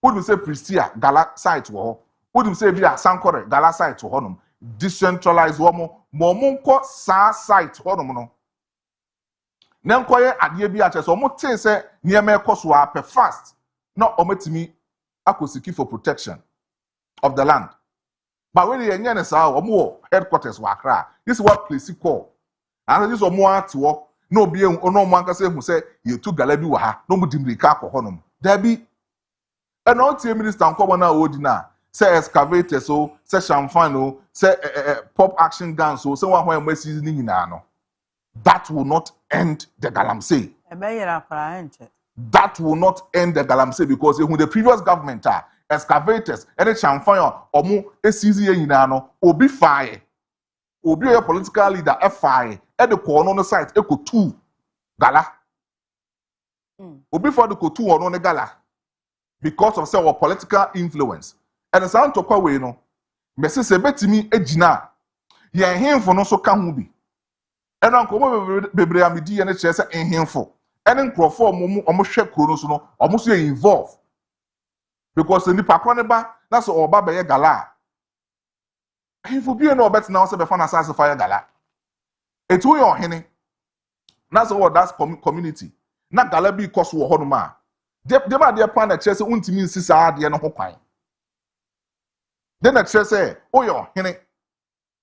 would say Pristia gala site wo would say via Sankore gala site wo no decentralized wo mo nko sa site wo no na nkoye ade bi a che so mo tin say niam ekoso a pe fast na omatimi akosiki for protection of the land but when you nyane sa wo headquarters wa Accra this is what police call and this omo ati wo no be ono mo ankase hu say ye tu gala bi wa ha no mu dimrika akohonom da bi and all the minister nko na odi na say excavator so say champagne say pop action gun so say one embassy ni nyina no that will not end the galamsey that will not end the galamsey because when the previous government excavators any champagne omo esizi nyina no obi fire obi a political leader FI e de ko no site e ko tu gala obi for the ko tu ono ne gala because of say our political influence and sound to kwa we no me se betimi agina ye hemfo no so ka ho bi eno nko bebre amedi ye ne kire se hemfo ene nkrofo omo hwe kuro no so no omo so involve because nipa kwa ne ba na so oba be ye gala hemfo bi no obet na so be fa na sase fire gala etu yo hene na so what that community na gala bi koso wo ho no ma de ma de plan na kire se untimi nsisa ade no ho kwan de na kire se oyo hene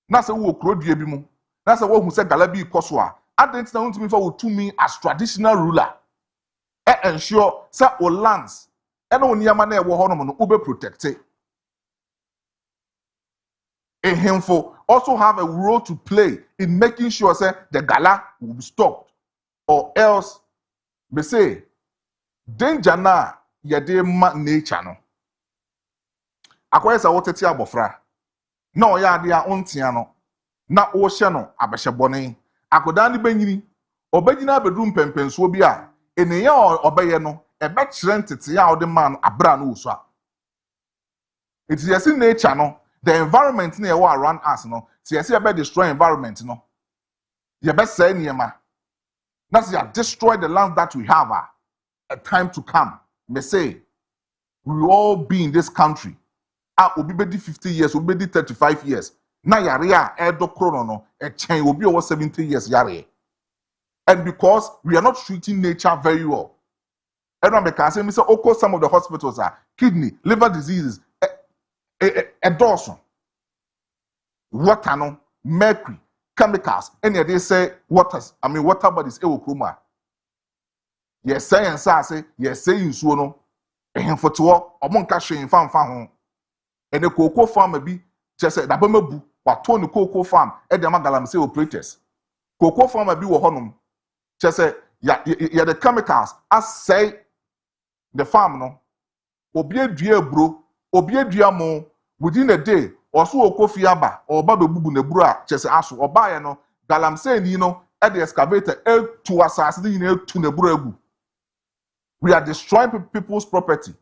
na se wo krodua bi mu na se wo hu se gala bi koso a adent na untimi fa wo tumi as traditional ruler ensure say o lands ena oniama na e wo ho no no ube protect a hemfo also have a role to play in making sure say the gala will be stopped or else be say danger na ye de ma nature no akwesa wotete abofra na o ya ade a ontia no na o hye no abehye bone akoda ne banyini obagina bedrum pempenso bi a eniya obeye no ebe kire ntete ya ode man abra no osu a it is yes nature no the environment na e around us no so yes ebe destroy environment no ye be say niema na so ya destroy the land that we have a time to come me say we will all be in this country obi be di 50 years obi be di 35 years na yare a edo krono no e chen obi over 70 years yare and because we are not treating nature very well and I can say me say oko some of the hospitals are kidney liver diseases water no mercury chemicals any they say water bodies e wo kroma yes science say yes say nsuo no ehemfoto omonka hwen famfa ho ene cocoa farmer bi say da bamabu wato ne cocoa farm e de magalam say operators cocoa farmer bi wo honom say ya the chemicals as say the farm no obi adua aburo obi adua mo within a day oso okofi aba oba bebubu na buru a say aso oba ye no galam say ni no e the excavator to asase ni na etu na buru agu. We are destroying people's property.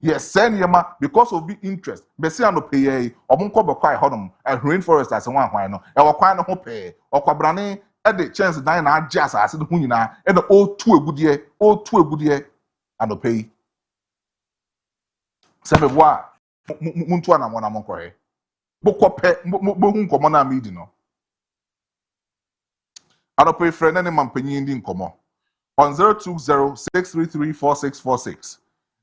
Yes, send yema because of big interest. Besi ano pay omunko be kwai hodom rainforest as one kwan no. E wo kwan no ho pay. Okwabrane e the chance dan na agye asase no hu nyina e na o tu agudie ano pay. Sebe boa muntu ana mo na mo kwohe. Bokope bo hu nkomo na medi no. Ano pay friend ne mampanyin ndi nkomo. On 020-633-4646,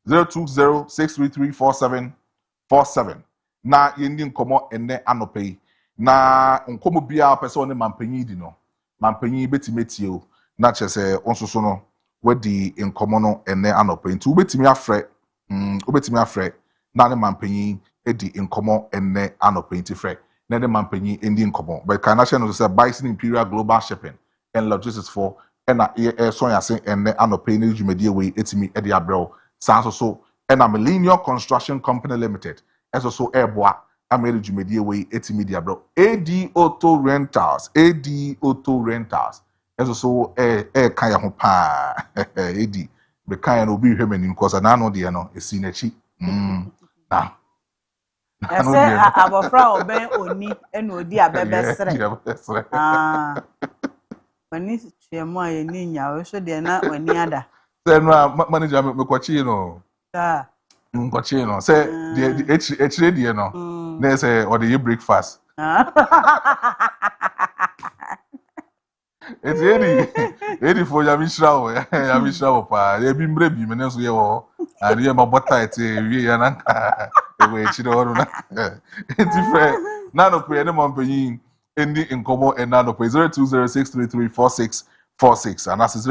020-633-4747. Na yendi nkomo ene anope. Na nkomo bia pese one mampanyi di no. Mampanyi betimetie o. Na chese onsoso no wedi nkomo no ene anope. Nti ubetimi afre na ne mampanyi edi nkomo ene anope nti fre. Na ne mampanyi endi nkomo. But can I share no say Bison Imperial Global Shipping and Logistics for ena so yase ene anope ne dwumadi we etimi e de abrel sanso so ena Millennium Construction Company Limited eso so eboa amere dwumadi we etimi de abrel AD Auto Rentals eso so kan ya ho pa AD be kan no obi hwemani because na no de no esi na chi na ese abofra oben oni ena odi abebesere Mani chiemo aye ni nya we so de na oni ada. Say no manager me kwachi no. Ah. Kwachi no. Say the echire de no. Na say or the breakfast. It's edi for ya mishra wo pa. E bi mbre bi me na so ye wo. Ari e mabota ete wie ya na nka. E we echire oru na. Enti fre na no pe ne mampanyin endi inkomo enano pe 0206334646 and that's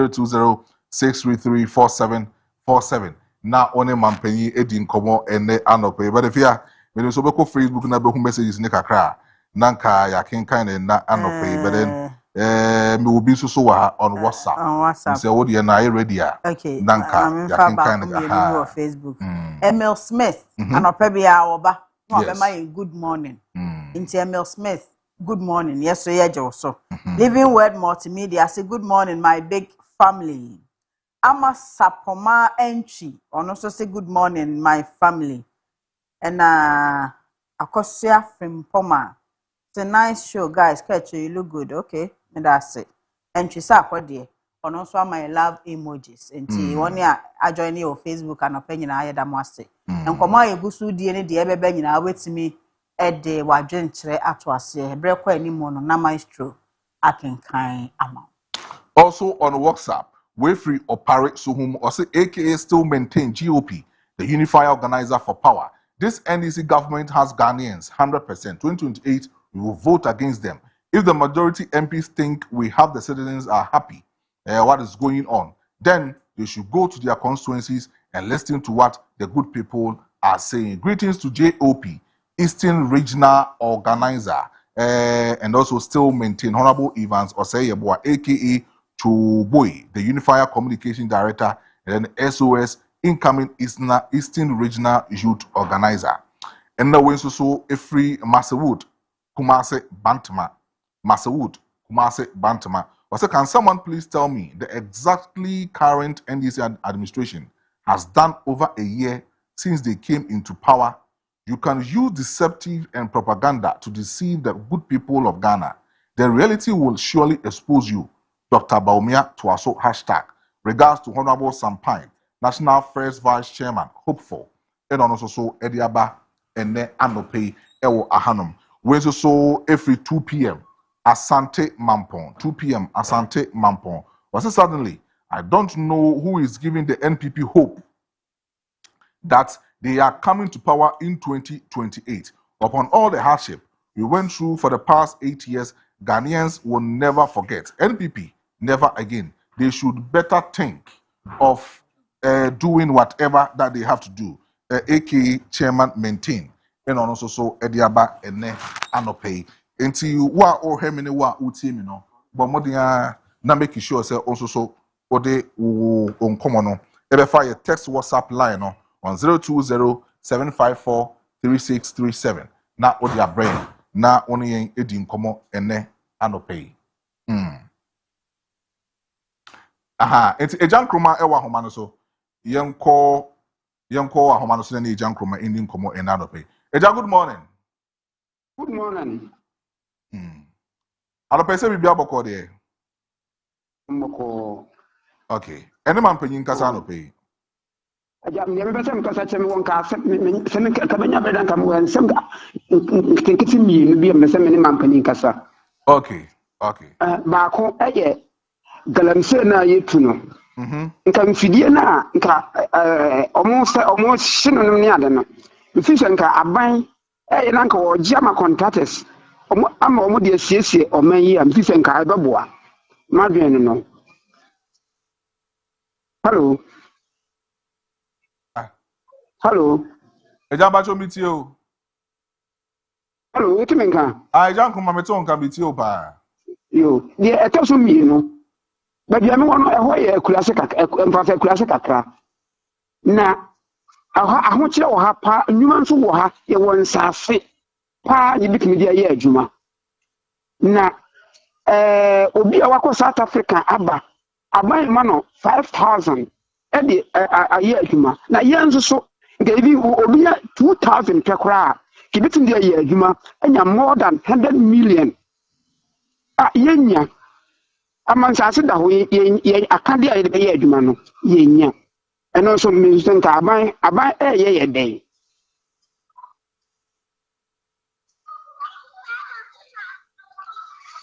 0206334747 na one mampanyi edi inkomo ene anope but if ya me so be ko Facebook na be hu messages ne kakra na nka ya kenkan na anope but then me will be so on WhatsApp say what you na ready okay na nka ya kenkan na Facebook Emil Smith anope bia oba no be my good morning into Emil Smith Good morning. Yes, so yeah, Joso. Living Word Multimedia. Say good morning, my big family. I'm a Sapoma entry. And also say good morning, my family. And Akosia from Poma. It's a nice show, guys. Catch you look good. Okay, and that's it. Entry sa dear. And also my love emojis. And one year I join you on Facebook and opinion I had a master. And come on, you go to DNA the ebe ben you wait to me. Ede wadwen kyerɛ ato ase ebre kwa animu no na maestro akenkan ama. Also on WhatsApp, Wayfree Opare Suhum or say AKA still maintain GOP, the unifier organizer for power. This NDC government has Ghanaians 100%. 2028, we will vote against them. If the majority MPs think we have the citizens are happy, what is going on, then they should go to their constituencies and listen to what the good people are saying. Greetings to JOP, Eastern Regional Organizer, and also still maintain Honorable Evans Oseyeboa, aka Chuboy, the Unifier Communication Director, and then SOS, incoming Eastern Regional Youth Organizer. And now when so a free Masawood, Kumase Bantama, Masawood, Kumase Bantama. Also, can someone please tell me the exactly current NDC administration has done over a year since they came into power? You can use deceptive and propaganda to deceive the good people of Ghana. The reality will surely expose you. Dr. Baumia Tuaso hashtag. Regards to Honorable Sampine, National First Vice Chairman, hopeful. And also so Ediaba and then Anope Ewo Ahanum. When so every 2 p.m. Asante Mampon. 2 p.m. Asante Mampon. Was it suddenly? I don't know who is giving the NPP hope that they are coming to power in 2028. Upon all the hardship we went through for the past 8 years, Ghanaians will never forget. NPP, never again. They should better think of doing whatever that they have to do. AKA chairman maintain. And also so Ediaba and Anope. Until wa or hemine wa uti no. But more na make sure say also so ode on common no. Ebe fire text WhatsApp line no on 020-754-3637. Na odi a brain. Na oni yen edi nkomo ene Anope. Aha, enti ejan kroma ewa homa no so. Yenko ahoma no so na ejan kroma eni nkomo ene Anope. Eja, good morning. Good morning. Anope se bibia boko de. Mboko. Okay. Ene man penyin kasa Anope. Aja me be sem kasa chem won ka sem ka benya be dan kam wan sem ga tinkiti mi no bi me sem ne man panin kasa. Okay. Ba ko eye galamse na yetu no. Nka mfidie na nka omo shino no ne ade no. Mfisha nka aban eye na nka wo jama contractors. Omo de asiesie oman yi am mfisha nka ebeboa. Madwen no. Hello. Hello. Eja bacho mitio. Hello, iti menka. Eja nkoma meto nka mitio pa. Yo, die etoso mi no. Ba bia me wono eho ye kulase kakra, emfa kulase kakra. Na aho kire wo ha pa, nwuma nso wo ha ye won saase. Pa ye bitimi dia ye adwuma. Na obi a wako South Africa aba ma no 5,000 e de aye adwuma. Na ye nso so ngebi obi 2,000 pekra. Kibitim dia ye adwuma enya more than 100 million. Yenya amansase da ho ye akade a ye be ye adwuma no yenya eno so minister nka aban ye den.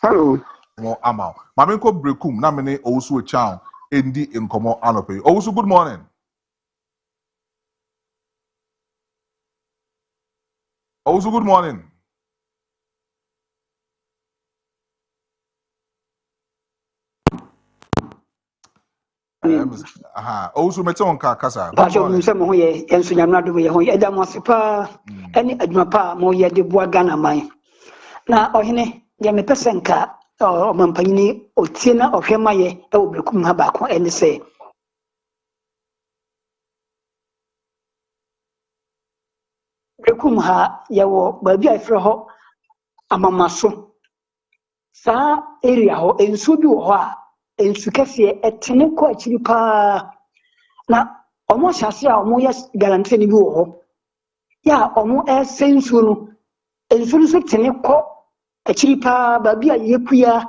Hello. Mo amao. Mame ko brekum na me ne owusu echan endi nkomo Anope. Owusu, good morning. Owusu, good morning. Also meto on kasa. Pastor Musa mo ye enso nyamna do ye ho ye da mo sepa ani adwuma pa mo ye de boa Ghana man na ohene ye me pesenka o mampanyini otie na ohwema ye e wo brekum ha ba ko ene se brekum ha ye wo ba bi afre ho amamaso sa area ho ensu bi wo ho a ensu kese etene ko akiri pa na omo hyase a omo yes galante ni bi wo ho ya omo sensu no ensu so tene ko akiri pa ba bi a yekuya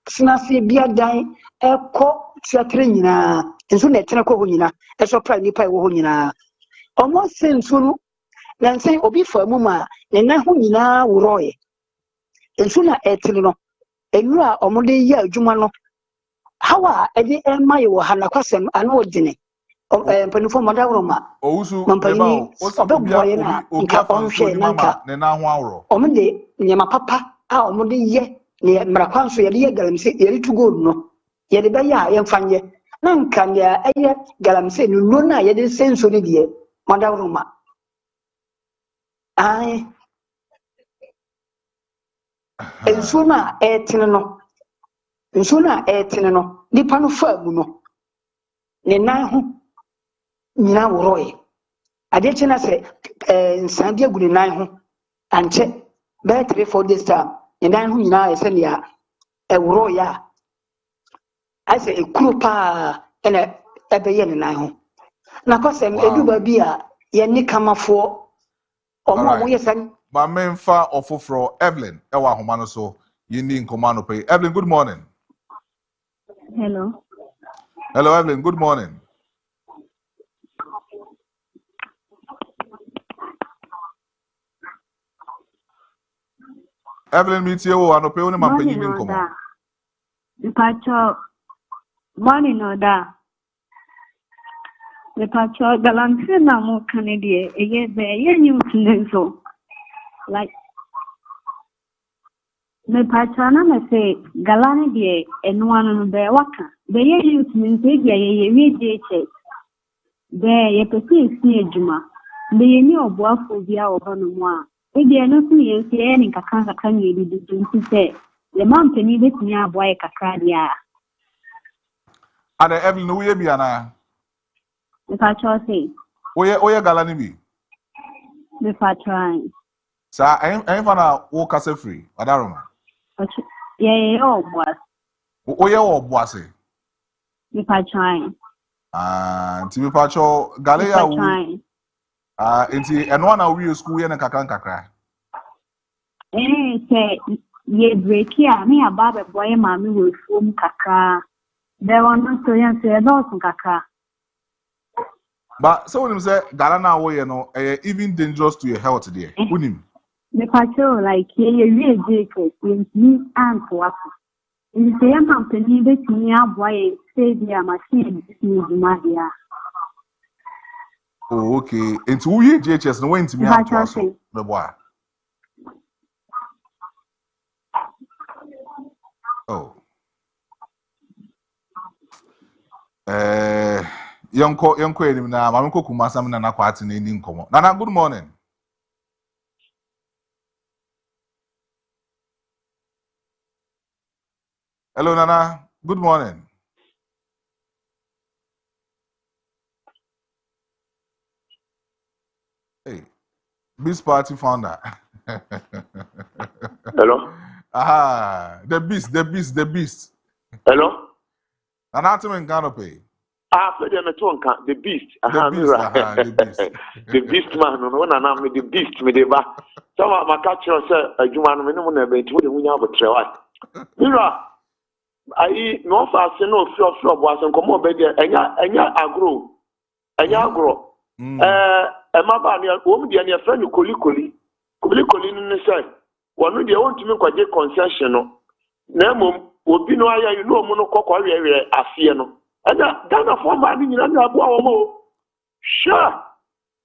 sinase bia dan ekọ theatre nyina ensu na etene ko ho nyina eso pra ni pa wo ho nyina omo sensu no na nse obi fa mu ma ne na ho nyina woroye ensu na etene no enu a omo de ye adwuma no hawa ede ema ye wo hana kwasem ana odine mpanifo modawroma Owusu mampani obia na obia onhwe na nka ne na ho awro omo de nyama papa a omo de ye ne mrakwanso ye de ye galamse ye de tugo no ye de baya ye mfanye na nka ne eye galamse no na ye de senso de die modawroma ai ensu na etene no nipa no fa mu no ne nan ho nyina woroye ade chena se nsande agu ne nan ho anche be 3-4 days time ne nan ho nyina ese ne ya woroye a ase ekuro pa ene ebeye ne nan ho na kwasem edu ba bi a ye ni kamafo omo yesan ma memfa ofofro Evelyn ewa homa no so yindi nkoma no pay. Evelyn, good morning. Hello Evelyn, good morning. Evelyn, meet you and pay only man pay you nkoma. Morning order. The patrol galantin na mo Canadian so like me patrona me say galani de enwanu no be waka be ye youth means ye ye DHS be ye pesi esi adwuma be ye ni oboafo bia wo no mu a e de no so ye se ni kakaka ni di nti se le mampani betumi aboa ye kakra dia Ada Evelyn we bi ana the patrol say oye galani bi the patrol sa en fana wo kasa free adaroma yeah boss oye wo boase the patrol nti mi pacho gale ya wu nti eno na wi school ye na kakra say ye break ya me ababa boy mami we fom kakra there one no so yan say don't kakra but so when say gala na wo ye no even dangerous to your health there unim the patrol like ye real JK me and what in the same company between ya boy say the machine is madia. Oh, okay. Into who ye JHS no went to me out to us. The boy. Oh. Yonko enim na mamko kumasam na nakwati na ndi nkomo. Nana, good morning. Hello, Nana. Good morning. Hey, Beast Party founder. Hello. Aha, the beast. Hello. Nana, to me canopy. For the metonka, the beast. The beast. The beast man. No one na me the beast me deba. Some of my catcher say adwuma no me no na be nti wo de munya abotrewa. Mira. Ayi no fa se no fio bo asen komo be de enya agro. Emaba ni o mu de ne friend kolikoli ni say wonu de won tumi kwaje concession no. Na mom obi no aya yi no mu no kokọ we afie no. Ana Ghana former ni nyina na abo awo sure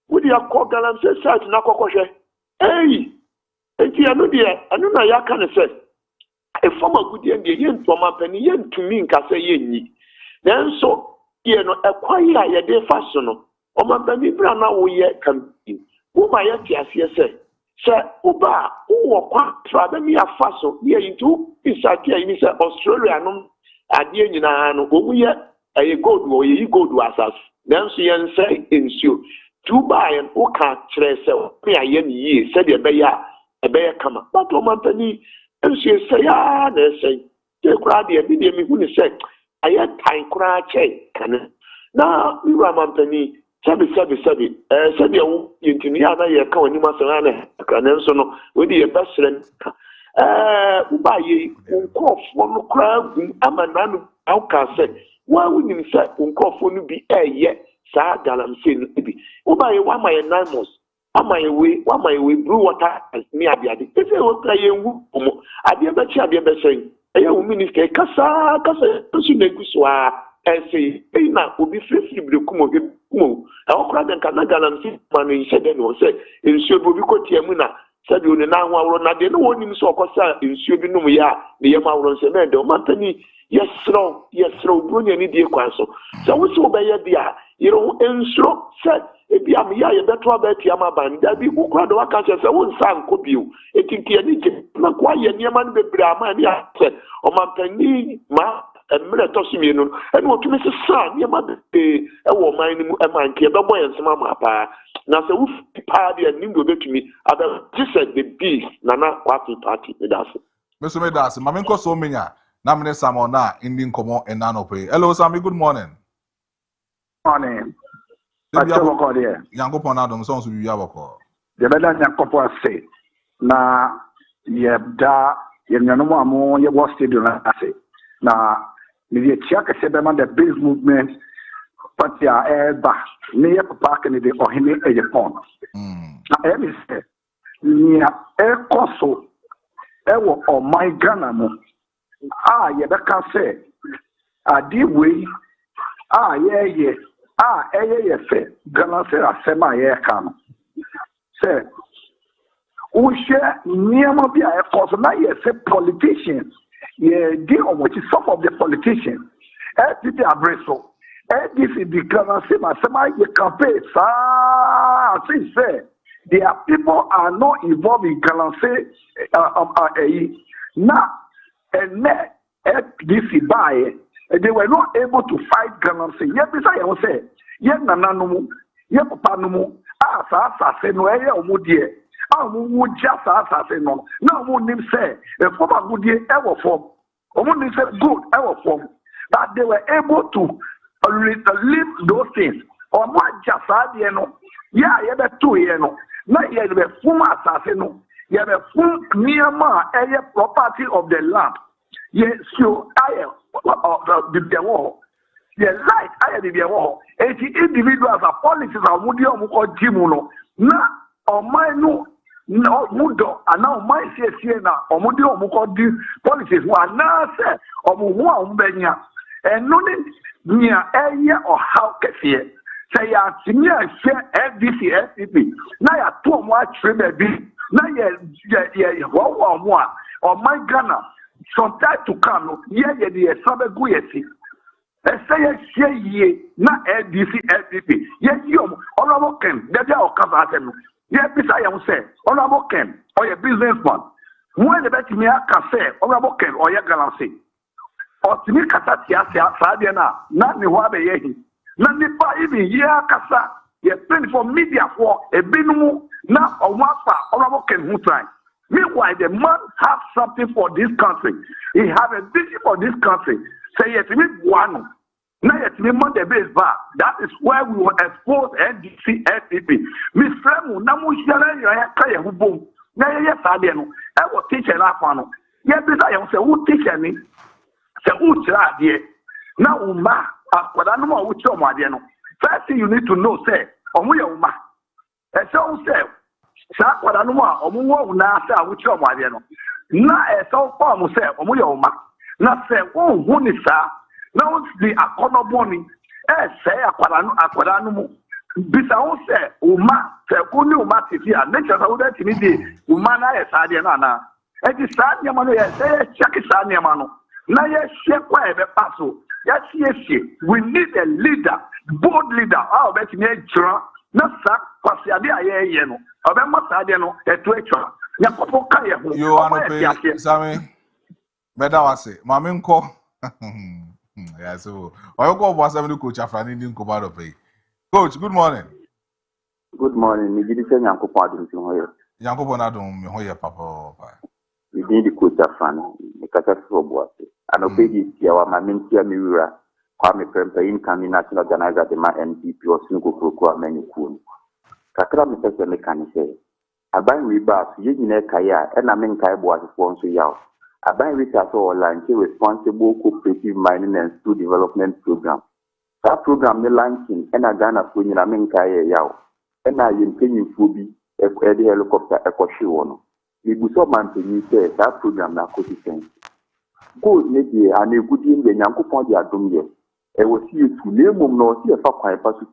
we dey call Ghana say site na kokọhwe enti anu na ya ka ne say e former good ye ye ntoma pani ye ntumi nka say ye nyi nanso ye no ekwai a ye dey fa so no o ma pani bra na wo ye campaign wo ma ye ti ase say uba wo kwa tra be mi afa so ye yintu isati ayi ni say Australia no ade nyina no omu ye aye gold wo ye gold asas then so yen say ensure to buy and o ka kire say me aye ni ye say de be ya kama but o man pani And she say, ah, they say, they cried the immediate me who said, I had time cry check. Now, we were Mampany, Sabby, said you into Niana, you come and you must have an with the best friend. By ye, cough, one crowd, I'm a man, outcast said, why wouldn't you say, cough wouldn't be a yet, sad, I'm saying, maybe. Oh, by one my animals. Am I away? One my way, blue water as me. I did. If I will play I be a better, I be a better. A young minister, Cassa, Sunekuswa, and say, hey, now will be free to come over. I'll cry and Canada and money said, and was said, in Subuko Tiamuna, said you now, not the one in Socosa, in Subinumia, the Yamaron Cement, or Mantani, yes, slow, Brunia, and dear Quasso. So what's over there? You know, and slow said. Ebi am ya ye beto abeti amaban da bi ku kwado aka che se won san ko biu etinki ani je na kwa ye niam no bebre ama ni ase o mampani ma emre to so mienu eni o tumi se sa niam be e wo man ni mu e man ke be boy nsema ma pa na se wo pa de ni do betumi ada Jesus the beast na party me da so me so me da so ma me nko so menya na me samona indi nkomo enano pe. Hello Sammy, good morning. Morning. Yankopon Adam songs will be Yabako. The better Yankopo say, na yebda, Yanamo, ye was stadium. Na, the Chaka Sebeman, the base movement, but ya air back, near park and the Ohime a Japon. Now, every say, near air coso, ever or my Ganamo. Ah, Yabaka say, I did we, yeah. Say, Ghana say asema ye kan. Say, we share niama bi a cause na ye say politicians. Ye di on which some of the politicians. FPP abreso. This is the Ghana say asema ye campaign. Say, their people are not involved in Ghana say now and this is by. They were not able to fight Ghana. Yet, beside I say, yet Nananumu, yet Papanumu, assassin, no air or woodie. I would just assassin. No one name say, a former good year ever form. Only said good ever form. But they were able to live those things. Or what just adiano. Yeah, you have 2 years. Not yet the full assassin. You have a full near property of the land. Yes, so I the war. The light I the war. 80 individuals are policies are mudium or jimuno. Na or my no mudo and now my CSN or mudium or policies were now said or one benya and nothing near area or how can say ya senior share FDC FPP. Now ya 2 more trade be. Now ya one or my Ghana. Some time to come, the Sabe Guyesi. Say, ye, not LDC, LDP. Yes, you, Honorable Ken, that's our cousin. Yes, I am say, Honorable Ken, or your businessman. When the better me can say, Honorable Ken, or your galancy. Or to me, Katatia, Sadiana, not me, what they yehi. Not me, even year Kasa, yes, 24 media for a binu, not a wapa, Honorable Ken, who time. Meanwhile, the man has something for this country. He has a vision for this country. Say yes, we one. Now yes, we want the base bar. That is where we will expose NDC, FPP. Miss Fremu, Namu Shana, Kaya Hubum. Now yes, I know. I will teach an afano. Yes, I am say who teach me. Say who try dear. Now Uma, but I know what you are. First thing you need to know, say, Uma. And so say. Sa kwada no a omuwo na asa awuchi omade no na eso form se omuye oma na se wo ni sa na wo di akonoboni se akwada no mu bisa wo se uma se kuni uma titi a nature sa wo da timi di uma na esa de na na e di sa nyama no ye se check sa nyama no na ye hye kwa e be paso ya sie we need a leader, bold leader how bet me jira na sa kwasi ade aye no obemma sa de no eto etwa yakofo ka ye ho yo anope Sammy beda wase mame nko yeah so oyoko bo asem ni coach afrani ndi nko ba pay coach good morning. Good morning. Me jidi se nyankopon adum fi ho ye. Nyankopon adum me ho ye papa. within the Kocha fan, the Catastrophe was. And obey this year, my mentia mirror, Kwame Prempe, incoming national organizer, the NPP or Snugo Koko, many cool. Kakra Mr. Mechanic. Aban Rebus, using a kaya, and I mean Kai was sponsor yaw. Aban Richard Online, responsible cooperative mining and school development program. That program, the launching, and I Ghana for you, I mean Kaya yaw. And I intend to be a helicopter, a Koshiwono. We will so man to say that program na consistent. Good maybe and a good in the Yankupon Yadumye. I will see you to name no see a fuck my person.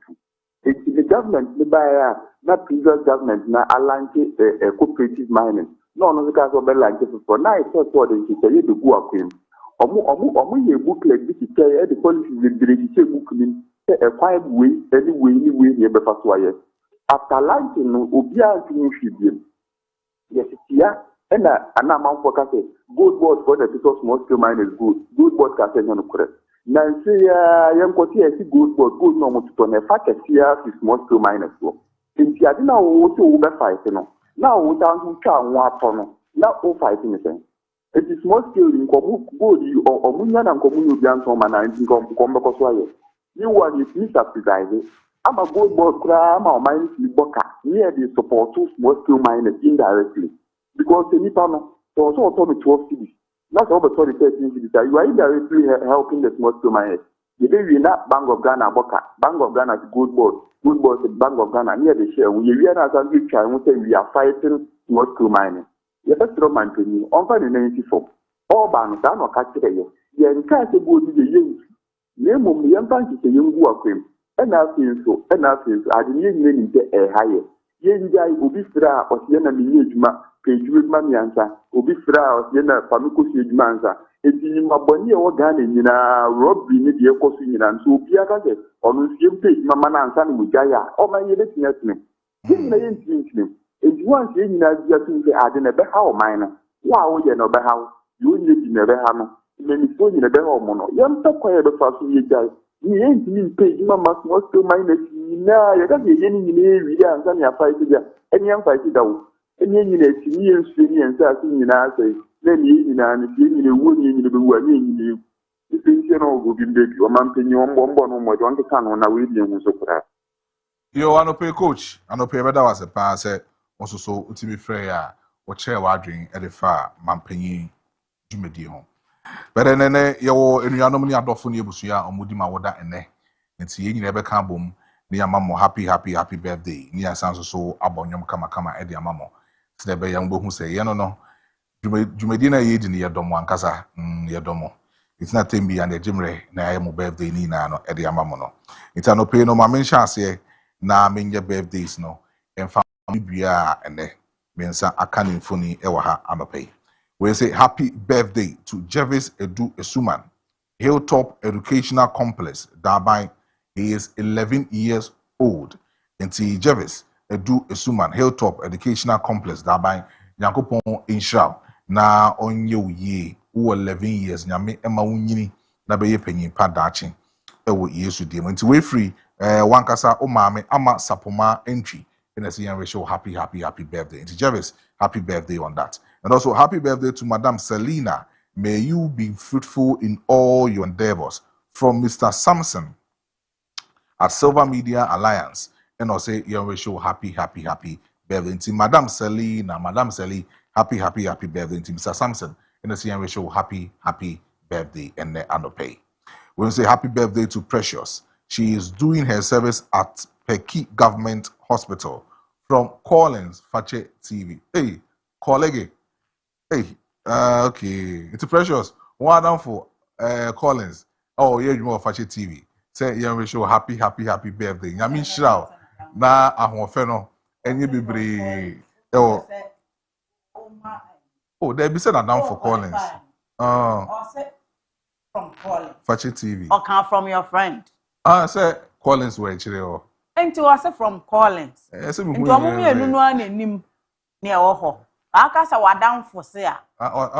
It's the government, the buyer, not previous government, na Alanke a cooperative mining. No, no, because of Belanke for now, it's not what they say the Gua Queen. Omu booklet, this is the policy the booklet, a 5 way, anyway, near the first wire. After launching, Ubia to yes, yeah, and an amount for Cafe. Good board for the people small scale mine is good. Good board Cafe on the correct. Nancy, young Cotia, good board, good normal to turn a fact as here is small scale mine as well. Since you didn't know to over fighting, now without who can one now all fighting again. It is small scale in Body or Munyan and Community Jansom and I come Combacosway. You want it misapplied. I'm a good board cram or mine boca near the support two small scale miners indirectly. Because the Nipano also told me 12 cities. Not over 13 cities. You are indirectly helping the small scale miners. The day we not Bank of Ghana Boca, Bank of Ghana is good board is Bank of Ghana near the share. We realize as we try and say we are fighting small scale mining. You have to man to me on 94. All banks are not catching you. You encourage to go to the young. Name of the young fancy young work. And I feel so, I didn't mean a higher. Yen Jai Ubisra or Siena Minijma, Page with Mamiansa, Ubisra or Siena Pamuco Sigmanza, a Dinima Bonnie organ in a Rob Media Cosin and so Piaca, or Lucian Page, Mamma and San Mujaya, or my electing at me. Didn't they influence me? If once in Nadia I didn't know how minor. Wow, you know how you need never hammer. Many phone in a better mono. Young so quiet of us, you guys. You ain't mean page, Mamma, small scale miners. Now, you can't be any area and some fight together. Any young fight it out. Any unit, you and Sassy in our say, then you and you in a wood in the one in you. If you know, go in baby, or mountain your one more, don't can on a William so crap. You want to pay coach, and no pay better was a pass, also so to be fair, or chair warding at the far, Mampany, Jimmy home. But then, you and your nominee Adolphine Busia or Mudima Wada and ne, and see you never come boom. Near Mammo, happy birthday. Near Sanso so abonyum kama Eddie Mammo. Snebe young boy who say, no. Jumedina yed in your domo and casa, your domo. It's not Timby and the Jimre, na emo birthday Nina no Eddie Mamono. It's an opinion no my chance here, na mean your birthdays no, and family bia and ne, mensa akanin funny ewaha anope. We say happy birthday to Jervis Edu Esuman, Hilltop Educational Complex, Dabai. He is 11 years old. Nti Jervis Edu Esuman Hilltop Educational Complex dabai Nyankopon Inshal na onye uye u 11 years nyame ema unyini na beye panyin pa dachi ewo Yesu dim. Nti we free wankasa o maame ama sapoma entry and say we show happy birthday. Nti Jervis, happy birthday on that. And also happy birthday to Madam Selina. May you be fruitful in all your endeavors. From Mr. Samson at Silver Media Alliance, and also you show happy birthday to Madam Selina, happy birthday to Mr. Samson, and also you show happy birthday and Anope. We say happy birthday to Precious. She is doing her service at Peki Government Hospital from Collins Fache TV. Hey, colleague. Hey, okay. It's Precious. One down for Collins. Oh, yeah, you more Fache TV. Say you show happy birthday. Nyami shraw na ahofe no enye bebre. Oh, there be said down for Collins. From Collins. Fache TV. Or come from your friend. Say Collins were chire. Enti was from Collins. Enti omo enu no anim na e wo ho. Aka sa wadan for say a.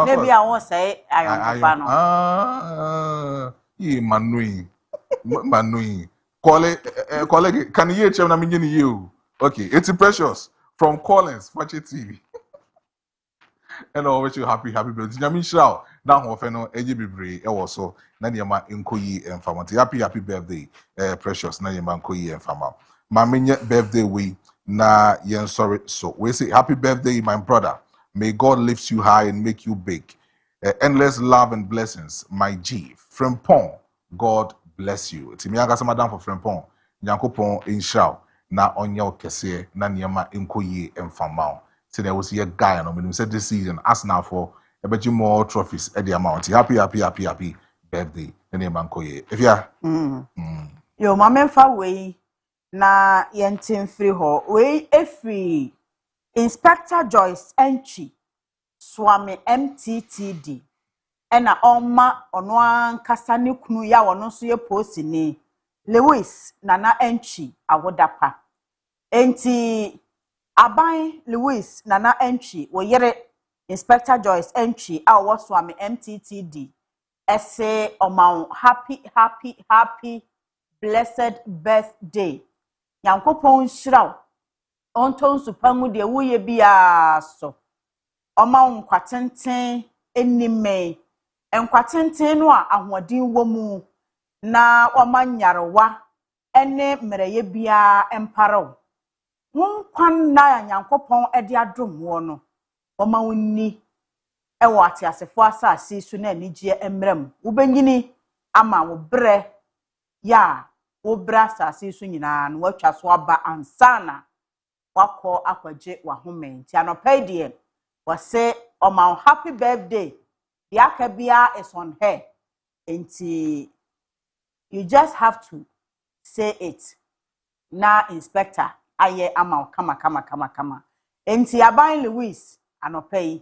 Maybe I won't say ayon no. Ye manui. Colleague, can you hear Chef na you? Okay, it's Precious from Collins Fache TV. And I wish you happy birthday. Nyami shao na ho fe no eje bebre e wo so na niema enkoyi emfama. Happy birthday precious na niema enkoyi emfama. Ma menye birthday we na yen sorry so. We say happy birthday my brother. May God lift you high and make you big. Endless love and blessings, my G. Frempong, God bless you. Timi anga sama dan for Frempong. Nyankopon inshaw na onye kese na niema enkoyi emfama. So there was a guy no mean said this season Arsenal for about more trophies at the amount. Happy birthday. The name Ankoye. If ya Yo mamemfa we na yentin free ho. We free Inspector Joyce entry Swami MTTD. Ena oma ono ankasa ne kunu ya wono so ye post ni Lewis nana entry awodapa. Enti Aban Lewis nana entry wo yere Inspector Joyce entry a wo Swami MTTD ese oman happy blessed birthday Yankopon shiraw onton supangu de wuye bia so oman kwatenten enime enkwatenten no a ahoden wo mu na omanyarewa ene mereye bia emparaw won kwan na Yankopon ede adom wo no oman wonni ewo atiasefo asase su na anigye emrem wo benyini ama wo bre ya wo bra asase su nyina no watwa so aba ansana wako akwaje wahome nti anopai de wase oman happy birthday yaka bia is on her nti you just have to say it na inspector aye ama kama nti Aban Louis anopai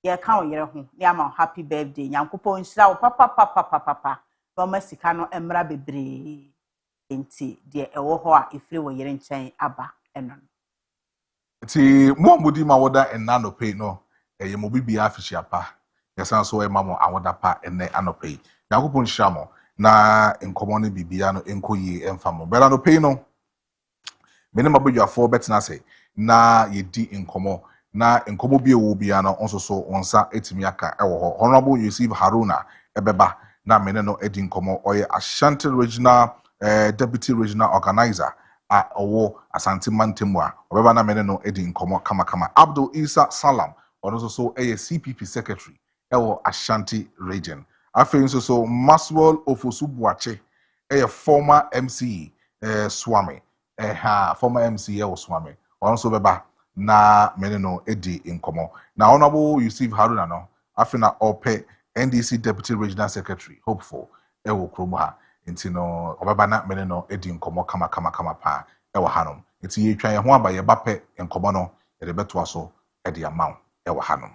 ye ka oyere ho ne ama happy birthday Nyankopon nhyira wo papa no masika no emra bebre nti de ewo ho a efiri wo yere nchen aba eno ti mo mudi ma woda enna no pay no ye mo bibia afihyiapa yesan so e mamo awoda pa enne anopai Nyankopon nhyira mo na enkomo no bibia no enkoyi emfamo bera no pay no mene mabodwafo betina se na yedi enkomo na enkomo bi ewo bia no onso so onsa etimi aka ewo ho Honorable Yusuf Haruna ebeba na mene no edi enkomo oye Ashanti Regional Deputy Regional Organizer a owo Asante Mantemwa obeba na mene no edi enkomo kama Abdul Isa Salam onso so eye CPP Secretary ewo Ashanti Region afi nso so Maswell Ofosubuache eye former MC Swami former MC ewo Swami onso beba na mene no edi enkomo na Honorable Yusuf Haruna no afina ope NDC Deputy Regional Secretary hopeful ewo kromo ha nti no obaba na mene no edi enkomo kama pa ewo hanom nti ye twan ye ho aba ye bape enkomo no ye de beto aso edi amaw ewo hanom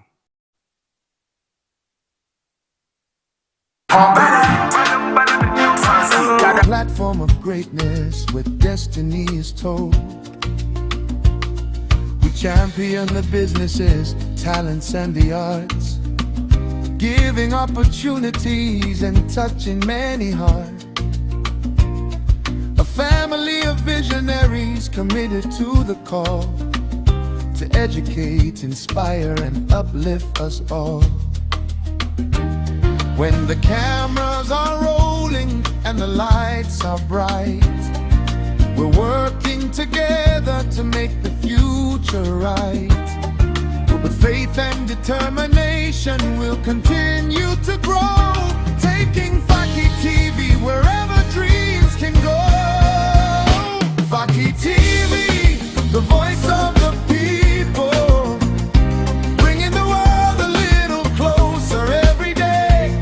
Platform of greatness where destiny is told. We champion the businesses, talents, and the arts, giving opportunities and touching many hearts. A family of visionaries committed to the call to educate, inspire, and uplift us all. When the cameras are rolling and the lights are bright, we're working together to make the future right. With faith and determination, we'll continue to grow, taking Faki TV wherever dreams can go. Faki TV, the voice of the people, bringing the world a little closer every day.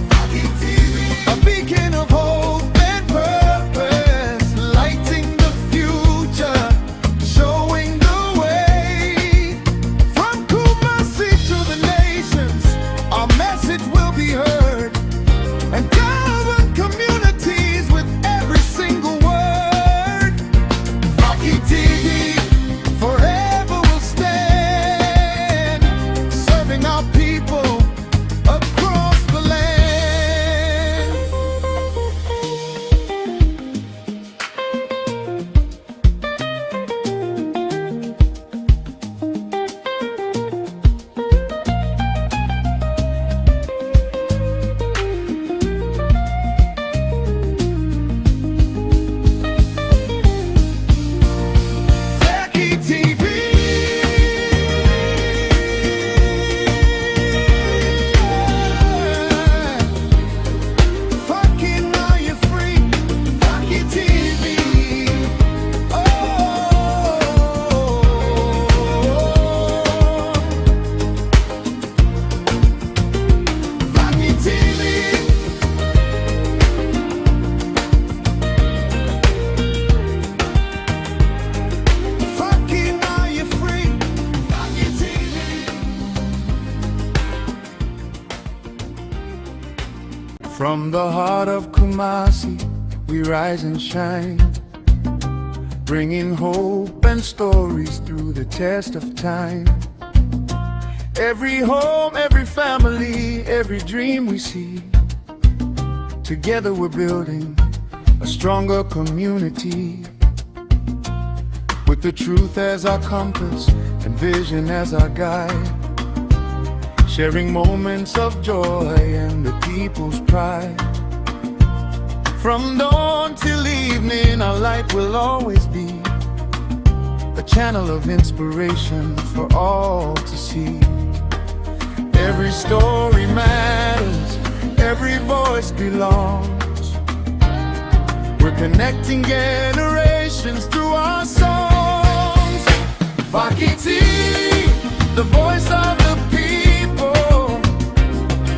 Faki TV, a beacon of hope and purpose, lighting the future, showing the way. From Kumasi to the nations, our message will be heard, and urban communities From the heart of Kumasi, we rise and shine, bringing hope and stories through the test of time. Every home, every family, every dream we see, together we're building a stronger community, with the truth as our compass and vision as our guide, sharing moments of joy and the people's pride. From dawn till evening, our light will always be a channel of inspiration for all to see. Every story matters, every voice belongs. We're connecting generations through our songs. Vakiti, the voice of the people,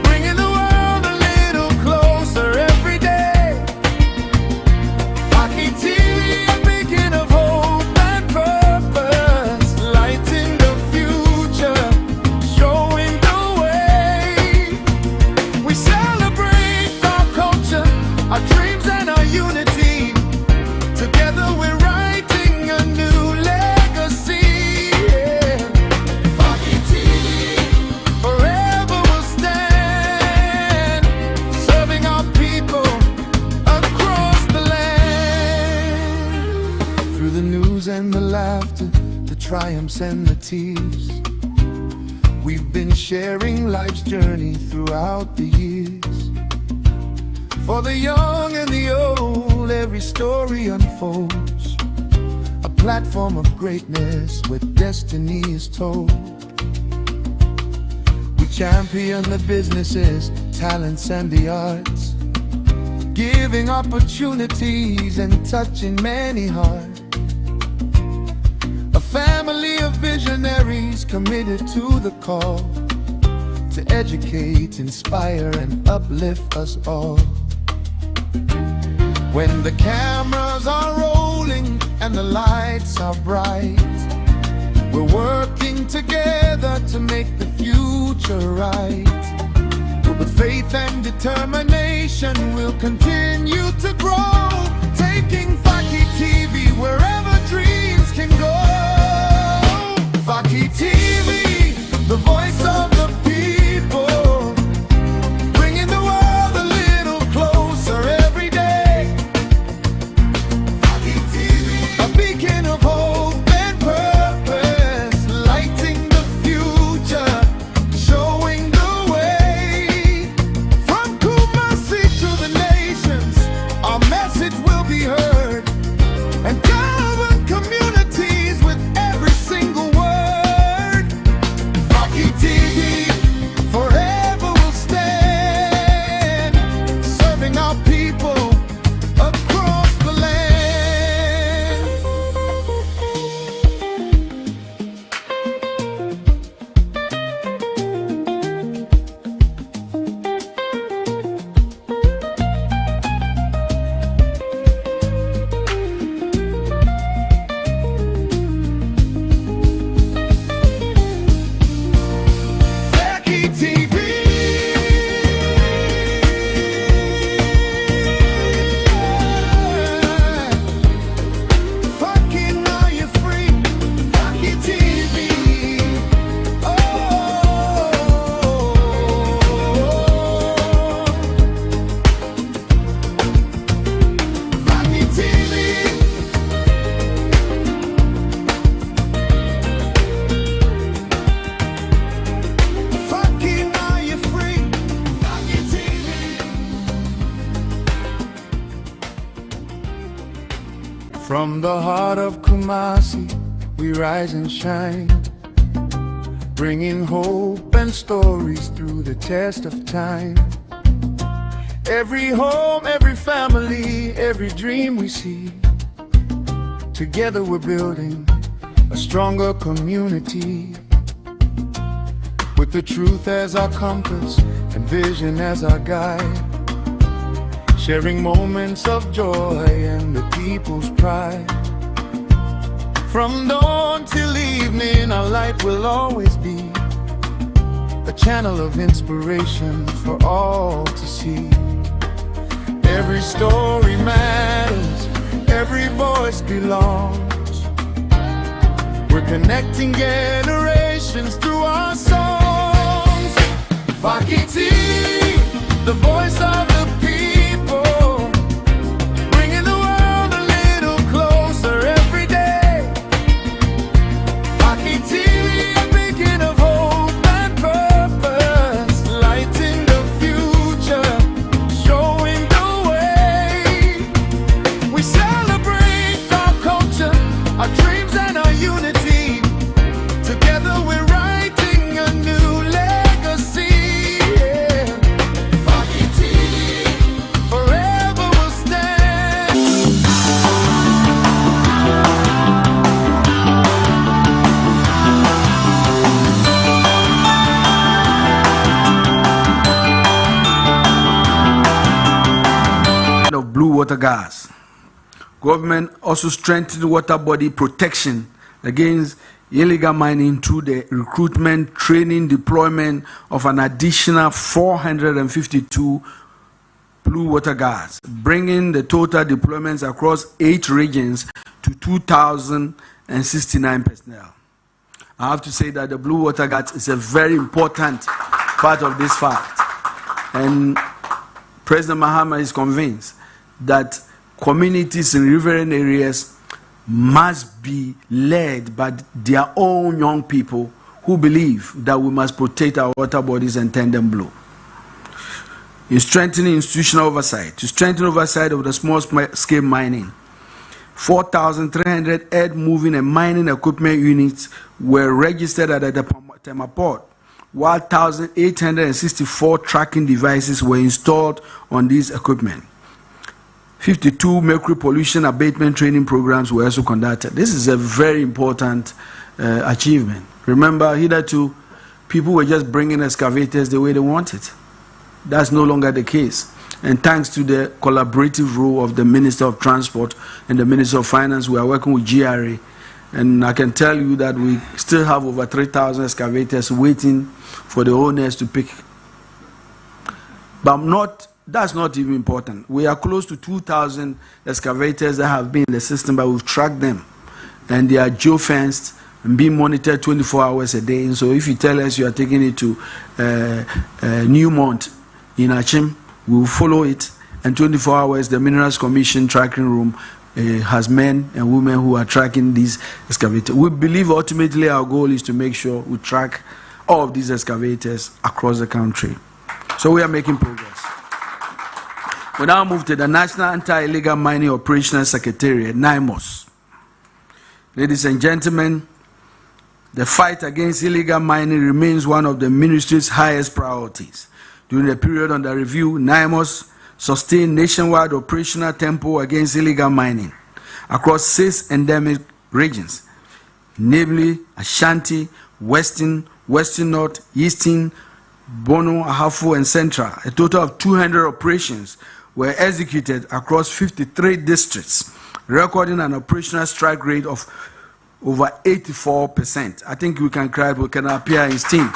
bringing the world a little closer every day. Vakiti, a beacon of hope and purpose, lighting the future, showing the way. We celebrate our culture, our dreams and our unity. Together we're writing a new legacy. Vakiti, forever will stand, serving our people across the land. Through the news and the laughter, the triumphs and the tears, we've been sharing life's journey throughout the years. For the young and the old, every story unfolds, a platform of greatness where destiny is told. We champion the businesses, talents and the arts, giving opportunities and touching many hearts. A family of visionaries committed to the call to educate, inspire and uplift us all. When the cameras are rolling and the lights are bright, we're working together to make the future right. With faith and determination, we'll continue to grow, taking Faki TV wherever dreams can go. Faki TV, the voice of the people, bringing the world a little closer every day. Faki TV, a beacon of hope and purpose, lighting the future, showing the way. From Kumasi to the nations, our message will be heard, and govern communities with every single word. Faki TV, forever will stand, serving our people across the land. Faki TV. Fucking now you're free. Faki TV. Oh, Faki TV. Fucking now you're free. Faki TV. From the heart of Kumasi, we rise and shine, bringing hope and stories through the test of time. Every home, every family, every dream we see, together we're building a stronger community, with the truth as our compass and vision as our guide, sharing moments of joy and the people's pride. From dawn till evening, our light will always be a channel of inspiration for all to see. Every story matters, every voice belongs. We're connecting generations through our songs. Fakiti, the voice of the people, bringing the world a little closer every day. Fakiti, a beacon of hope and purpose, lighting the future, showing the way. We celebrate our culture, our dreams and our unity. Together we're writing a new legacy. Yeah. Fakiti, forever will stand. Of blue water gas. Government also strengthened water body protection against illegal mining through the recruitment, training, deployment of an additional 452 blue water guards, bringing the total deployments across 8 regions to 2,069 personnel. I have to say that the blue water guards is a very important part of this fact. And President Mahama is convinced that communities in riverine areas must be led by their own young people who believe that we must protect our water bodies and turn them blue. In strengthening institutional oversight, to strengthen oversight of the small-scale mining, 4,300 earth moving and mining equipment units were registered at the Tema port, while 1,864 tracking devices were installed on these equipment. 52 mercury pollution abatement training programs were also conducted. This is a very important achievement. Remember, hitherto, people were just bringing excavators the way they wanted. That's no longer the case. And thanks to the collaborative role of the Minister of Transport and the Minister of Finance, we are working with GRA. And I can tell you that we still have over 3,000 excavators waiting for the owners to pick. But that's not even important. We are close to 2,000 excavators that have been in the system, but we've tracked them. And they are geofenced and being monitored 24 hours a day. And so if you tell us you are taking it to Newmont in Achim, we will follow it. And 24 hours, the Minerals Commission tracking room has men and women who are tracking these excavators. We believe ultimately our goal is to make sure we track all of these excavators across the country. So we are making progress. We now move to the National Anti-Illegal Mining Operational Secretariat, NIMOS. Ladies and gentlemen, the fight against illegal mining remains one of the ministry's highest priorities. During the period under review, NIMOS sustained nationwide operational tempo against illegal mining across 6 endemic regions, namely Ashanti, Western North, Eastern, Bono, Ahafo, and Central. A total of 200 operations were executed across 53 districts, recording an operational strike rate of over 84%. I think we can appear in steam.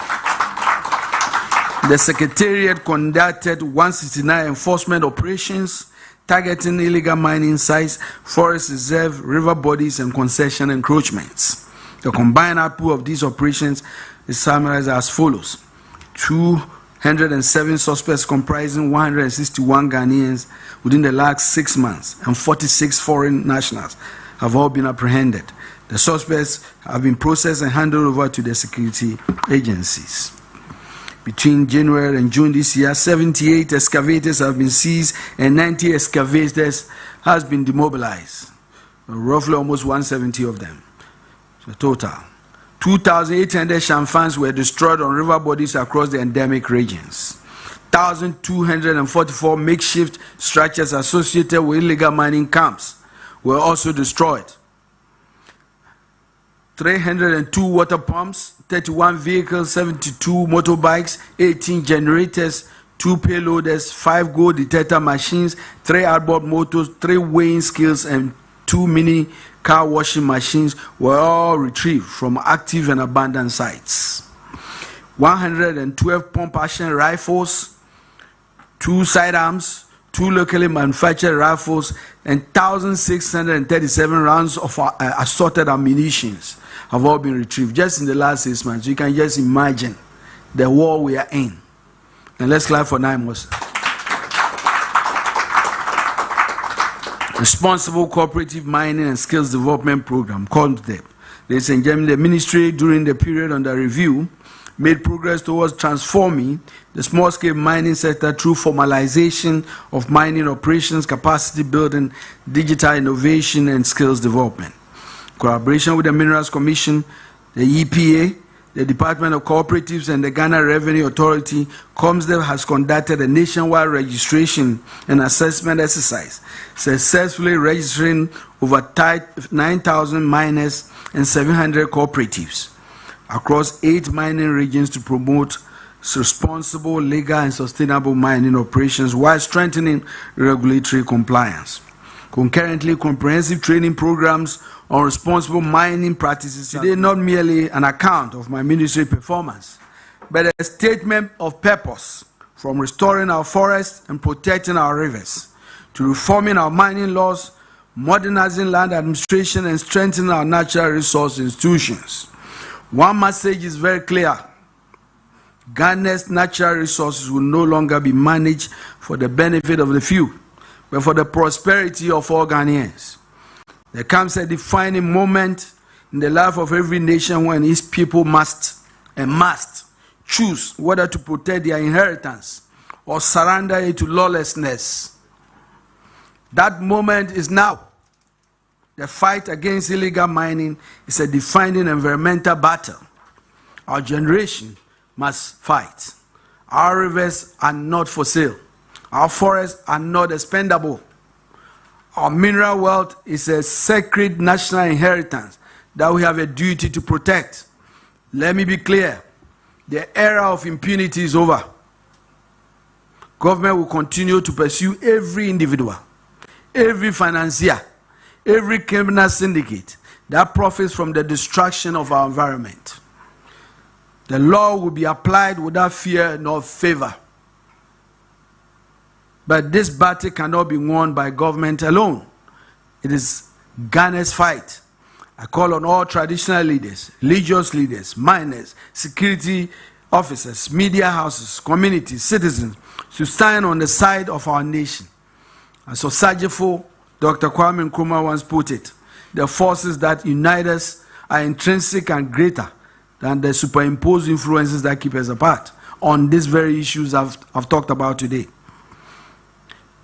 The Secretariat conducted 169 enforcement operations targeting illegal mining sites, forest reserve, river bodies, and concession encroachments. The combined output of these operations is summarized as follows: 207 suspects comprising 161 Ghanaians within the last 6 months, and 46 foreign nationals have all been apprehended. The suspects have been processed and handed over to the security agencies. Between January and June this year, 78 excavators have been seized and 90 excavators has been demobilized. Roughly almost 170 of them. So total. 2,800 shamfans were destroyed on river bodies across the endemic regions. 1,244 makeshift structures associated with illegal mining camps were also destroyed. 302 water pumps, 31 vehicles, 72 motorbikes, 18 generators, 2 payloaders, 5 gold detector machines, 3 outboard motors, 3 weighing scales, and 2 mini car washing machines were all retrieved from active and abandoned sites. 112 pump action rifles, 2 sidearms, 2 locally manufactured rifles, and 1,637 rounds of assorted ammunitions have all been retrieved just in the last 6 months. You can just imagine the war we are in. And let's clap for NIMOS. Responsible Cooperative Mining and Skills Development Program, called DEP. Ladies and gentlemen, the ministry during the period under review made progress towards transforming the small-scale mining sector through formalization of mining operations, capacity building, digital innovation, and skills development. Collaboration with the Minerals Commission, the EPA, the Department of Cooperatives, and the Ghana Revenue Authority, COMSDEP has conducted a nationwide registration and assessment exercise, successfully registering over 9,000 miners and 700 cooperatives across 8 mining regions to promote responsible, legal, and sustainable mining operations while strengthening regulatory compliance. Concurrently, comprehensive training programs on responsible mining practices today not merely an account of my ministry performance, but a statement of purpose, from restoring our forests and protecting our rivers to reforming our mining laws, modernizing land administration, and strengthening our natural resource institutions. One message is very clear: Ghana's natural resources will no longer be managed for the benefit of the few, but for the prosperity of all Ghanaians. There comes a defining moment in the life of every nation when its people must choose whether to protect their inheritance or surrender it to lawlessness. That moment is now. The fight against illegal mining is a defining environmental battle. Our generation must fight. Our rivers are not for sale. Our forests are not expendable. Our mineral wealth is a sacred national inheritance that we have a duty to protect. Let me be clear. The era of impunity is over. Government will continue to pursue every individual, every financier, every criminal syndicate that profits from the destruction of our environment. The law will be applied without fear nor favor. But this battle cannot be won by government alone. It is Ghana's fight. I call on all traditional leaders, religious leaders, miners, security officers, media houses, communities, citizens to stand on the side of our nation. As Osajifo Dr. Kwame Nkrumah once put it, the forces that unite us are intrinsic and greater than the superimposed influences that keep us apart on these very issues I've talked about today.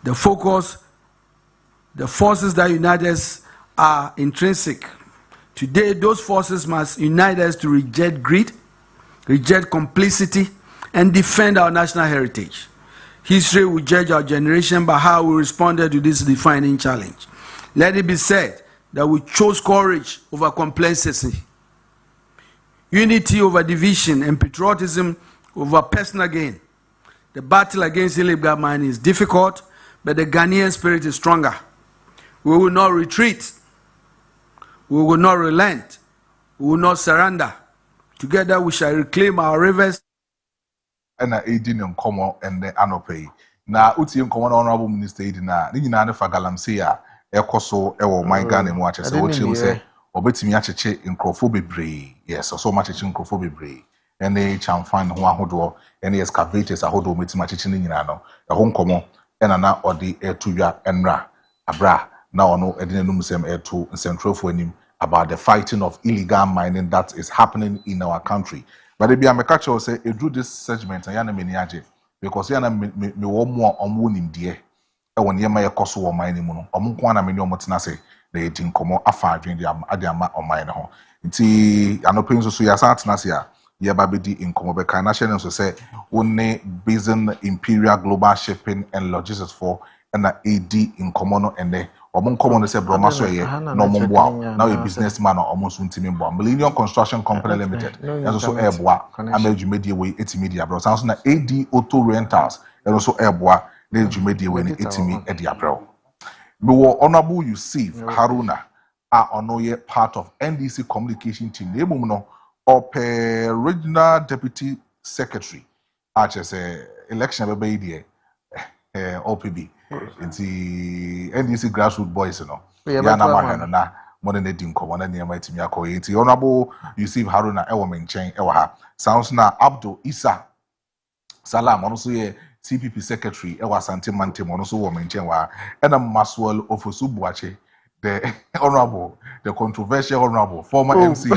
The forces that unite us are intrinsic. Today, those forces must unite us to reject greed, reject complicity, and defend our national heritage. History will judge our generation by how we responded to this defining challenge. Let it be said that we chose courage over complacency, unity over division, and patriotism over personal gain. The battle against illegal mining is difficult, but the Ghanaian spirit is stronger. We will not retreat. We will not relent. We will not surrender. Together we shall reclaim our rivers. And aiding in common and the anope. Now, Uti in common honorable minister, Nina Fagalamsia, Ecoso, Ewo, my gun and watches. So, what you say, or bet me ache in Crofobibri. Yes, so much in Crofobibri. And they can find one hodo, and the excavators a hodo with much in Yano, a home common, and an or the air to ya and ra, abra. Now, no, I didn't know some air to central for him about the fighting of illegal mining that is happening in our country. But if I'm a catcher, say, I do this segment, and Yana Miniaje, because Yana me more on winning dear. I want Yama Koso or mining mono, or Munkwana Minio Motinase, they didn't come out afar during the Adiama or mine home. It's an opinion so Yasat Nasia, Yababidi in Komobeka National, so say, only Basin Imperial Global Shipping and Logistics for and AD in Komono and they. Or common say Broma so no more now a businessman or almost Millennium Construction Company Limited. And also Airbois, and media way 80 media bro. Sounds like AD Auto Rentals, and also Airbois, then media way 80 me at the April. We were honorable Yusuf Haruna are on part of NDC communication team. Nebuno or per regional deputy secretary, as a election baby OPB. Nti NDC grassroots boys no. Yeah, Ya na but mahwe no na mo ne di nkomo na ne ma timi akọ nti honorable Yusuf Haruna ewo menchen ewo ha. Sounds na Abdul Isa Salam ono so ye CPP secretary ewo Asante Mantem ono so wo menchen wa ena Maswell Ofosu Buache the honorable the controversial honorable former MC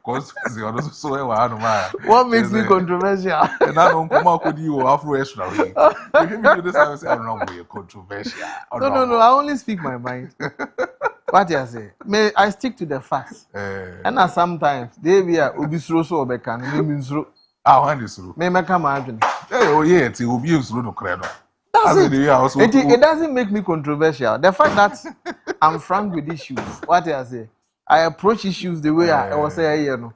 constituency ono so ewo anu ma. What makes me controversial? And I don't come out with you afro extra way. If you do this, I will say, I don't know, you're controversial. No. I only speak my mind. What you say? May I stick to the facts? And sometimes they be a ubisro so obekan. Me minsro. I want this through. Me make a margin. Oh yeah, it will be used no credo. It doesn't make me controversial. The fact that I'm frank with issues. What you say? I approach issues the way I was saying, you know.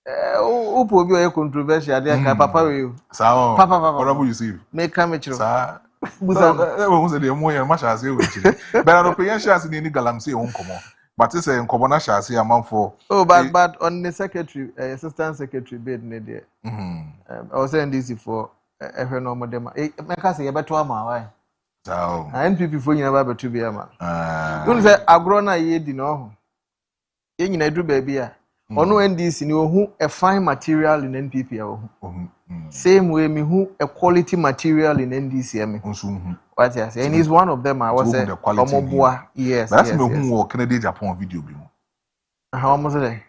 Upo bi o controversial dey ka papa we sao papa honorable Yusuf me ka me chiro sa busa we say dey mo yan ma sha say we chire but no pe yan sha say ni galamsey won komo but say nkomo na sha say amanfo but on the secretary assistant secretary bid ne dey I was saying this for ehwe no mo dem me ka say ye beto ama why sao NPP fo nyina ba beto bi ama you say agro na ye di no ho ye nyina du ba bi a ono NDC ni ohu a fine material in NPP same way me who a quality material in NDC me what you say and he's one of them I was say omoboa yes that's me who wo Canada Japan video bi mo how much say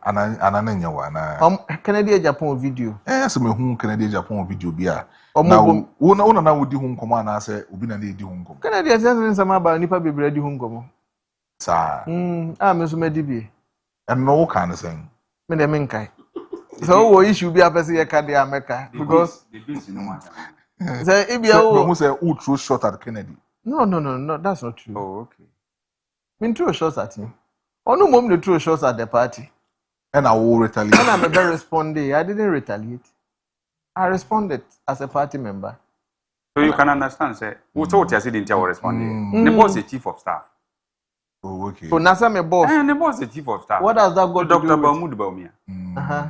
ana nya wa na Canada Japan video so me who Canada Japan video bi a na wo na wo di hu nkomo na say obi na di hu nkomo Canada sense sama ba nipa bebre di hu nkomo sa me so medi bi and no kind of thing me dem nkai so wo issue bi apese ye ka dey America because the beats no matter say ibia wo who say who throw shot at Kennedy no that's not true. Oh okay. Me throw shots at him onu mom dey throw shots at the party and I will retaliate and I'm a responding. I didn't retaliate. I responded as a party member. So you can understand say what you say didn't respond. The boss is chief of staff. Oh, okay. So Nasa my boss. And the boss is chief of staff. What does that got to Dr. do with Mahmoud Baumia?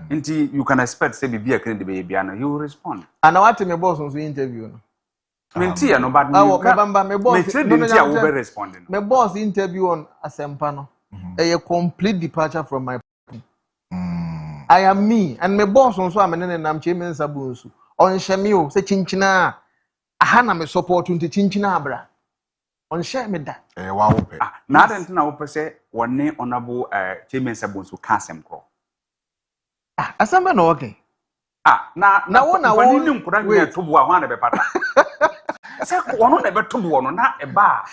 Until you can expect say be a credit baby and he will respond. And now what my boss on interview no. Mintia no bad. My boss. Mintia will be responding. My boss interview on Asempano. A complete departure from my I am me and my boss on so am and chairman Sabunsu. On Shamio say chinchina. Ahana me support unto chinchina bra. On share me that. Now then, now per se, one name honorable chairman Sabunsu Kasem Crow. Asamba no okay. Now one I won't put me to one of a pattern. One never to one, not a bar.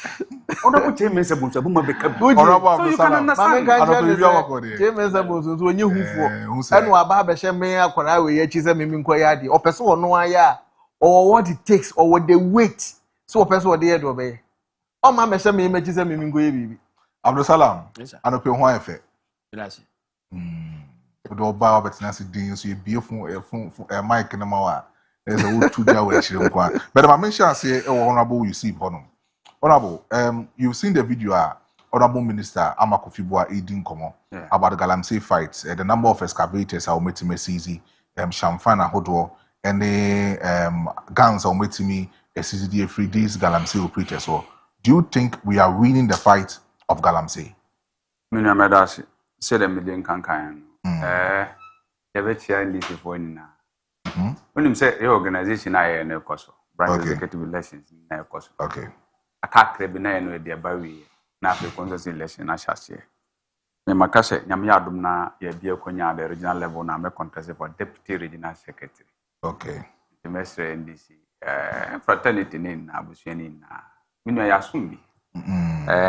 Honorable chairman Sabunsu Buma become good. So you can understand. Chairman Sabunsu when you who for and Wababa Shamea Korawi, Chizam Inquiry, or person or no aya, or what it takes, or what they wait. So a person what they had to obey. Oh, my mesha me images and me go baby. Abdul Salam. I don't pay one effect. Gracias. Do ba but na sidin so you be fun a mic na ma there's a wood to there where she don't kwa. But my mention say honorable Yusuf Honum. Honorable, you've seen the video honorable minister Amakofi Boa Edin Komo about the Galamsey fights, the number of excavators are meeting easy, Shamfana Hodo, and the guns are meeting a CCDA free these Galamsey operators. So do you think we are winning the fight of Galamsey? Mina Medasi said a million cancan. In this before now. When you say the organization, I am a cost, branch executive elections in a cost. Okay. I can't crave in with their barrier. Now, the consulting election, I shall say. Makase, Yamiadum na ye dear Konya, the regional level, now make contest for deputy regional secretary. Okay. The master NDC, fraternity in Abusian in.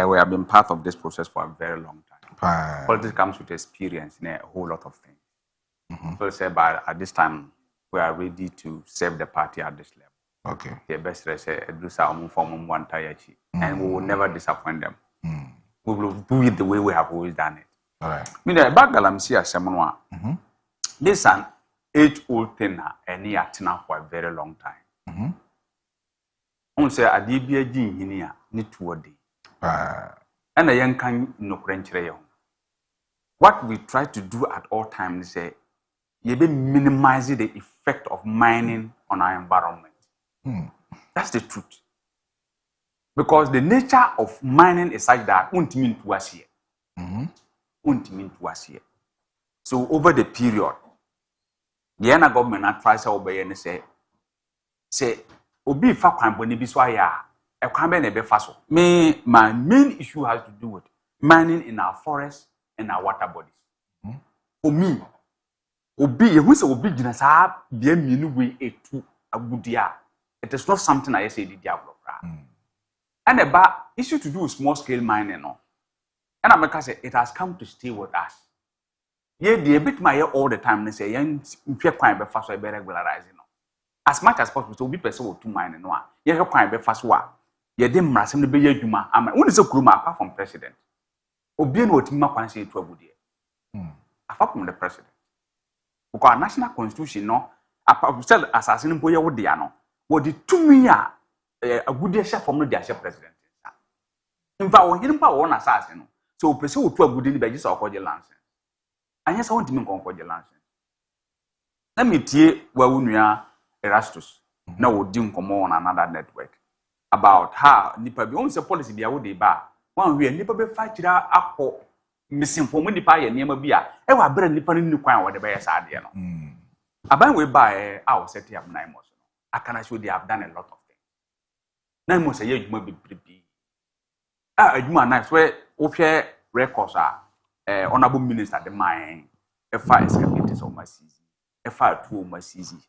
We have been part of this process for a very long time. Politics comes with experience in a whole lot of things. So say, but at this time, we are ready to serve the party at this level. Okay. The best say, do some form one tire, and we will never disappoint them. We will do it the way we have always done it. All right. Back Galamsey as someone. This is an age-old thing, and he has been for a very long time. On say a DBA here, need to a day. And a young can no French. What we try to do at all times is say, you be minimizing the effect of mining on our environment. That's the truth. Because the nature of mining is such that won't mean to us here. Won't mean to us here. So over the period, the Ghana government had tried to obey and say, Obi fa kwan boni bi so aya e kwan be na be fa so. Me, my main issue has to do with mining in our forests and our water bodies. For me, Obi, who say Obi gina sa bia mienu we etu agudia. It is not something I say the diablo. And the issue to do with small scale mining, no. And America say it has come to stay with us. Yeah, the bit my all the time. They say, "Yen impure crime be fast, be regularizing." As much as possible, so be person will to mine no. Yeah, crime be fast. Yeah, dem rasem be ye adwuma. Ama when is a kuruma apart from president. Obi no otima kwan say to agudie. Apart from the president. Because our national constitution no, apart from assassin boy wo dia no. What the 2 million a good year from the president. In fact, when you one assassin, so pursue to a good in the basis of Kojo Lansen. And yes, I want to make on Kojo Lansen. Let me tell you where we are Erastus. Now we're doing come on another network about how Nipa be on policy be a wood bar. One way Nipa be fight it up for missing for money pie and near beer. Ever bring Nipa in the crown or the bears idea. About we buy our setting up 9 months. I can assure they have done a lot of things. 9 months a year, you might be pretty. You are nice where okay records are honorable minister the mine, a fire escalators on my season, a fire 2 on my season.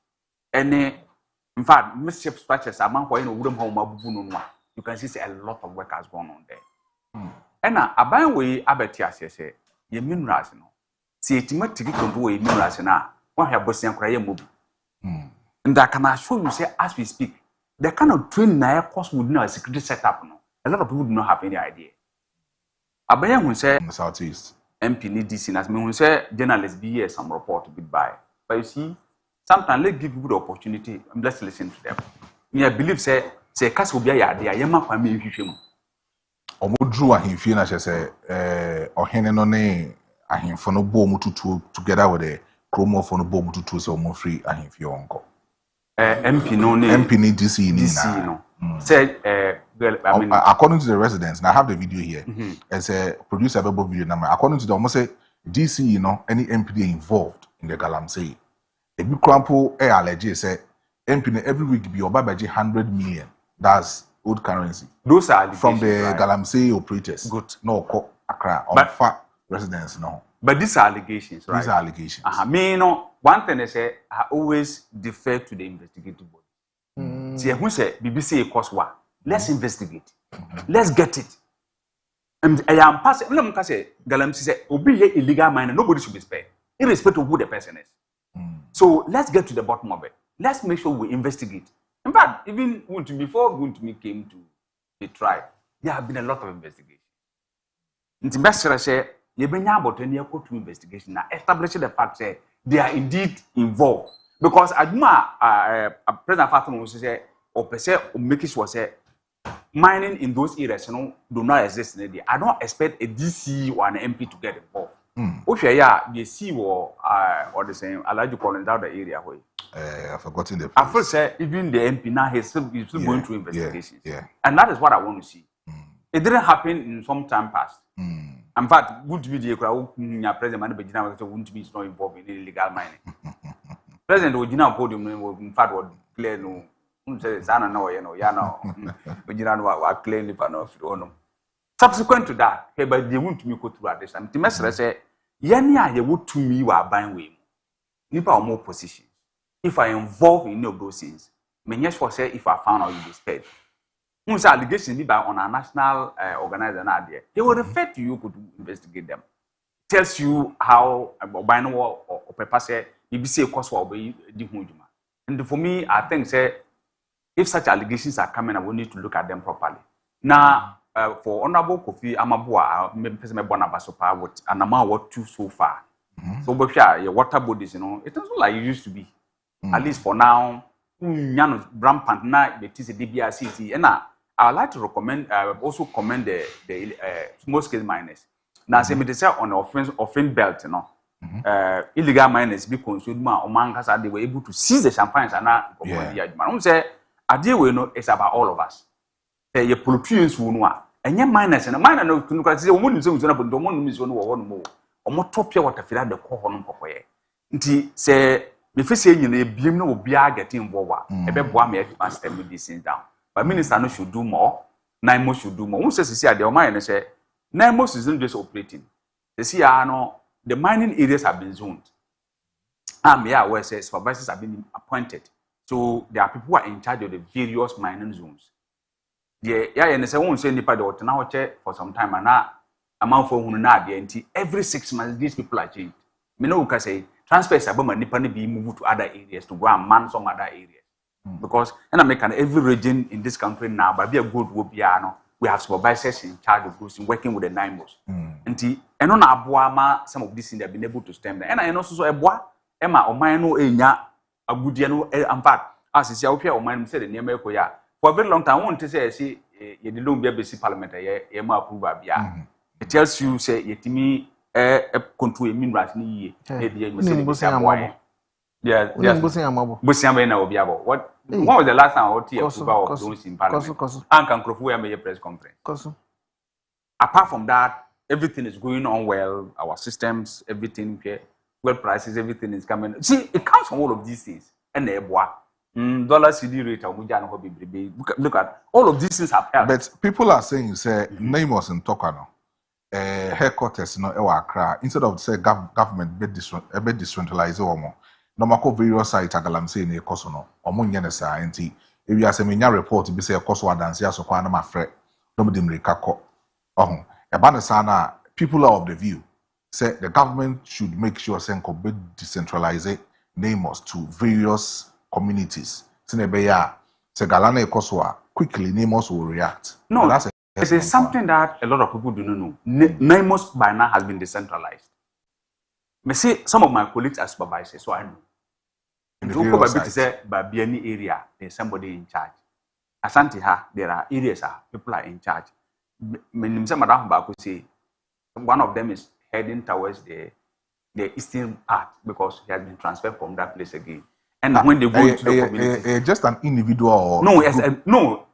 And in fact, mischief structures among who in wooden home, you can see a lot of work has gone on there. And now, a by way, Abetia says, ye minerals, no. See, it might take control a minerals now. One have Bosnian cry movie. And I can assure you, say, as we speak, the kind of training na course would not a security setup. No, a lot of people do not have any idea. Abayan will say, Southeast MP need this in as me will say, journalists be here some report to be by. But you see, sometimes let's give people the opportunity and let's listen to them. Me, I believe, say, Cass will be a idea, Yama for me, him. Omudru ahimfie na say ohene no ne ahimfo no bo mututu together with the chromo for no bo mututu so mo free ahimfie onko. MP no ne MP ni DC no. Said I mean, according to the residents, and I have the video here. As a producer Bebo video number. According to them, almost say DC, you know, any MP involved in the Galamsey. A big crampo allege say MP every week be about 100 million. That's old currency. Those are from the right? Galamsey operators. Good. No, Accra or far residents, no. But these are allegations, right? These are allegations. Me, no, one thing they say, I always defer to the investigative body. See, who say BBC cost what? Let's investigate. Let's get it. And I am passing. Let me say, Galamsey say, "Obi illegal miner. Nobody should be spared, irrespective of who the person is." So let's get to the bottom of it. Let's make sure we investigate. In fact, even before me came to the trial, there have been a lot of investigations. The best say, you bring about any court to investigation now, establishing the fact that they are indeed involved. Because Adma, President Fatou will say, or per se, or make sure say, mining in those areas, you know, do not exist in the I don't expect a DC or an MP to get involved. Okay, yeah, the C or the same, I like to call it out the area where. I've forgotten the place. I first say even the MP now he's still going through investigations. Yeah. And that is what I want to see. It didn't happen in some time past. In fact, good to be the president wouldn't be not involved in illegal mining. President would now podium in fact would clear no Sana no Yana clearly subsequent to that, hey, but they won't me go through at this time. The message say, Yania, you would to me were buying way. Nipa or more position. If I involve in any of those things, yes for say if I found out you be spared. Once allegations be by on a national organizer there, they will refer to you to investigate them. Tells you how buying or paper say you say cost for the hujuma. And for me, I think say if such allegations are coming, I will need to look at them properly. Now for Honorable Kofi Amabua, me born abasopa with an amount what two so far. So but your water bodies, you know, it doesn't like it used to be. At least for now, rampant now it is a DBRCC. And I would like to recommend also commend the small scale miners. Now say me say on the offense belt, you know. Illegal miners be consumed more they were able to seize the champagnes and now say Idea we know it's about all of us. Your politicians who know, and your miners and a miner no can say, woman is on the woman is on one more. Or more top your water fill the core on Popoye. Nti say, if you say you beam no be getting involved, a bit one me must step these things down. But minister no should do more, Nine should do more. Who says, see, the mine and say, Nine isn't just operating. They see, the mining areas have been zoned. Yeah, where says supervisors have been appointed. So there are people who are in charge of the various mining zones. Yeah, and say won't say nipa de now for some time and now amount for every 6 months these people are changed. Me know can say transfers about nipa be moved to other areas to go and man some other areas. Because and I make every region in this country now, but be a good will be we have supervisors in charge of those working with the NIMOs. And on Abuama, some of these things have been able to stem them. And I also saw a boy, Emma or mine no a good year, in fact, as is your peer or mine said in America. For a very long time, I want to say, see, you don't be able to see parliament, it tells you, say, yet me a control mean right near yeah, what was the last time I was here about those in parliament? And can Krofu a press conference. Apart from that, everything is going on well. Our systems, everything, well prices, everything is coming. See, it comes from all of these things. And dollar CD rate, look at all of these things have helped. But people are saying, say, name was in Tokano. Headquarters, Accra. Instead of say government be decentralized or more. No mako various sites agalam say ne koso no omo nye ne sa enti e wi ase menya report bi say koso adanse aso kwa na mafre no me demrika ko ohun e ba ne sa na people are of the view say the government should make sure say ko be decentralize names to various communities sine be ya say galana e koso a quickly names will react. No, it is something that a lot of people do not know. Names by now has been decentralized. Me see some of my colleagues are supervisors, so I know. By any area, there's somebody in charge. Asante ha, there are areas people are in charge. One of them is heading towards the eastern part because he has been transferred from that place again. And when they go into the community, just an individual. Or no, no.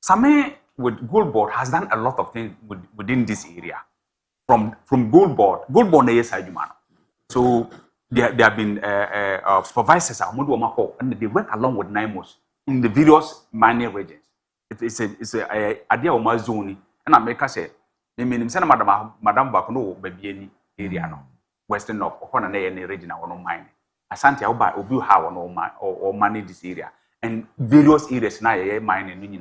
Same with Gold Board has done a lot of things within this area. From Gold Board is so there have been supervisors and they work along with NIMOs in the various mining regions. It's a idea of my zone. And I make us say, I mean, Madam Bakuno, baby, area no western north or any region or no mining. Asante Oba Obu how or manage this area and various areas now mining.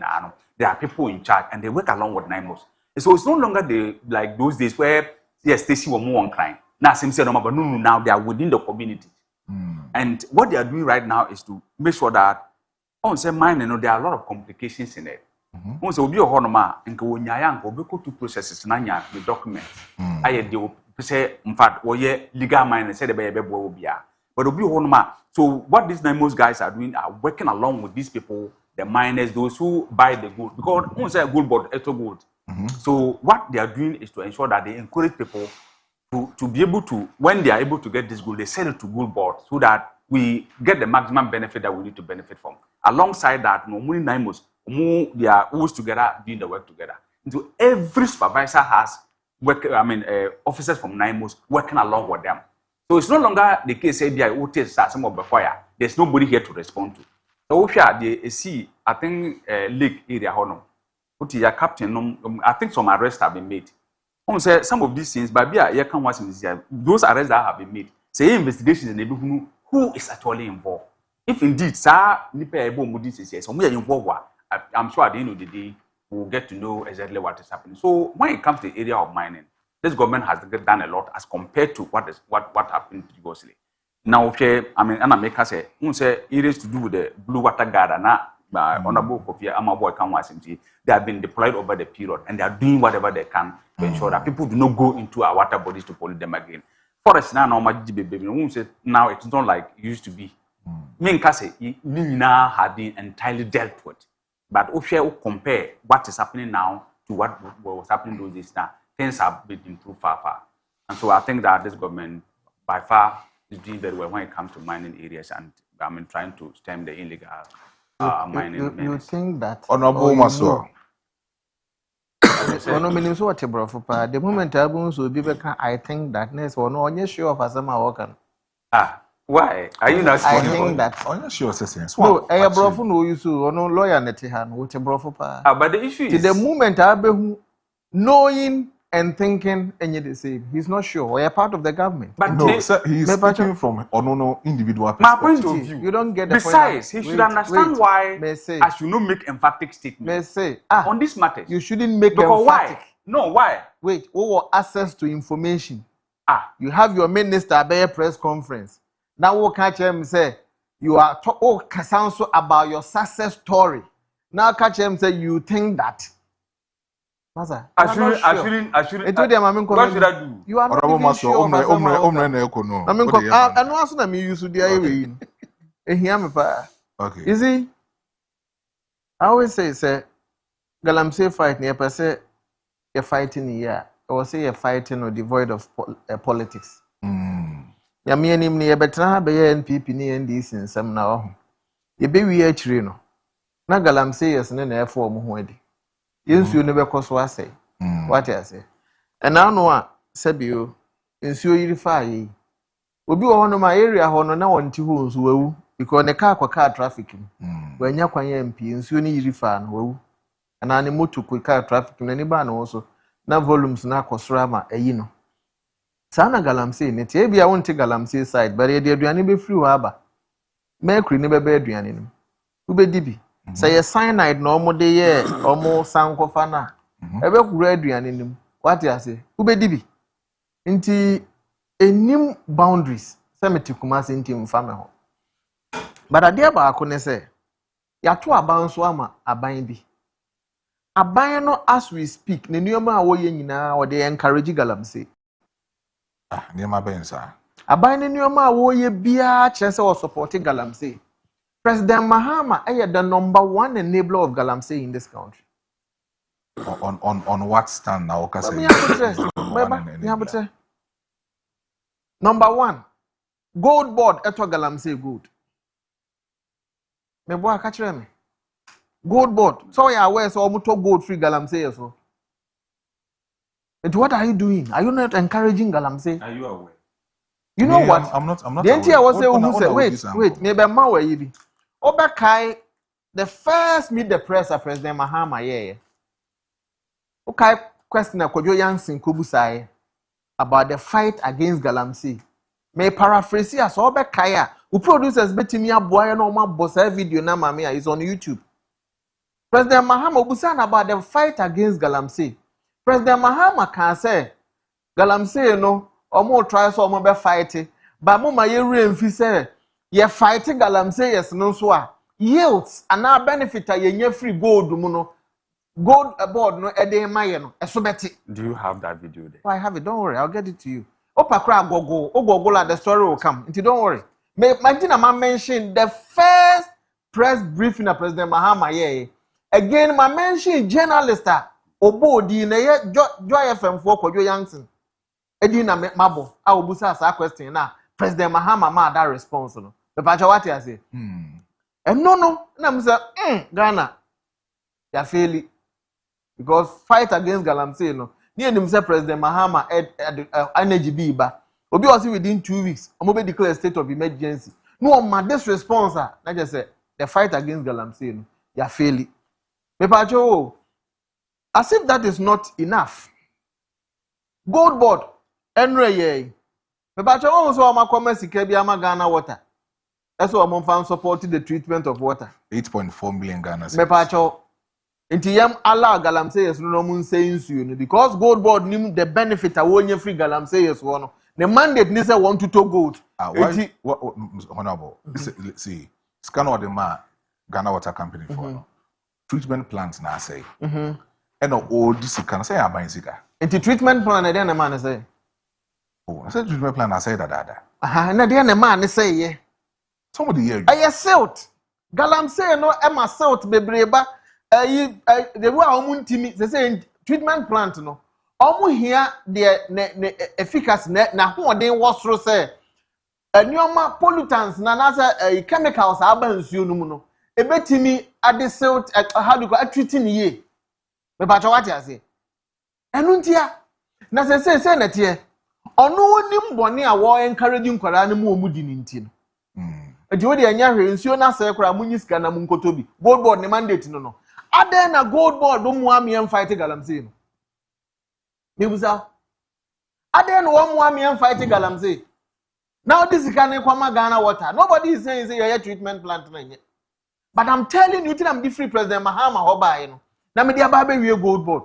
There are people in charge and they work along with NIMOs. So it's no longer like those days where yes, they see more on crime. Now, but no, now they are within the community. And what they are doing right now is to make sure that on say mine, there are a lot of complications in it. Also, be a honoma and go to processes nanya the documents. I say, in fact, legal mine said the baby will be. But be honoma. So what these NIMOS guys are doing are working along with these people, the miners, those who buy the gold. Because once a gold board, it's a gold. So what they are doing is to ensure that they encourage people to be able to, when they are able to get this gold, they sell it to Gold Board so that we get the maximum benefit that we need to benefit from. Alongside that, many NIMOs, they are always together doing the work together. And so every supervisor has officers from NIMOs working along with them. So it's no longer the case say some of the fire. There's nobody here to respond to. So if you are the I think Lake area hono. Captain, I think some arrests have been made. Say some of these things, but those arrests that have been made, say investigations and who is actually involved. If indeed, sir, involved, I'm sure at the end of the day, we'll get to know exactly what is happening. So when it comes to the area of mining, this government has done a lot as compared to what happened previously. Now, and I make us say, it is to do with the blue water guard Honorable Kofi Amaboy Kanwasimti, they have been deployed over the period and they are doing whatever they can to ensure that people do not go into our water bodies to pollute them again. Forest now, now it's not like it used to be. Now have been entirely dealt with. But if you compare what is happening now to what was happening those days now, things have been improved far. And so I think that this government by far is doing very well when it comes to mining areas and trying to stem the illegal You think that Honorable Maso. The moment I think that next one, no, only sure of as I'm working. Why? Are you not I think that. I'm not sure, sense. No, I have brought no use to no lawyer netihan, which a brofo pa. But the issue is the moment I be knowing and thinking and yet the same. He's not sure. We are part of the government. But no, sir, he's speaking from no individual perspective. My point of view. You don't get the Besides, he should understand why I should not make emphatic statements. On this matter. You shouldn't make because emphatic. Why? No, why? Wait, what access to information? You have your minister at a press conference. Now what catch him say you are sound so about your success story. Now catch him say you think that. Master, I shouldn't. What should I do? You are not even sure. I know as me use the way. Okay. You see, I always say, Galamsey fight near per se, you're fighting here, or say you're fighting or devoid of politics. Ya me anim ne yebetena be NPP ne NDC nsem na ho. Ye be wi achire no. Na Galamsey yes ne na efo mo ho adi. Yensuo ne bekoso asai. What I say? And now no a sebio nsuo yiri fa yi. Obi wo hono ma area ho no na wonti ho nsu wawu because ne car kwa traffic ni. Wanya kwanya MP nsuo ne yiri fa no wawu. Ana ne moto kwa car traffic na ni ba no so na volumes na akosoro ama ayi no. Sana Galamsey ne tie bia wonte Galamsey side but ye de aduane be free wa aba. Mercury ne be aduane nim. Ubedi bi. Say a cyanide no mo de ye omo sankofa na. Ebe kura aduane nim. What you say? Ubedi bi. Nti enim boundaries. Say meti Kumasi nti mfa me ho. But ade ba akone say ya to aban so ama aban bi. Aban no as we speak ne nneoma a wo ye nyina wo de encourage Galamsey. Nneoma ben sa. Aban ne nneoma a wo ye bia kire say wo support Galamsey. President Mahama is the #1 enabler of Galamsey in this country. On what stand now? #1, gold board eto Galamsey gold. Me boy catch me. Gold board. So you are aware so muto gold free Galamsey so. But what are you doing? Are you not encouraging Galamsey? Are you aware? You know what? I'm not. The entity was say who say wait, maybe ma wa yibi. Obakai, the first meet the press of President Mahama yeah. Okay, question Kojo Marfo about the fight against Galamsey. May paraphrase as Obakai, who producers betimi aboy no ma boss video na mama is on YouTube. President Mahama obusan about the fight against Galamsey. President Mahama can say Galamsey no omo try so omo be fight but mo ma ye remfi say ye fighting Galamsey yes no so a yields and now benefit a ye free gold mu no gold board no e dey maye no eso beti. Do you have that video there? Oh, I have it, don't worry, I'll get it to you. Opakra gogo la the story will come. Don't worry. Imagine I mention the first press briefing of President Mahama yeah. Again I mention journalist obodi na ye Joy FM for Kojo Yankson. Edi na mabo a obusa asa question na President Mahama ma that response no. The pacha what you say? And no, na me say Ghana ya fail because fight against Galamsey no. Ni enim say President Mahama energy be ba. Obi was within 2 weeks. Omo be declare state of emergency. No ma this response na just say the fight against Galamsey no ya fail. Me pacha as if that is not enough. Gold board enre ye. Me pacha so ama comment sika bi ama Ghana water. That's why I'm fan supporting the treatment of water. 8.4 million Ghana cedis. Me pacha inti yam allow Galamsey yes no mun say insu because gold board nim the benefit a wonye free Galamsey yes no. The mandate ni say want to gold. Why honorable? See, scan or the man Ghana Water Company for treatment plants na say. And all this can say aban sika. Inti treatment plan na dey na man say. Oh, I said treatment plan na say that. Na dey na man say ye. Somebody here. Aye silt. Galamsey no e ma silt bebreba. The way omuntimi say treatment plant no. Omu here the efficacy na hoden wosro say. Anyoma pollutants na say chemicals aba nsuo no mu no. ebetimi adesilt how do you call treating ye me ba what you say enu ntia na se na tie ono onim bone a wo encouraging kwara na mu omudi ni nti no edi wo de anya hwe nsuo na se kwara munyi sika na mu nkotobi gold board ne mandate no aden na gold board do mu am fight galamsey no mebuza aden no mu am fight galamsey now this is can kwama Ghana water nobody is saying say your treatment plant na nye but I'm telling you I'm the free president Mahama hoba no na me dia ba be wie gold board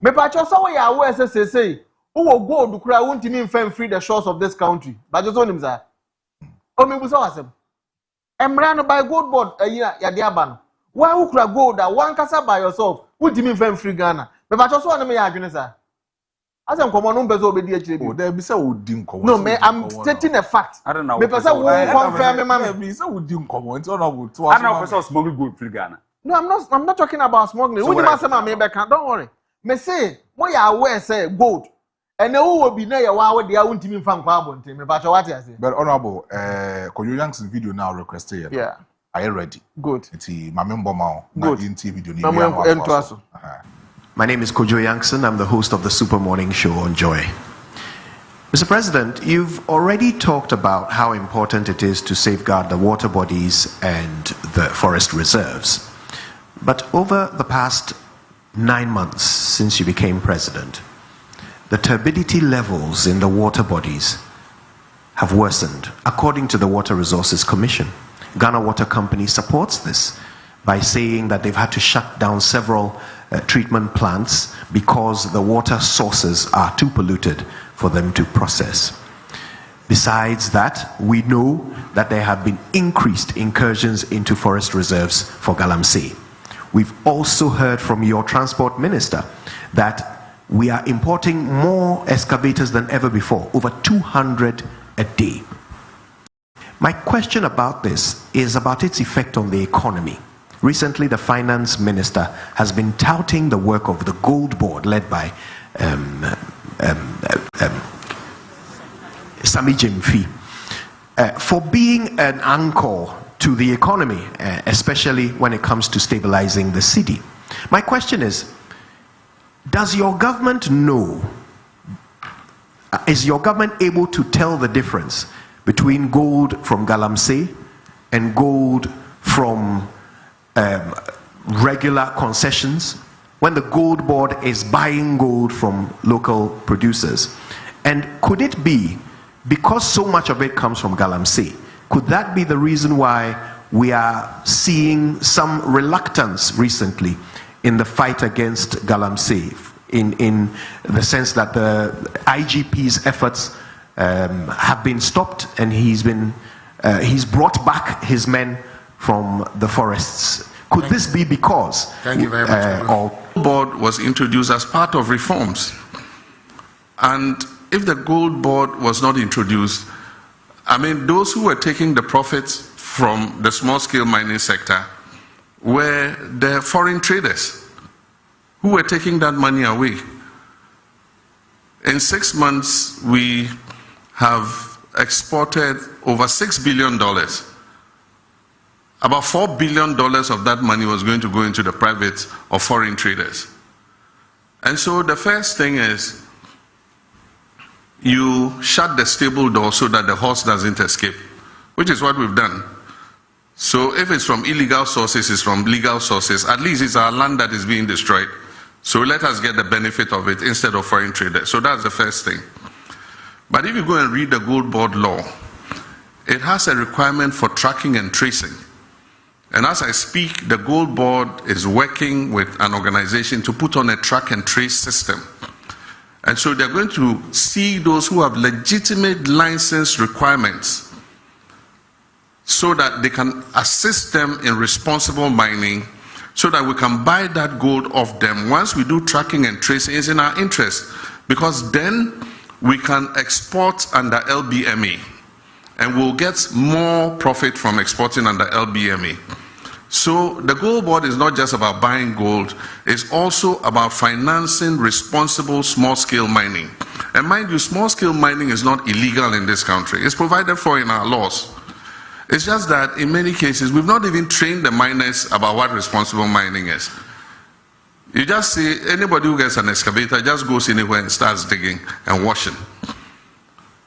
me pa cho so we ya wo say who gold kura won't mean free the shores of this country but just onim za o mebuza wasem emra no by gold board ya dia ba no why who kura gold that one kasa by yourself won't mean free Ghana me pa cho so na me ya adwene za asem komo no mbezo obedi akire bi there be say wodi nkomo no me I'm stating a fact me person won't confirm me man be say wodi nkomo nti ona go to I know person smuggling gold free Ghana. No, I'm not talking about smuggling. Who don't worry. Me say, mo ya aware say gold. And who will be near one they won't even find carbon. Me but what you say. But honorable, Kojo Yankson video now requested. Yeah. Are you ready? Good. It's my member now. Good. Video. My name is Kojo Yankson. I'm the host of the Super Morning Show on Joy. Mr. President, you've already talked about how important it is to safeguard the water bodies and the forest reserves. But over the past 9 months since you became president, the turbidity levels in the water bodies have worsened, according to the Water Resources Commission. Ghana Water Company supports this by saying that they've had to shut down several treatment plants because the water sources are too polluted for them to process. Besides that, we know that there have been increased incursions into forest reserves for Galamsey. We've also heard from your transport minister that we are importing more excavators than ever before, over 200 a day. My question about this is about its effect on the economy. Recently, the finance minister has been touting the work of the Gold Board led by Sami Jemfi for being an anchor to the economy, especially when it comes to stabilizing the city. My question is, does your government know, is your government able to tell the difference between gold from Galamsey and gold from regular concessions when the Gold Board is buying gold from local producers? And could it be, because so much of it comes from Galamsey, could that be the reason why we are seeing some reluctance recently in the fight against Galamsey, in the sense that the IGP's efforts have been stopped and he's brought back his men from the forests? Could this be because Thank you very much. The board was introduced as part of reforms, and if the Gold Board was not introduced, I mean, those who were taking the profits from the small-scale mining sector were the foreign traders who were taking that money away. In 6 months, we have exported over $6 billion. About $4 billion of that money was going to go into the private or foreign traders. And so the first thing is, you shut the stable door so that the horse doesn't escape, which is what we've done. So if it's from illegal sources, it's from legal sources. At least it's our land that is being destroyed. So let us get the benefit of it instead of foreign traders. So that's the first thing. But if you go and read the Gold Board law, it has a requirement for tracking and tracing. And as I speak, the Gold Board is working with an organization to put on a track and trace system. And so they're going to see those who have legitimate license requirements so that they can assist them in responsible mining, so that we can buy that gold off them. Once we do tracking and tracing, it's in our interest, because then we can export under LBMA and we'll get more profit from exporting under LBMA. So the Gold Board is not just about buying gold, it's also about financing responsible small-scale mining. And mind you, small-scale mining is not illegal in this country. It's provided for in our laws. It's just that in many cases, we've not even trained the miners about what responsible mining is. You just see anybody who gets an excavator just goes anywhere and starts digging and washing.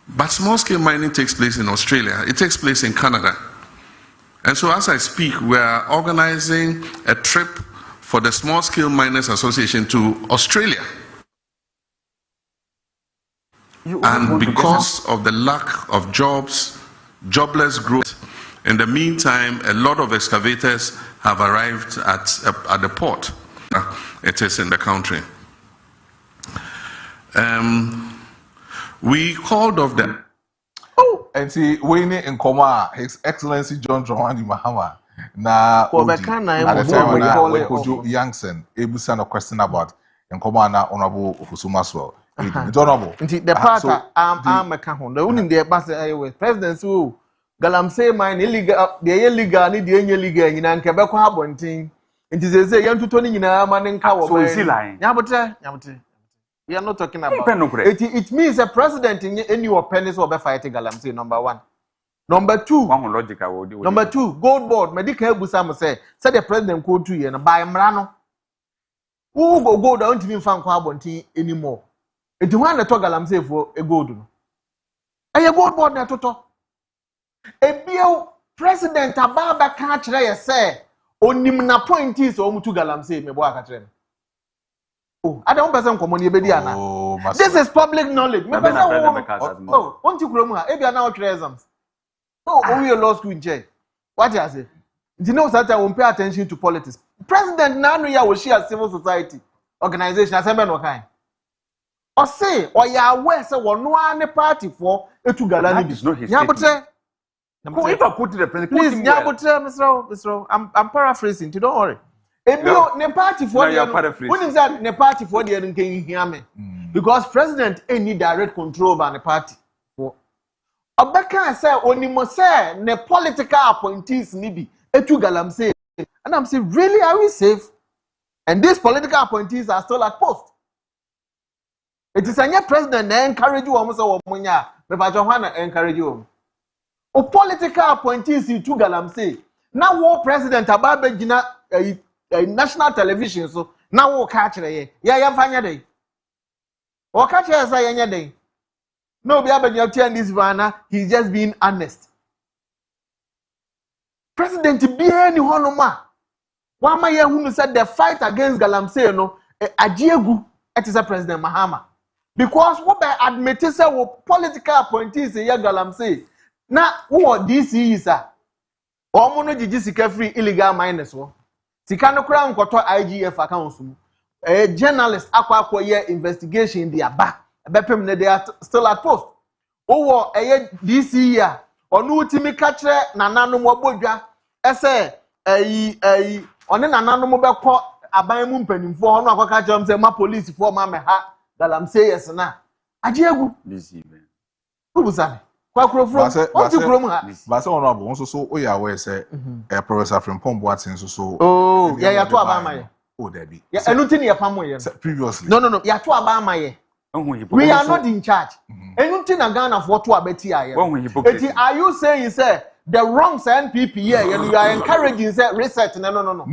But small-scale mining takes place in Australia. It takes place in Canada. And so as I speak, we are organizing a trip for the Small-Scale Miners Association to Australia. And because of the lack of jobs, jobless growth, in the meantime, a lot of excavators have arrived at the port. It is in the country. We called off the... Oh, and see, Wayne in Koma, His Excellency John Dramani Mahama. Na at the time when Kojo Youngson, Ebusan a question about in Koma na Honorable Ofusumaswell. The part I'm a kahon. The only the ambassador with President who Galamsey mine illegal, the illegal, the illegal in Quebec Habonting. It is a say young to Tony in a man in Cow. So is he lying? Yamate. We are not talking about it. Means a president in any of pennies or fighting Galamsey, number one. Number two, number two, gold board, medical Busam said the president called 2 years and buy Mrano. Who go down to me from Quabonti anymore? It want to talk Galamsey for a gold. A gold board na toto. A bill president Ababa catch there say, only na appointees or Mutu Galamsey, me boy catch them. Oh, I don't person come on Yebediana. This is public knowledge. Me person oh, won't you Kroma? Ebia now exams. Oh, we are law school in jail. What do I say? You know that I won't pay attention to politics. President Nanu will share civil society organization as a man kind. Or say, or you are aware, so one no party for a two galani. Yabote. If I put the president, please, Yabote, Mr. I'm paraphrasing. Don't worry. If you ne party for the when is that ne party for the can you hear me? Because president ain't need direct control over the party. Obeka say onimo say ne political appointees nibi etu Galamsey. And I'm saying, really, are we safe? And these political appointees are still at post. It is a new president that encourage you almost a woman. But Johanna encourage you. O political appointees in two Galamsey. Now war president Ababe Gina national television so now we catch it. Yeah, fanya day. Or catch us a day. No, be able to this Vanna, he's just being honest. President be any honoma. One my who said the fight against Galamsey no ajiegu it is a President Mahama. Because what by admitting say political appointees say Galamsey. Now who DC is a Omono Gigi Sika free illegal miners wo. Sika no kra nkoto IGF accounts mu. A journalist akwa ye investigation in their back. Bepem they are still at post. Owo DC year onu utimi kachre nananom wabodwa ese one nananom bekọ aban mu mpanimfo onu akwaka jam say ma police for ma me ha Galamsey yes na ajiegu DC ben ubusane kwa krofro oti krom ha ba se onu abo nso so oya we say Professor Frimpong Boateng so oh ya to aba maye oh there be ya enu tin ye pamo ye previously no ya to aba maye we are not in charge. Anything a Ghana for to abeti aye. Are you saying say the wrongs NPP here you are encouraging say research no. No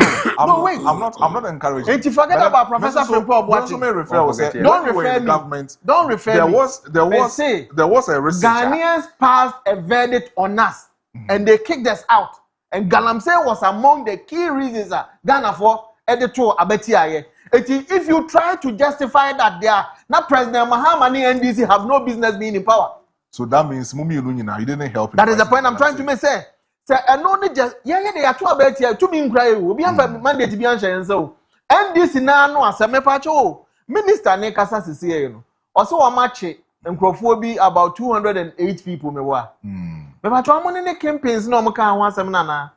wait. I'm not encouraging. And you forget about Professor Frimpong Boateng. Don't refer me. Government. Don't refer there me. There was a researcher. Ghanaians passed a verdict on us and they kicked us out. And Galamsey was among the key reasons Ghana for editor abeti aye. If you try to justify that they are not President Mahama and NDC have no business being in power. So that means Mumi Lunyina, you didn't help. That is the point I'm trying to make. Say, and only just they are two about here to be cry. We have a mandate to be answered. So NDC now as a mepacho Minister Nekasa Sisi, you know. Also a match and Crawford about 208 people. But how many campaigns no can once a nana.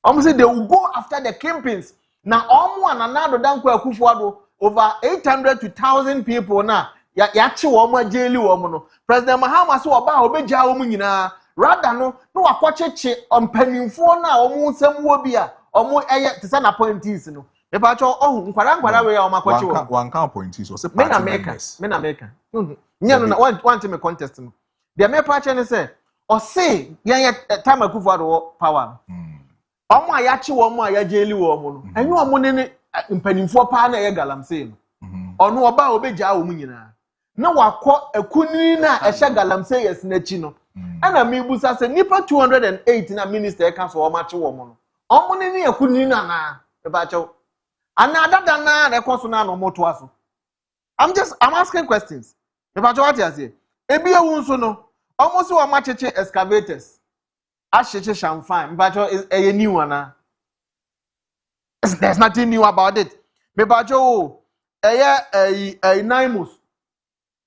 Almost say they will go after the campaigns. Now, one another danko akufuado over 800 to 1,000 people now. Yachi woman jaili woman. President Mahama so about obeja woman rather no akwacheche on pennyfo na omu semwobia omu eye tisa na appointees no. Mepacho nkwara we ya omakwache wo. One can appointees was a party members. Men America. Nya no want me contest no. The mepacho ne say or say yeah time Akufo-Addo power omo ayachi wo mo ayajeli wo mo no enyo omo ne mpanimfo pa na ye galamsey no ono oba obegya wo mu nyina na wakọ ekunini na ehye galamsey yes na chi no ana mebusa se nipa 208 na minister e ka so o mache wo mo no omo ne ekunini na e ba chew ana dada na rekoso na no moto aso I'm asking questions e ba chew what you say ebi ewu nso no omo se wo macheche excavators Asheche Shamfan, but a new one. There's nothing new about it. Me bajo a Naimos.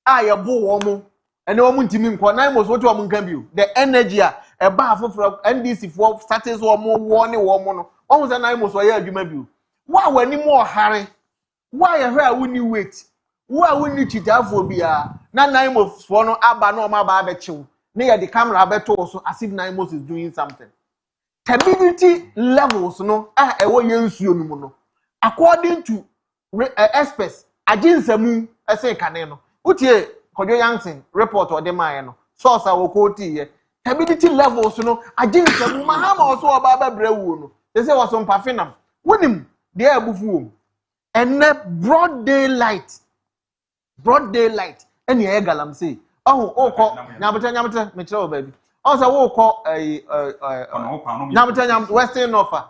I a boo woman. And no one to me, Naimos, what woman can be. The energy, a bath of NDC for status or more warning woman. Almost a Naimos or you may be. Why were any more hurry? Why a hair wouldn't you wait? Why wouldn't you cheat out for beer? Not Naimos for no abba no my barbecue. Near the camera better so as if Naimos is doing something. Stability levels no ewo yensuo no no. According to experts, ajinsemu ese kane no. Utie Kojo Yankson report or dem aye no. Source a wo quote here. Stability levels no ajinsemu mahama oso oba babrewu no. They say was on pafinam. Wonim dey abufu and broad daylight. Broad daylight. Any galamsey. Oh, nyamata me tell baby. Also wo call nyamata western offer.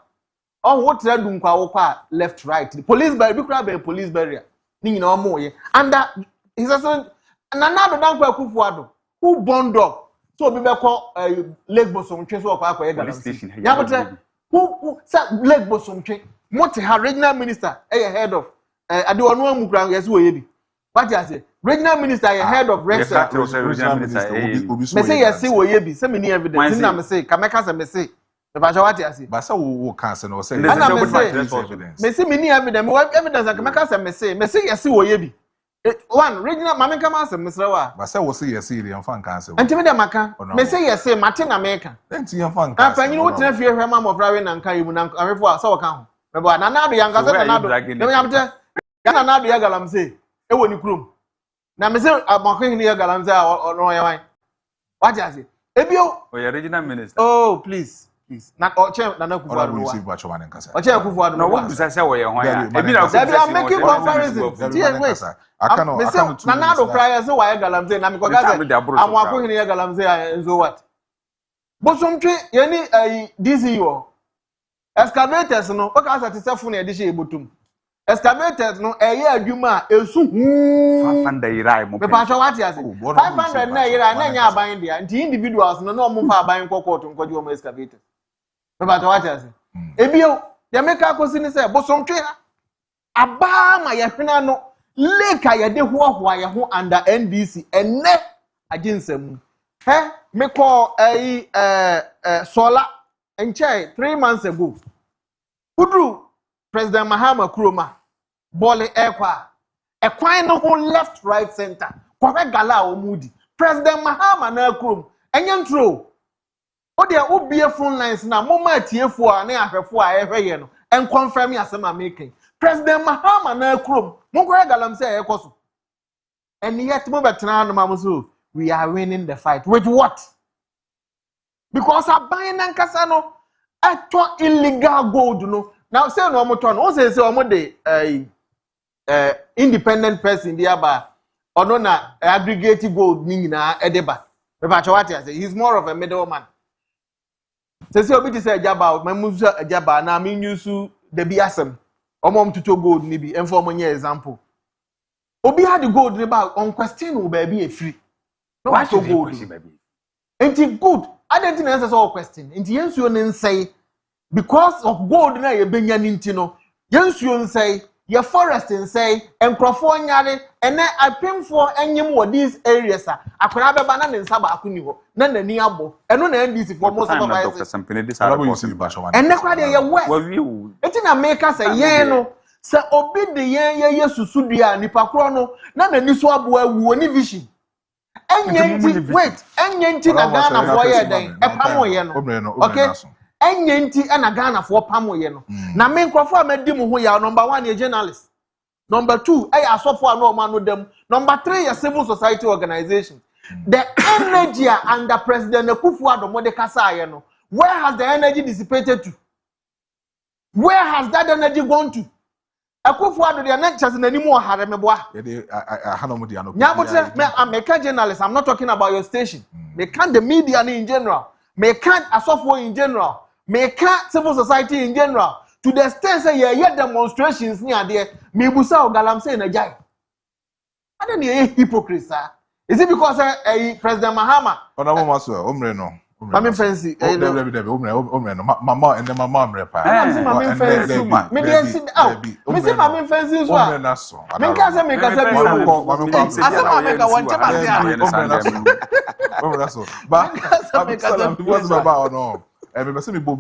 Oh, what trade dum kwa wo kwa left right. The police barrier, bi be police barrier. Ni nyina omo ye. And he says na do dan kwa Akufo-Addo. Who bond up? So bi be call Lake Bosomtwe so kwa galamsey. Nyamata who say Lake Bosomtwe. Moti ha regional minister head of ade onu amukran yes wo ye bi. What you say? Regional minister, head of Rexel. Regional minister. Me say yes, say we be. Say me ni evidence. Na me say, Kameka say me say. Me ba what you say? But say wo cancel no say. Na me say. Me say me ni evidence. Me evidence Kameka say me say. Me say yes, we be. One regional mama kama say me say wa. But say we say yes, dey fan cancel. Enti me dey maka. Me say yes, say Martin America. Enti yan fan cancel. Apanyin wo tena fie hwe ma mofra we na nkan yimu na amefo a say wo kan ho. Me ba na na do yanka say na do. Me yamte. Ya na do ya galamsey. Ewo ni krom. Na me say amakwin ni galamsey no yan. What you say? Ebio. Oh, your regional minister. Oh, please. Na Oche na Akufo-Addo. Oche Akufo-Addo. No, what do I say we yan ya? Ebi na I'm making comparisons. Yes, wait. Me say na na do cry say why galamsey na me ko ga say amakwin ni galamsey and so what? Bosomtwe ye ni DCO. Excavators no, o ka say tesefo na edihye ebotum. Excavators no eye adwuma esu 500 irai mo. Me pa so what you say? 500 na ira na nya aban dia. Nti individuals no na omo fa aban kokot nkoji omo excavators. Me pa so what you say? Ebio, ya make akosi ni say bosomtwe ha. Aba ma ye hwena no leka ye de hoahoa ye ho under NDC enne aginsam. He me call solar enche 3 months ago. Udru President Mahama Kuroma Bole Ekwa Ekwan no whole left right center Kwame Gala Omudi President Mahama na Kurom Enyentro O de obie phone lines na moma tiefo a na ahwefo a ehweye no en confirm asema making President Mahama na Kurom Mokwe galamsey ekoso and yet mo betena no mamuso we are winning the fight with what? Because aban na nkasa no eto illegal gold no. Now say no motor no say omo de independent person dey aba ono na aggregate gold ni nyina edeba. Me ba what you say he's more of a middleman. Say obi say ejaba mamuzu ejaba na me nyusu de bi asem. Omo mtuto gold ni bi enfo omo nya example. Obi had the gold ni ba on question o ba bi e free. No what to gold. Enti good. Identity na say question. Enti yensuo ne nsai because of gold na ye benya ninti no yensuo nsai ye forest nsai enkrofo nyare ene apemfo enyem wo these areas akora beba na ne nsa ba akuni ho na nani abo eno na NDC for most of us ene kwa de ye west eti na make say yen no se obi de yen ye susudua nipa kro no na nani so abo awu oni vision enyenti wait enyenti na Ghana for ye den epamo ye no okay Enyenti na Ghana for pamoye no. Na me nkrofo amadi mu ho ya number 1 ye journalist. Number 2 asofo ano ma no dem. Number 3 ye civil society organization. The energy under President Akufo-Addo mo de kasa aye no, where has the energy dissipated to? Where has that energy gone to? Akufo-Addo dey na chase nani mo hare me boa. I'm a journalist. I'm not talking about your station. Me can the media in general. Me can asofo in general. Me can civil society in general. To the extent say yeah demonstrations ni ade. Me busa o galamsey na jai. I don't need hypocrite, sir. Is it because President Mahama? Mama fancy. Mama and then mama repa. Mama fancy. Me dey sit out. Me say mama fancy so. Me can say me can say I say mama ka want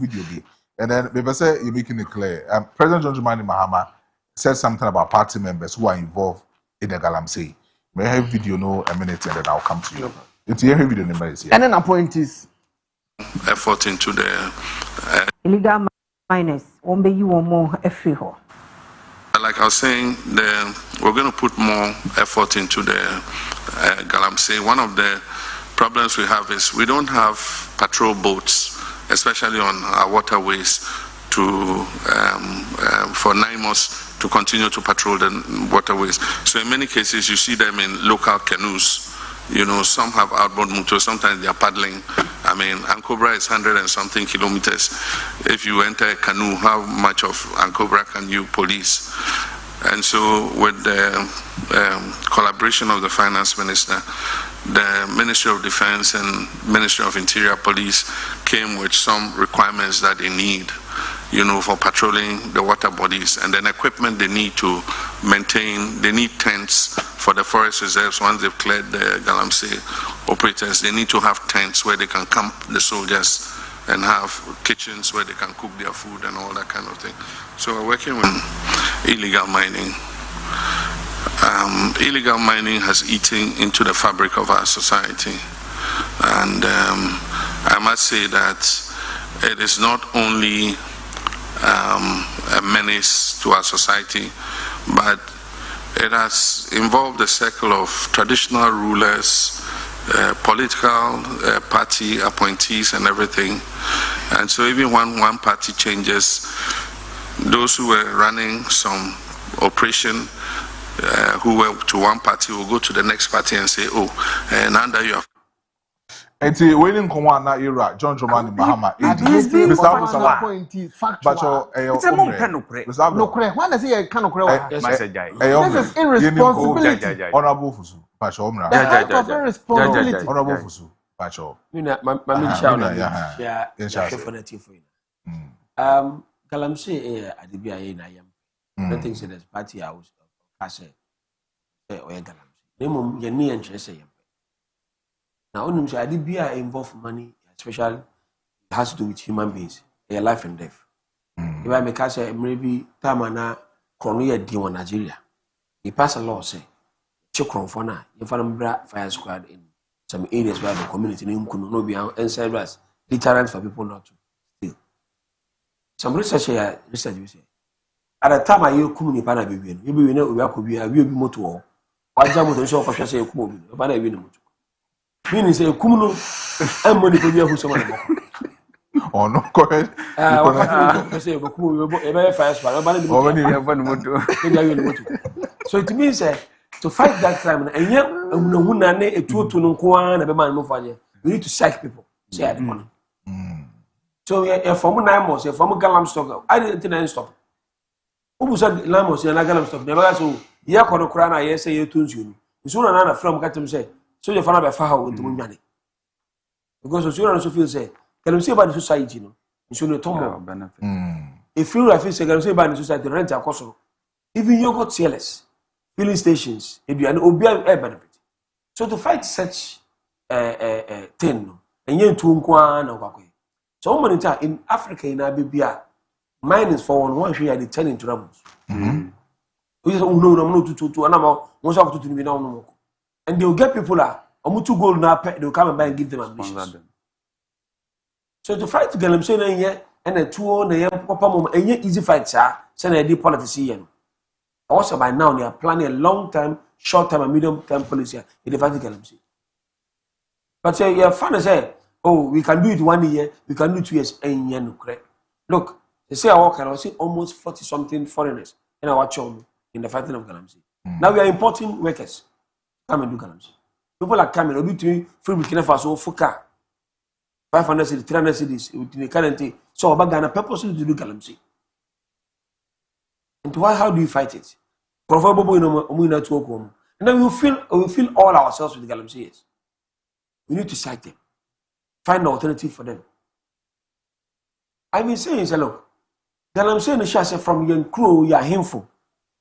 video. And then maybe say you're making it clear. President John Dramani Mahama said something about party members who are involved in the galamsey. May I have video no a minute and then I'll come to you. It's here video number is here. And then appointees. Effort into the illegal miners. One you want more free. Like I was saying, we're going to put more effort into the galamsey. One of the problems we have is we don't have patrol boats, especially on our waterways, for 9 months to continue to patrol the waterways. So in many cases, you see them in local canoes. You know, some have outboard motors, sometimes they are paddling. I mean, Ankobra is 100 and something kilometers. If you enter a canoe, how much of Ankobra can you police? And so with the collaboration of the finance minister, the Ministry of Defense and Ministry of Interior Police came with some requirements that they need, you know, for patrolling the water bodies, and then equipment they need to maintain. They need tents for the forest reserves. Once they've cleared the galamsey operators, they need to have tents where they can camp the soldiers and have kitchens where they can cook their food and all that kind of thing. So we're working with illegal mining. Illegal mining has eaten into the fabric of our society, and I must say that it is not only a menace to our society, but it has involved a circle of traditional rulers, political party appointees and everything. And so even when one party changes, those who were running some operation who were to one party will go to the next party and say, oh, now that you have. And waiting Kwana era, John Dramani Mahama, This is irresponsibility. Honorable Fusu, Honorable Fusu, Galamsey adibia na yam. I think say there's party house kase or galamsey. Nemum ye ni enche say yam. Now onum say adibia involve money, especially it has to do with human beings, their life and death. If I make say maybe tamana krono ye di in Nigeria. He pass a law say chokron for na you find fire squad in some areas where the community no be inside us deterrent for people not to. Some research here, research you say. At the time I you come in Pana baby, you be know we are could be a view motor. Why jam to show for say you come in Pana baby motor. Meaning say Kumuno and money to be who someone. Oh no, go ahead. Say Bakumu, fire squad, so it means to fight that crime and yet a two to no one and a man move on you. We need to sack people. Say at the money. So a former 9 months, a former galam stock. I didn't think I stop. Who said Lamos and a galam stock? Never so Yakono Krana, yes, say you tunes you. Soon another from Catum say, so you found a fire with the money. Because as soon as you feel say, can you say about the society? You should not talk benefit. If you feel say, can you say about the society, rent a cost. Even you got CLS, filling stations, it be an OBI benefit. So to fight such a thing, and you to Nkwan. So many times in Africa, in Abibia, mine is for one share the 10 into Ramos. We say, oh no, to and I'm most of to be now. And they'll get people that are to gold now, they'll come and buy and give them ambitions. So to fight to get them saying, yeah, and a 2 on the papa, and yet easy fight, sir, send a deep politician. Also, by now, they are planning a long term, short term, and medium term policy in the fight to get them see. But your father say, oh, we can do it 1 year, we can do 2 years, and you know, correct. Look, they say I walk and I see almost 40 something foreigners in our church in the fighting of Galamsey. Now we are importing workers. Come and do Galamsey. People are coming, between free Burkina Faso, Fuka, 500 cities, 300 cities, within the current. So about Ghana purposely to do Galamsey. And why? How do you fight it? And then we feel all ourselves with the Galamseyers. We need to cite them. Find an alternative for them. I've been saying, say, look, Galamsey no share from young crew, you are hinful.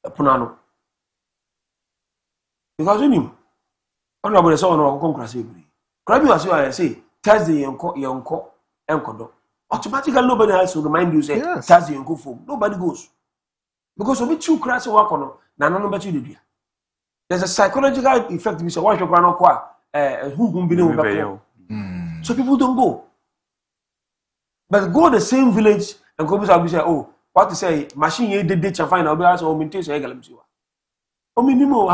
Punano. Because when you honorable so on concrete. Crabby was I say, Thursday Yonko, Encodo. Automatically nobody else will remind you say Thursday Yonko folk. Nobody goes. Because of it two crash work on none but you did. There's a psychological effect, Mr. Wash who be so people don't go. But go the same village and go and say, oh, what to say, machine ye did and find out or maintain a galamsey. O minimum,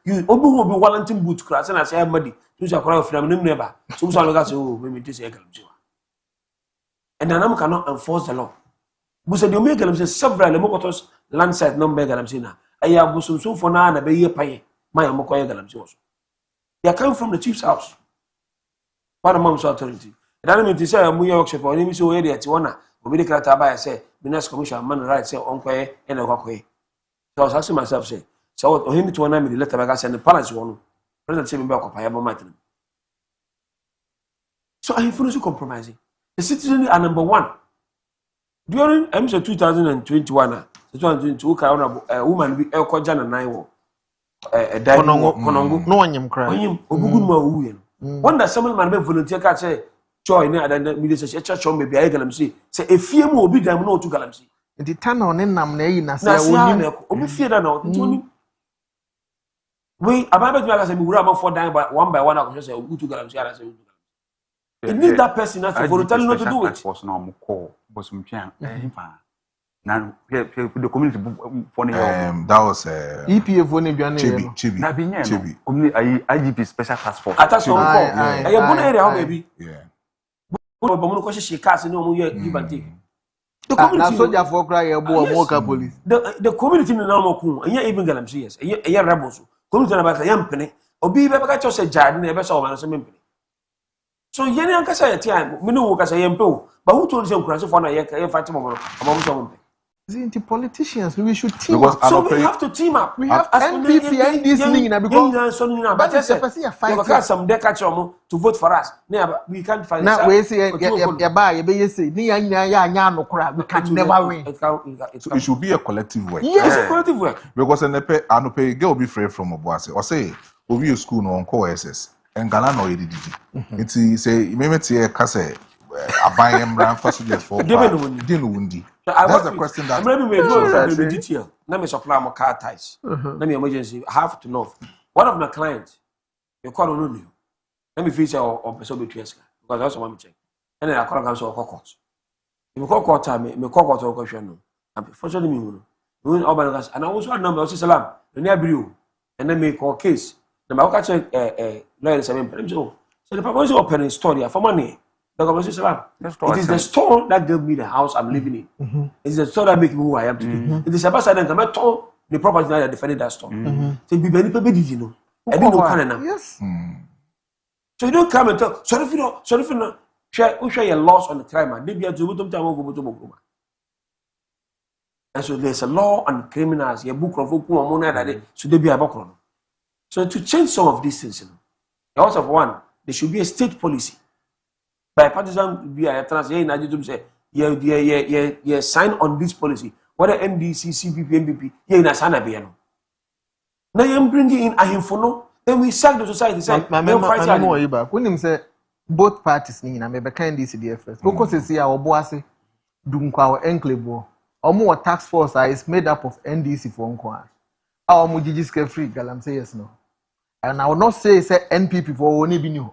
you will be Wellington boot class and I say, muddy, to a crowd from them never. So, oh, we maintain a galamsey. And then cannot enforce the law. But you make galamsey several Mokotos landside number galamsina. I have so for now and a bay pay my Mokoya galamsey. They are coming from the chief's house. What a mom's authority. And I mean to say, I'm workshop or any so area at one. We make a tabby, say, Minas Commission, man, right, say, Uncle and a walkway. So I was asking myself, say, so him to one the letter I send the palace one. President Simon Belko, I have a matter. So I feel so compromising. The citizens are number one. During MC 2021, 2022, a woman be El Kojan and I will. Konongo, no one yam cry. Obugun one that someone man be volunteer can say, join the media church on maybe I galamsey. Say, a few more be them no to galamsey. The town on in Namne, Nasa, fear than out. We, about me, I say, we were for dying by one I was just say, go to galamsey. It needs that person to volunteer not to do it. Was no call, was some chance. Now, the community for that was EPF when you Chibi. IGP special task force. Attach on I am one area, baby. Yeah. But she cast no more give and take. The community soldier for cry a police. The community in Namoku, and even Galamseyers, a year rebels. Community about a young penny, or be better just a jar in a vessel of an. So Yanka say a time, Minu as a yampo, but who told him crash for a fighting among some. Into politicians, we should team because up. So we have to team up. We have NPP and this thing because but I said, some decature to vote for us. We can't find now. We say, we can never win. So it should be a collective work. Yes, collective work. Because I no pay girl be free from Obuasi. Or say, Obi school no on SS and Ghana no edidi. It's say, maybe kase. I buy him brand for suggest for Wundi. That's the question that maybe detail. Let me supply my car ties. Let me emergency. I have to know. One of my clients, you call on you. Let me feature or person between us because that's what I'm check. And then I call against our court. If you call court time, me call court or question. Unfortunately, me and I also had number of salam. The near bureau and then make call case. The my catch lawyer 7. So the purpose of opening story for money. It is the store that gave me the house I'm living in. It's the store that makes me who I am today. It is about that I told the property that defended that store. So be many people did you know? I didn't know yes. So you don't come and tell sorry if you know share your loss on the crime. They be a and so there's a law on criminals, your book of money so they be a background. So to change some of these things, the house of one, there should be a state policy. Bipartisan be a trans say yeah sign on this policy. Whether NDC, CPP, MPP, yeah in a sana be now you bringing in ahimfono, then we sack the society. Say when him say both parties ni na me be kind this the first. Because say our boase dunkwa our enclave or more tax force is made up of NDC for nkwa. Our mujiji free galam say yes no. And I will not say NPP for only be new.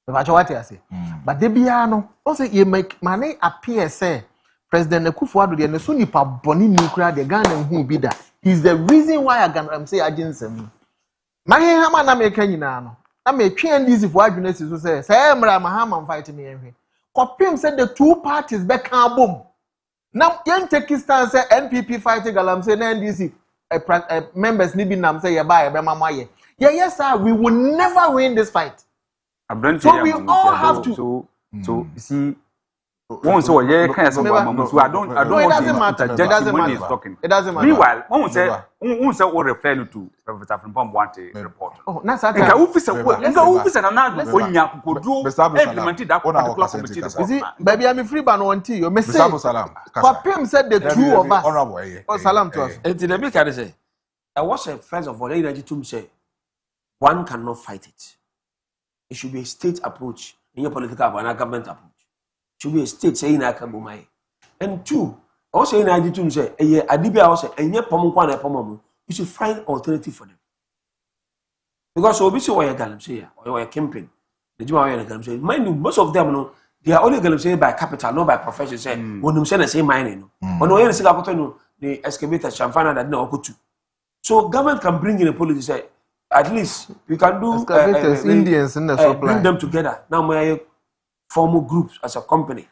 What I say. But they be no. Also, you make money appear say President Akufo-Addo the so nipa boni nuclear the Ghana who be that. He's the reason why I say against him. My hammer na make nyina no. I'm a NDC for adwene so say emra mahama fight me enhwe kopim said the two parties back can boom now yen take stance say NPP fighting galam say NDC members ni bi nam say ye ba ye be mama ye yes sir we will never win this fight so we all have to so you see one say yeah kind so I don't want to judge him when he's talking. It doesn't matter. Meanwhile, one say what refer to Professor Frimpong want a report. Oh, that's okay. Nka officer na na onya kokodro implement that particular committee. You see, baby, I'm free ban on tea. You may say Papim said the two of us. Oh, salam to us. And the make I say, I was a first of all, energy to say one cannot fight it. It should be a state approach in your political and government approach. Should be a state saying I can buy. And two, also in ID to say, Adibia also, and yet Pomukwan and Pomomu, you should find alternative for them. Because obviously, why you can say, or you are camping, the Juma can say, mind you, most of them know they are only going to say by capital, not by profession. Say, when you say the same mining, when you say the excavator, Shamfana that no go to. So government can bring in a policy, say, at least we can do Indians in the supply. Bring them together. Now, my formal groups as a company.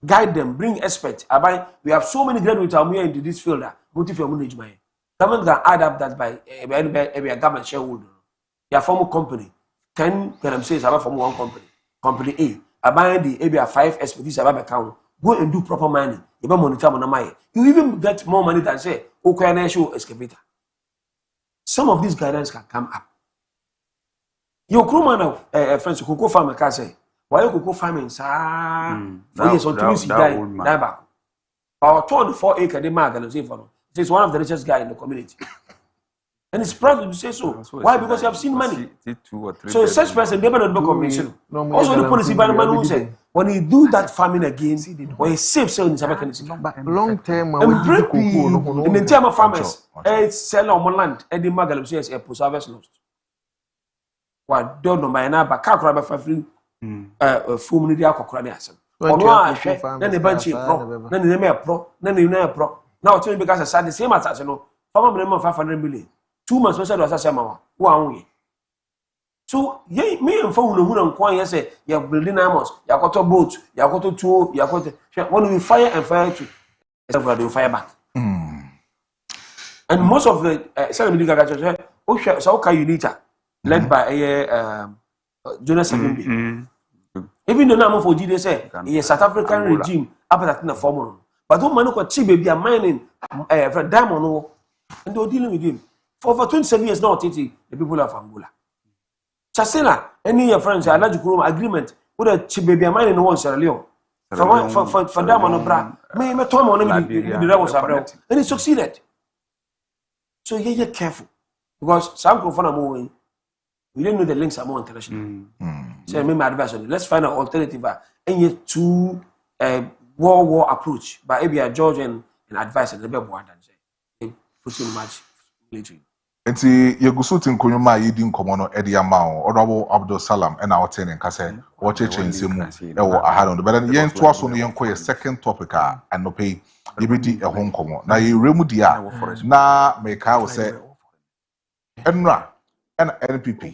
Guide them, bring experts. We have so many graduates here into this field. Government can add up that by a government shareholder. Your formal company. 10 can say about from one company. Company A. About the 5 expertise about account. Go and do proper mining. You monitor money. You even get more money than say, okay, I show excavator. Some of these guidelines can come up. Your crewman of friends who go farm can say, why you go farming, sir? 4 years on 2 years, die back. Our 24 acre de mark and say for him. He's one of the richest guy in the community. And it's proud to say so. Why? Because you have seen money. So such person never not be conventional. Also the policy by the man who said, when you do that farming again, when you save sale in Sabah, long term, and break in the term of farmers, sell on land, and the market says a post harvest lost. What don't know by now, but can't grab a free full minute crane asem. Or no, then the bunch pro, then the name pro, then the name pro. Now tell me because I said the same as you know, farmer name of 500 million. 2 months special was asema wa we. So me and phone who and kwan say you building amos, you got a boat, you got a tool, you got when we fire and fire to they fire back. And most of the ceremony guys so Unita led by a Jonas Savimbi. Even the name for they say a South African regime up at the formula. But don't man who baby are mining diamond and they're dealing with him. For over 27 years now, Titi, the people of Angola. Chasela, any of your friends, a large agreement with a Chibaby mine in one Sierra Leone. For Diamond Bra, may Tom on the Ramos Abreu, and he succeeded. So you get careful because some go for a moving. We didn't know the links are more international. So, my advice on let's find an alternative and yet to World War approach by ABI George and advice and the better than say, pushing much military. Enti yegusu tinkonyoma yidi nkomo no edi amao Honorable Abdul Salam and our ten and kase wacheche nsemu ewo ahado but then yen to aso no yen koye second topic and no pay yebedi e ho nkomo na ye remu dia na meka wo say enra and NPP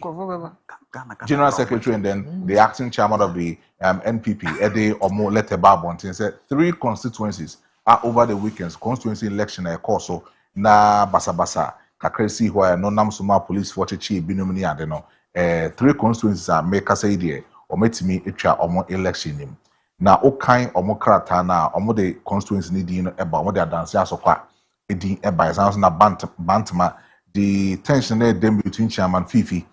General Secretary and then the acting chairman of the NPP Ede Omo Lete Babontin said 3 constituencies are over the weekends constituency election e course so na basabasa kakresi where no nam suma police for chechi binum ni ade no 3 constituencies are make say there o metimi etwa omo election nim na okan omo krata na omo the constituency ni din no eba omo the adanse asokwa edin eba sans na bantama the tension there dem between chairman Fifi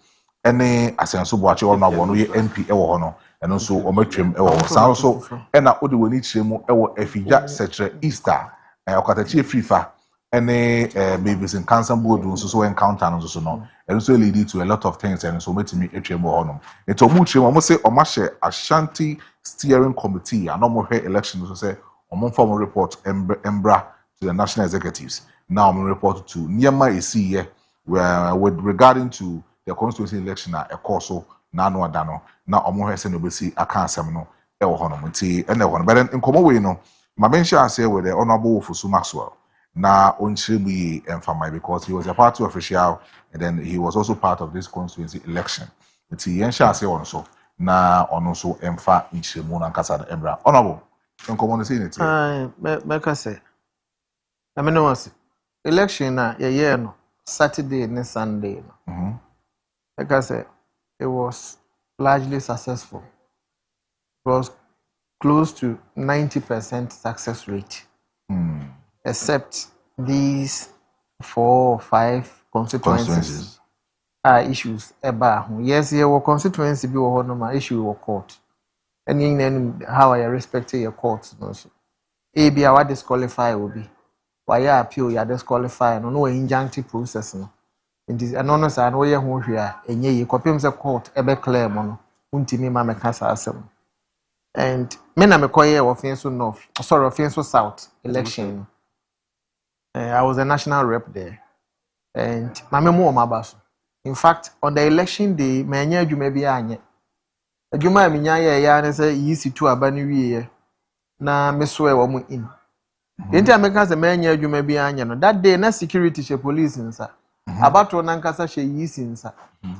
ene asenso boache wo na wo no ye MP ewo ho no eno so omo twem ewo ho san so ena odi woni kiremu ewo afija secretary Easter okatachi Fifa any babies in cancer board so encounter no so no and so lead to a lot of things and so metimi etwemo honum eto mu twem omo say omo hye Ashanti steering committee and omo hwe election so say omo form report embra to the national executives now omo report to niema esi where with regarding to the constituency election a course so na no adano na omo hwe say no besi aka asem no e wo honum nti ene wo no but in komo we no ma mention say with the honorable Fusu Maxwell na onchirimu emfamai because he was a party official and then he was also part of this constituency election Ti yen sha ase on so na ono so emfa nchiremu na nkasa na embra. Honorable, enkomo no say ne tie. Meka say. I mean was election na ye no Saturday and Sunday no. Meka say it was largely successful. It was close to 90% success rate. Except these 4 or 5 constituencies. Issues about yes, your constituency be or no issue or court. And then how I respect your courts also. Be our disqualify will be. Why you appeal you disqualify no injunctive process no. It is anonymous and where you here and ye copy the court ebe clear mono. Untimi ma mekasa asem. And me na mekoye offense north. Sorry, offense south election. I was a national rep there. And my memo mabaso. In fact, on the election day, many of you may be anye. You might mean ya say easy to abani na meswe wa mu in. Enti America say many of you may be anye no. That day na security she police nsa. Abato na nkasa she yisi nsa.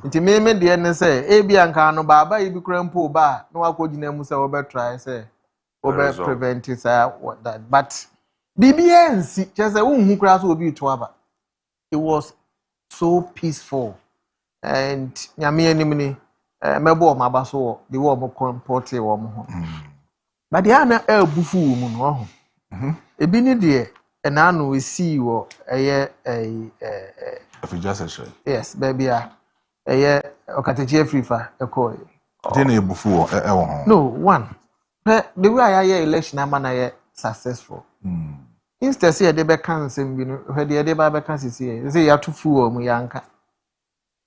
Enti me de ne say e bi anka no baba e bi krampo ba na wakogina mu say obe try say obe prevent it what that. But BBNC just say unhu kra so obi to aba. It was so peaceful. And nyame animni mebo maba so the wo mo comporte wo mo ho but ya na abufu mu no ho ebi ni de na no we see wo eye yes baby eye okatechi afrifa ekoi de na ebufu wo ho no one the way I election am na ye successful instead say de be kan sem bi no he de ba be kan sisi say ya tufu wo mu yanka.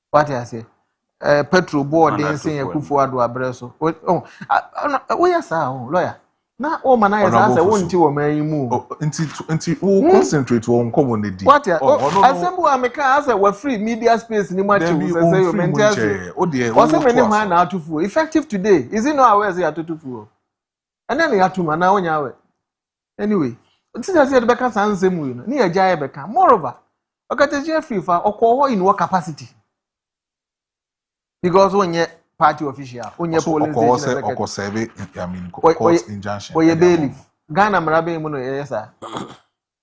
What I say? Petrol board dancing a kufu ado abreso. Oh yes, lawyer. Na o man I say won't you man mu. Nti o concentrate on common dey. What ya? Assemble America as a free media space ni much you say you maintain. O dey. What's many man na atufu. Effective today. Is it no aware say atufu? And then you have to man na onya we. Anyway, until I say the beka sansem we no. Ni eja e beka. Moreover, okateje free fa okwo in what capacity? Because when you party official, when you police station, court injunction. Or you bailiff. Ghana marabe muno yes sir.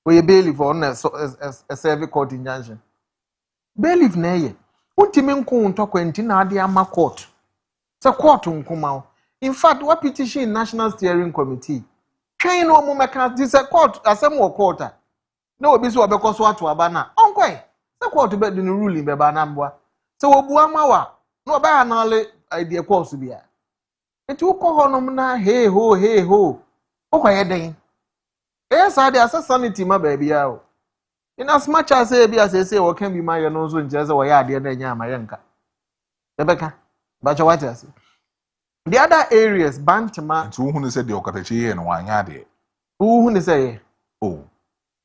Or you bailiff on a service court injunction. Bailiff na ye. Untimi nko ntoko enti na ade ama court. Se court nkoma. In fact, what petition National Steering Committee. Train no mo meka this court asem wo court. Na obi so obekọ so ato aba na. Onkoi. Se court be the ruling be ba na mboa. Se obu ama wa no ba na le idea course bia enti ukọ honom na hey ho ukọ den yes I dey assess sanity ma ba bia o in as much as say bia say we can be my no so nje say we ya ade na nya ma yenka ebeka ba cha what say the other areas bantama enti hu ne say de okatachi ye no anya ade hu ne say oh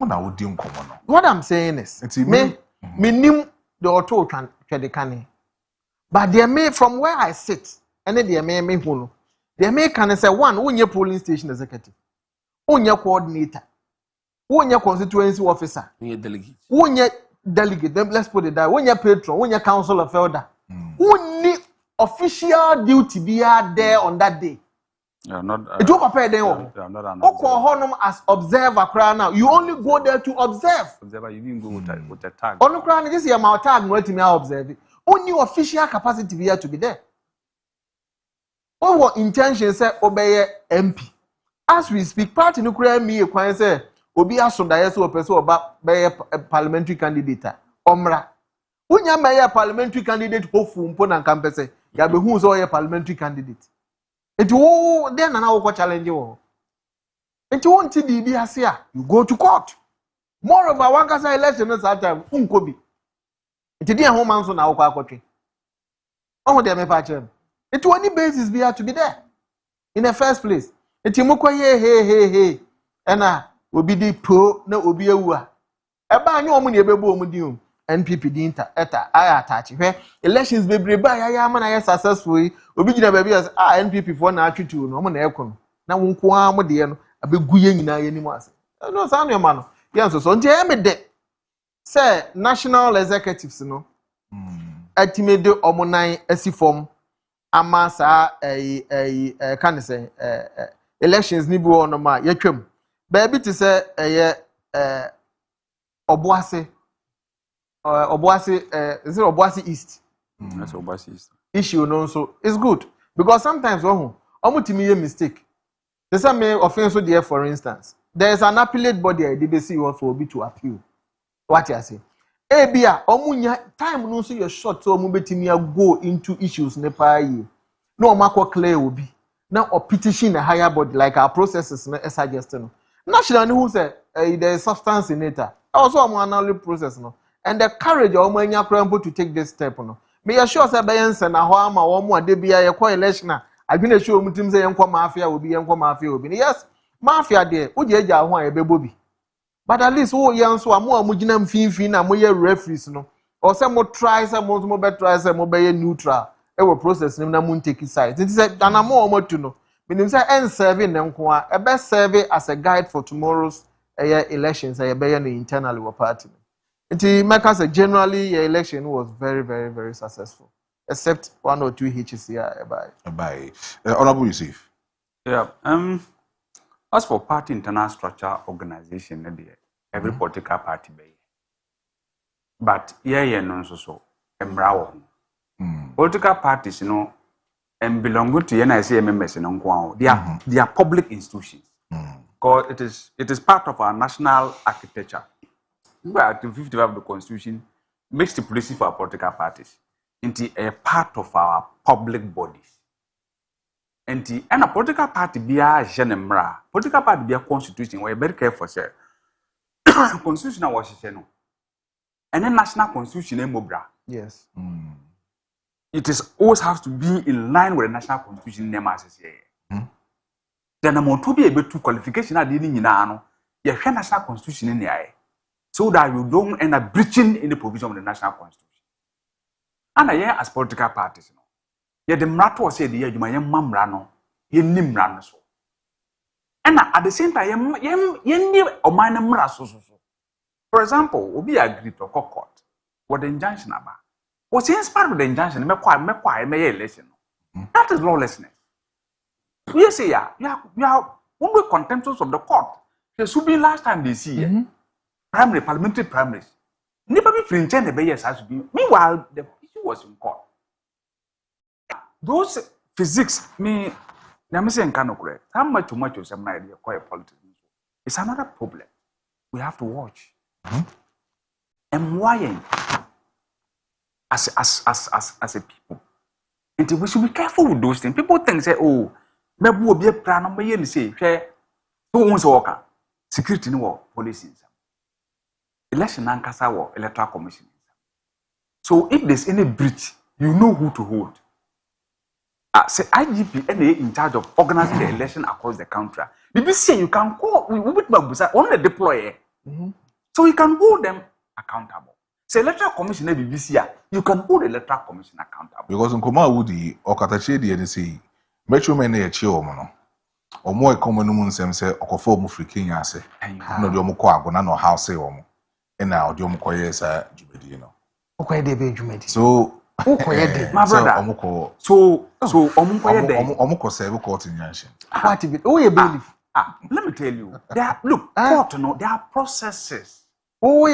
na wo di nkomo no what I'm saying is me nim the auto twede kan. But they may from where I sit, and then they may who they may can say one, who polling station executive, who coordinator, who constituency officer, who delegate, then let's put it that, who patron, who council of elder, who need official duty be there on that day. Yeah, not. It will compare them. As observer now. You only go there to observe. Observer, you didn't go with a tag. On the ground, this is my tag. What me observe. Only official capacity be here to be there. Our intention say obey MP. As we speak, party no create me a say obi asondaye so person oba be parliamentary candidate. Omra. Unya me parliamentary candidate hofu mpo na nkampese. Ya be hu so ye parliamentary candidate. Enti wo then na wo challenge wo. Enti won ti bibi ase a you go to court. Moreover, one kasa election no that time unkobi. Enti dia ho man so na wo akotwe. Omo de me pa chem. Enti woni basis be to be there in the first place. Enti mukoye hey. Ena obi di pro na obi ewu a. Eba anyo omo ne ebebu omo di o. NPP di inter eta aya attach hwe elections bebreba ya ma na ya successful obi gina ba bi as NPP for na atwitu no mo na ekono na wonko am de no abegu ye nyina ye ni mo ase no sa no ma no ye so nje e me de say national executives no atimede omonan asifom ama saa kan say elections ni bi ono ma yetwam ba bi te say Obuasi is it Obuasi East? That's Obuasi East. Issue no so it's good because sometimes omutimi ye mistake. The same offense so there for instance. There is an appellate body I did see one for obi to appeal. What you say? Ebia omunya time no so your short so omu betimi go into issues ne pa yi. No makwa clear obi. Now or petition a higher body like our processes na suggesting. National who say there is substance in it. Also am analysis process no. And the courage of omanya krampo to take this step no. Me assure say bayense na ho ama wo mu ade bia ye kwa election a adwene show mutim say yenkwa mafia obi. Yes, mafia there ujeja ho a yebebo bi. But at least wo yenso amo amugina mfinfin na moye referees no. Or say mo try say mo be try say mo be neutral. E wo process nim na mo take side. It say danamo omo tu no. Meaning say en serve ne nko a e be serve as a guide for tomorrow's elections e be no internally wo party. It make say generally your election was very very very successful except one or two hitches here by Honorable Yusuf. Yeah. As for party internal structure organization, every political party be. But no so embrawo. Political parties, and belong to NIC members they are public institutions. Because it is part of our national architecture. Article 55 of the Constitution makes stipulation for our political parties into a part of our public bodies. And a political party be a general political party be a constitution where very careful say constitutional was and then national constitution mobra. Yes. It is always has to be in line with the national constitution name as then amount to be able to qualification at the no you national constitution in the eye. So that you don't end up breaching in the provision of the national constitution. And as political parties, the mrato say the year you may mamrano, ye nimran so. And at the same time, ye or minor mraso. For example, we be agreed to court what the injunction about. Was inspired with the injunction, may election. That is lawlessness. We say, we are only contemptuous of the court. It should be last time they see. Primary, parliamentary primaries. Never be free in the years has to be. Meanwhile, the issue was in court. Those physics, I'm saying correct. How much of some idea quite politics? It's another problem. We have to watch. And why as a people. And we should be careful with those things. People think say, oh, maybe we'll be a plan and say, who wants to work? Security no police. Election ankasa or electoral commission. So if there's any breach, you know who to hold. Say IGP NA in charge of organizing the election across the country. BBC you can call we on the deployer. So you can hold them accountable. Say electoral commission BBC you can hold the electoral commission accountable. Because in Koma Woody or Katachi the NC, Metro Mene a chill mono. Or more common woman say or form of free king say. No Yomoko Agona no house say omo. And now the Omokoye is a Jubedino. Okay, they be Jumedi. So, my brother, Omoko. So Omoko say court in Yanshin. What if it? Oh, you believe? Let me tell you. Look, court, no, there are processes. Oh,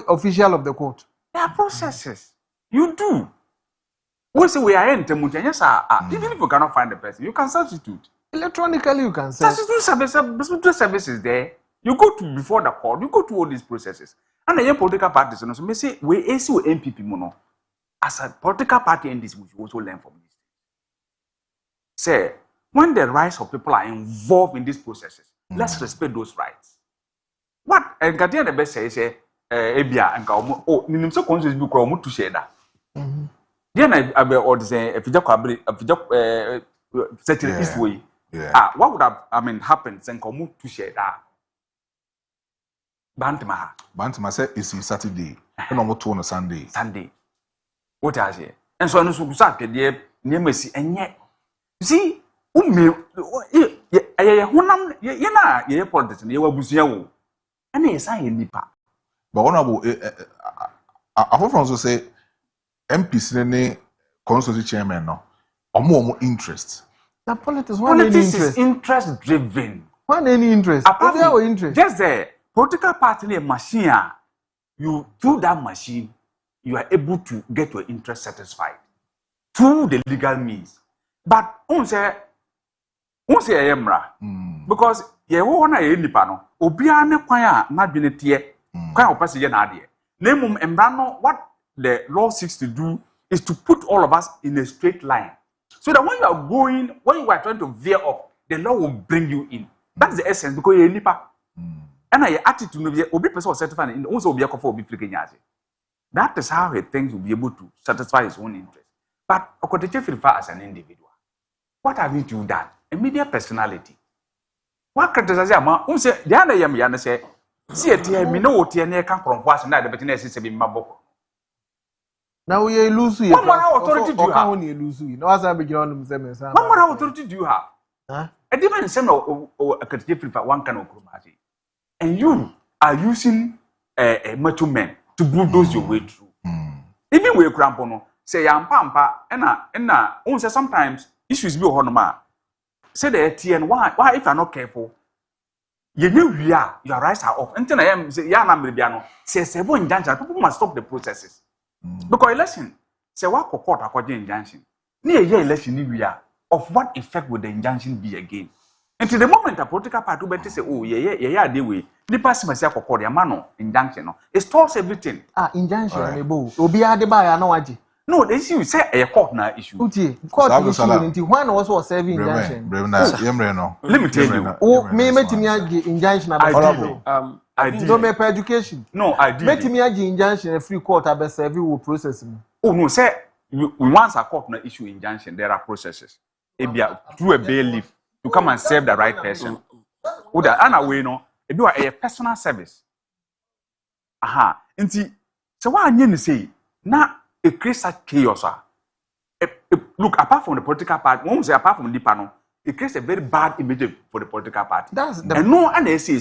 official of the court. There are processes. You do. We say we are in Temuta. Yes, even if you cannot find the person, you can substitute. Electronically, you can substitute services there. You go to before the court, you go to all these processes. And the political parties, so may say, we AC MPP mono. As a political party in this, we should also learn from this. Say, when the rights of people are involved in these processes, let's respect those rights. What and Gadia the best say, Ebia and Kaumo, oh, Ninimso Consul book or to share that. Then I be or say, if you set it this way. What would have happened, then come to share that. Bantama said it's Saturday. And almost 2 on a Sunday. What I say? And so I know so dear Nemesi and yet. See, ye politics and you were Busia. And yes, I in Nipa. But honorable, I also say MPs, constitutional chairman, no. Omo interest. The politics is interest driven. When any interest? Apart from interest. Just the political party machine, you through that machine, you are able to get your interest satisfied through the legal means. But say emra because ye wo na ye nipa no obia ne kwan a na dwene tie kwan opase ye na ade. Nemum emra no what the law seeks to do is to put all of us in a straight line. So that when you are trying to veer off, the law will bring you in. That's the essence because you're nipa. And your attitude will be obi person certified in also be for obi freaking. That is how he thinks will be able to satisfy his own interest. But Okoteche as an individual, what have you done? A media personality. What criticize am say the other yam say see a tia me no tia near come from was na the business is be maboko. Now we lose you. What more authority do you have? No, as I begin on them. What more authority do you have? A different same or a critical one can occur. And you are using a macho man to bulldoze your way through. Even we crampono say I'm pampa and say sometimes issues be honoma. Say the TN why if you're not careful, you know your rights are off. Until I am say Yana Meridiano says several injunctions, people must stop the processes. Because election, say what court according injunction. Near year election we are of what effect would the injunction be again? And to the moment a political party better say, oh yeah, they way. The person myself court the mano injunction. It stores everything. Injunction Obi Adeba no waji. No, the issue say a court na issue. Court issue until one also was serving injunction. Let me tell you. Oh, me metimi injunction about I did. No make education. No, I did. Metimi injunction a free court abe serve will process. Oh no, say once a court na issue injunction, there are processes. Through a bailiff to come and serve the right person. Oda anaway no, it be a personal service. Aha. Nti so what I say na it creates such chaos. Look, apart from the political party, one say apart from the panel, it creates a very bad image for the political party. That's the and no, and they say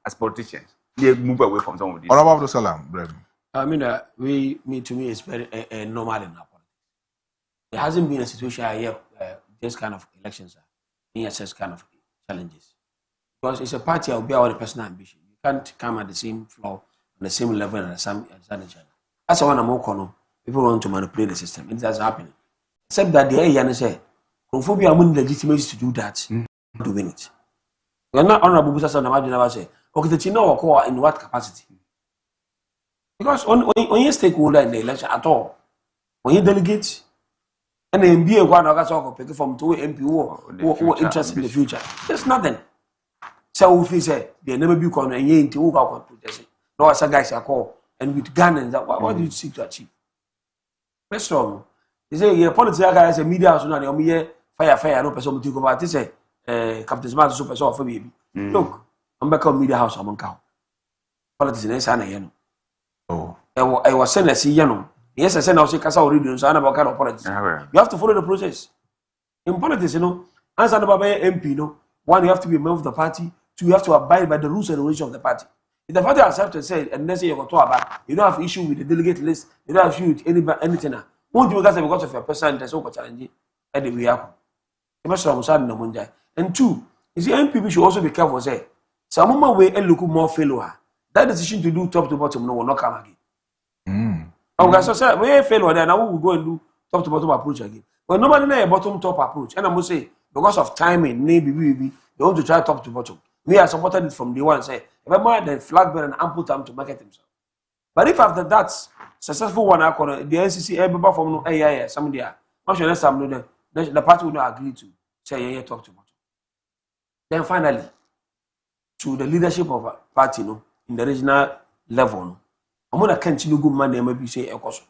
as politicians, they move away from some of this. Honorable Salam, I mean, to me, it's very normal in our politics. There hasn't been a situation here, this kind of elections are such kind of challenges. Because it's a party will be our personal ambition. You can't come at the same floor, on the same level, and understand each other. That's why I'm more people want to manipulate the system. It doesn't happen. Except that the AIAN say, Conphobia are legitimacy to do that, doing it. We're not honorable because I'm never say, okay, the Chino or in what capacity? Because when you stakeholder in the election at all, when you delegate, and then be a one of pick from 2 MP who are interested in the future, there's nothing. So if you say, they never be called and you ain't to walk out protest. No, as a guy I call, and with gun and that, what do you seek to achieve? That's wrong. They say, yeah, politics guys, a media house, no, me fire, no person to go about this. Captain Smart super so for baby. Look, I'm back on media house, I'm on cow. Politics in Sana. Oh, I was sent a see, yes, I sent out Casa radio, so about kind of politics. You have to follow the process. In politics, as an MP, one, you have to be a member of the party, two, you have to abide by the rules and regulations of the party. If the party accepts and say, and let's say you go to about, you don't have issue with the delegate list, you don't have issue with anything. Won't you because of your person that's over challenging at the reaction? You must have no Monday. And two, you see, MPP should also be careful. Say, some more way and look more failure. That decision to do top to bottom no will not come again. Okay, so say we failure then now we will go and do top to bottom approach again. But nobody know a bottom top approach. And I must say, because of timing, maybe they want to try top to bottom. We are supported it from the one say, remember the flag bearer and ample time to market himself. But if after that successful one, I call the NCC everybody from no some there. Not sure next time the party will not agree to say yeah talk to bottom. Then finally, to the leadership of a party, in the regional level, I'm going to continue good man. They maybe say because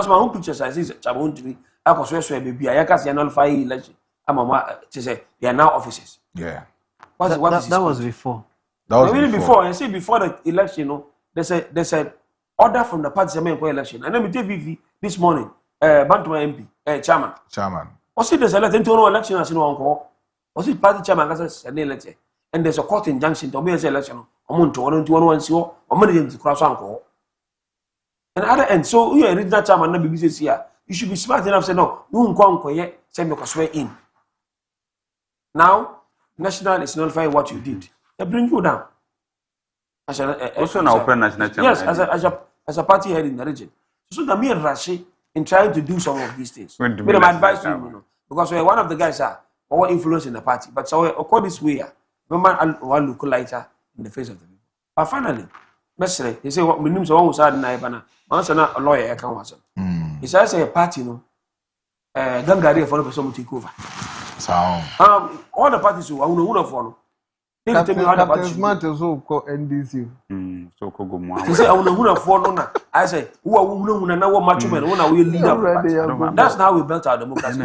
my own pictures I see I'm going to be baby. I can't see nullify election. I'm a say they are now officers. Yeah. That was before. That was really before. I see before the election, they said order from the party election. And let me tell you this morning, Bantuma MP, chairman. Was it the election as you know encore? Was it party chairman as an election? And there's a court injunction to be an election. I'm to 1 or money to cross uncle. And other end, so you are regional chairman, no BBC here. you should be smart enough to say, no, you won't go yet, send me swear in. Now, national is nullifying what you did. They bring you down. Also, now, national yes, as a party head in the region. So, the mere Rashi in trying to do some of these things. But my advice to you, because one of the guys are our influence in the party, but so according this way, remember one look lighter in the face of the people. But finally, Mestre, he said, what we name someone who's had Naibana, once a lawyer, I can't watch him. He says a party, no, Gangari for the person to take over. All the parties who are one of one. Captain Smart is so called NDC. So Kogo He said, I will have one. I say, who are women and now much men, when I will lead up. That's how we built our democracy.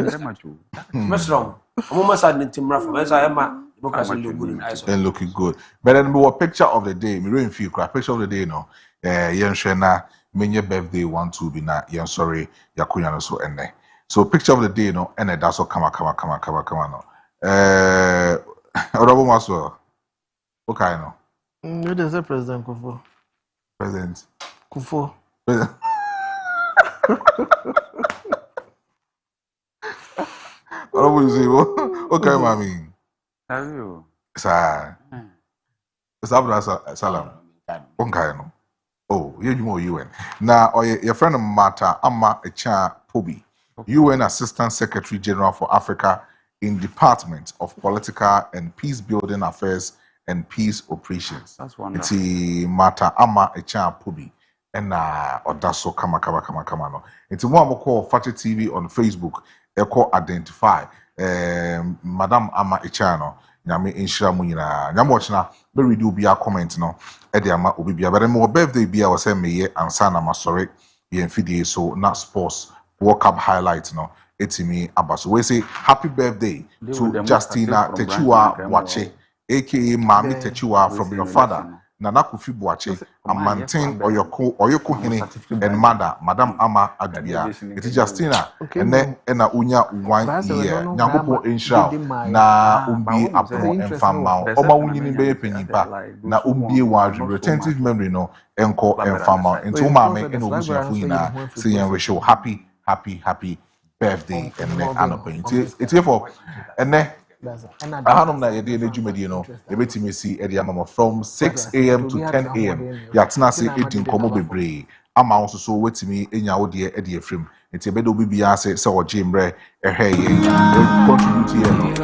What's wrong? I'm almost at Tim Rafa, as I am democracy look good in eyes. And looking good. But then we picture of the day, me really feel crap. Picture of the day, no. Yen Shena, many birthday 1 2 be na yen sorry, Yakuya so ene. So picture of the day, no, and that's all come no. Honorable Maswell. Okay, no. You didn't say President Kufo. President Kufo. President. Honorable, you say, okay, mommy. Have you? Sir. Salam. Okay, no. Oh, you UN. Now, your friend Mata Amma Echa Pobi, UN Assistant Secretary General for Africa in Department of Political and Peace Building Affairs and Peace Operations. That's wonderful. It's Mata Ama Echa Pubi and Odaso Kama no. It's one call Fache TV on Facebook. Eko identify Madam Ama Echano. Nyame Inshira Munyina. Nyamo China be read be a comment no. Ede ama obi bia. But more birthday bia was say me ye ansana masore ye mfidie so na sports World Cup highlight no. Etimi abaso. We say happy birthday to Justina Techiwa Wache. AKA Mami Techiwa from your father, Nana Kufi Buache, a maintain Oyoko Hine, and Madam Ama Adibia. It is Justina, and then Ena Unya 1 year, Namupo Insha, Na Umbi Apo and Famma, Oma Unin Bay Penipa, Na Umbi was retentive memory no, Enko and Famma, and to Mame and Ubina, saying we show happy birthday and then Anopin. It's here for, and then. I had na yedi na jumedi no ebetimi si edi amama from 6 a.m. to 10 a.m. yatina se edi nkomo bebre ama won so wetimi enya wo de edi efrem enti ebedo obi bia se oje mre ehwe ye contribute here no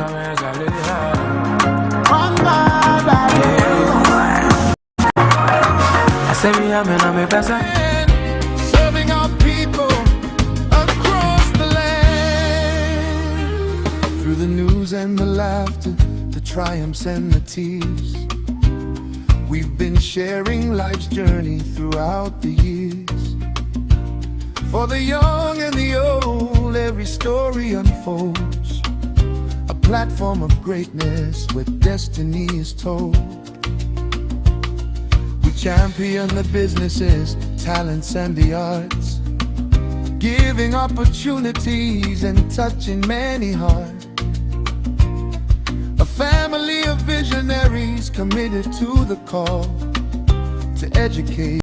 serving our people across the land through the news and the laughter, the triumphs and the tears. We've been sharing life's journey throughout the years. For the young and the old, every story unfolds. A platform of greatness where destiny is told. We champion the businesses, talents and the arts, giving opportunities and touching many hearts. A family of visionaries committed to the call to educate.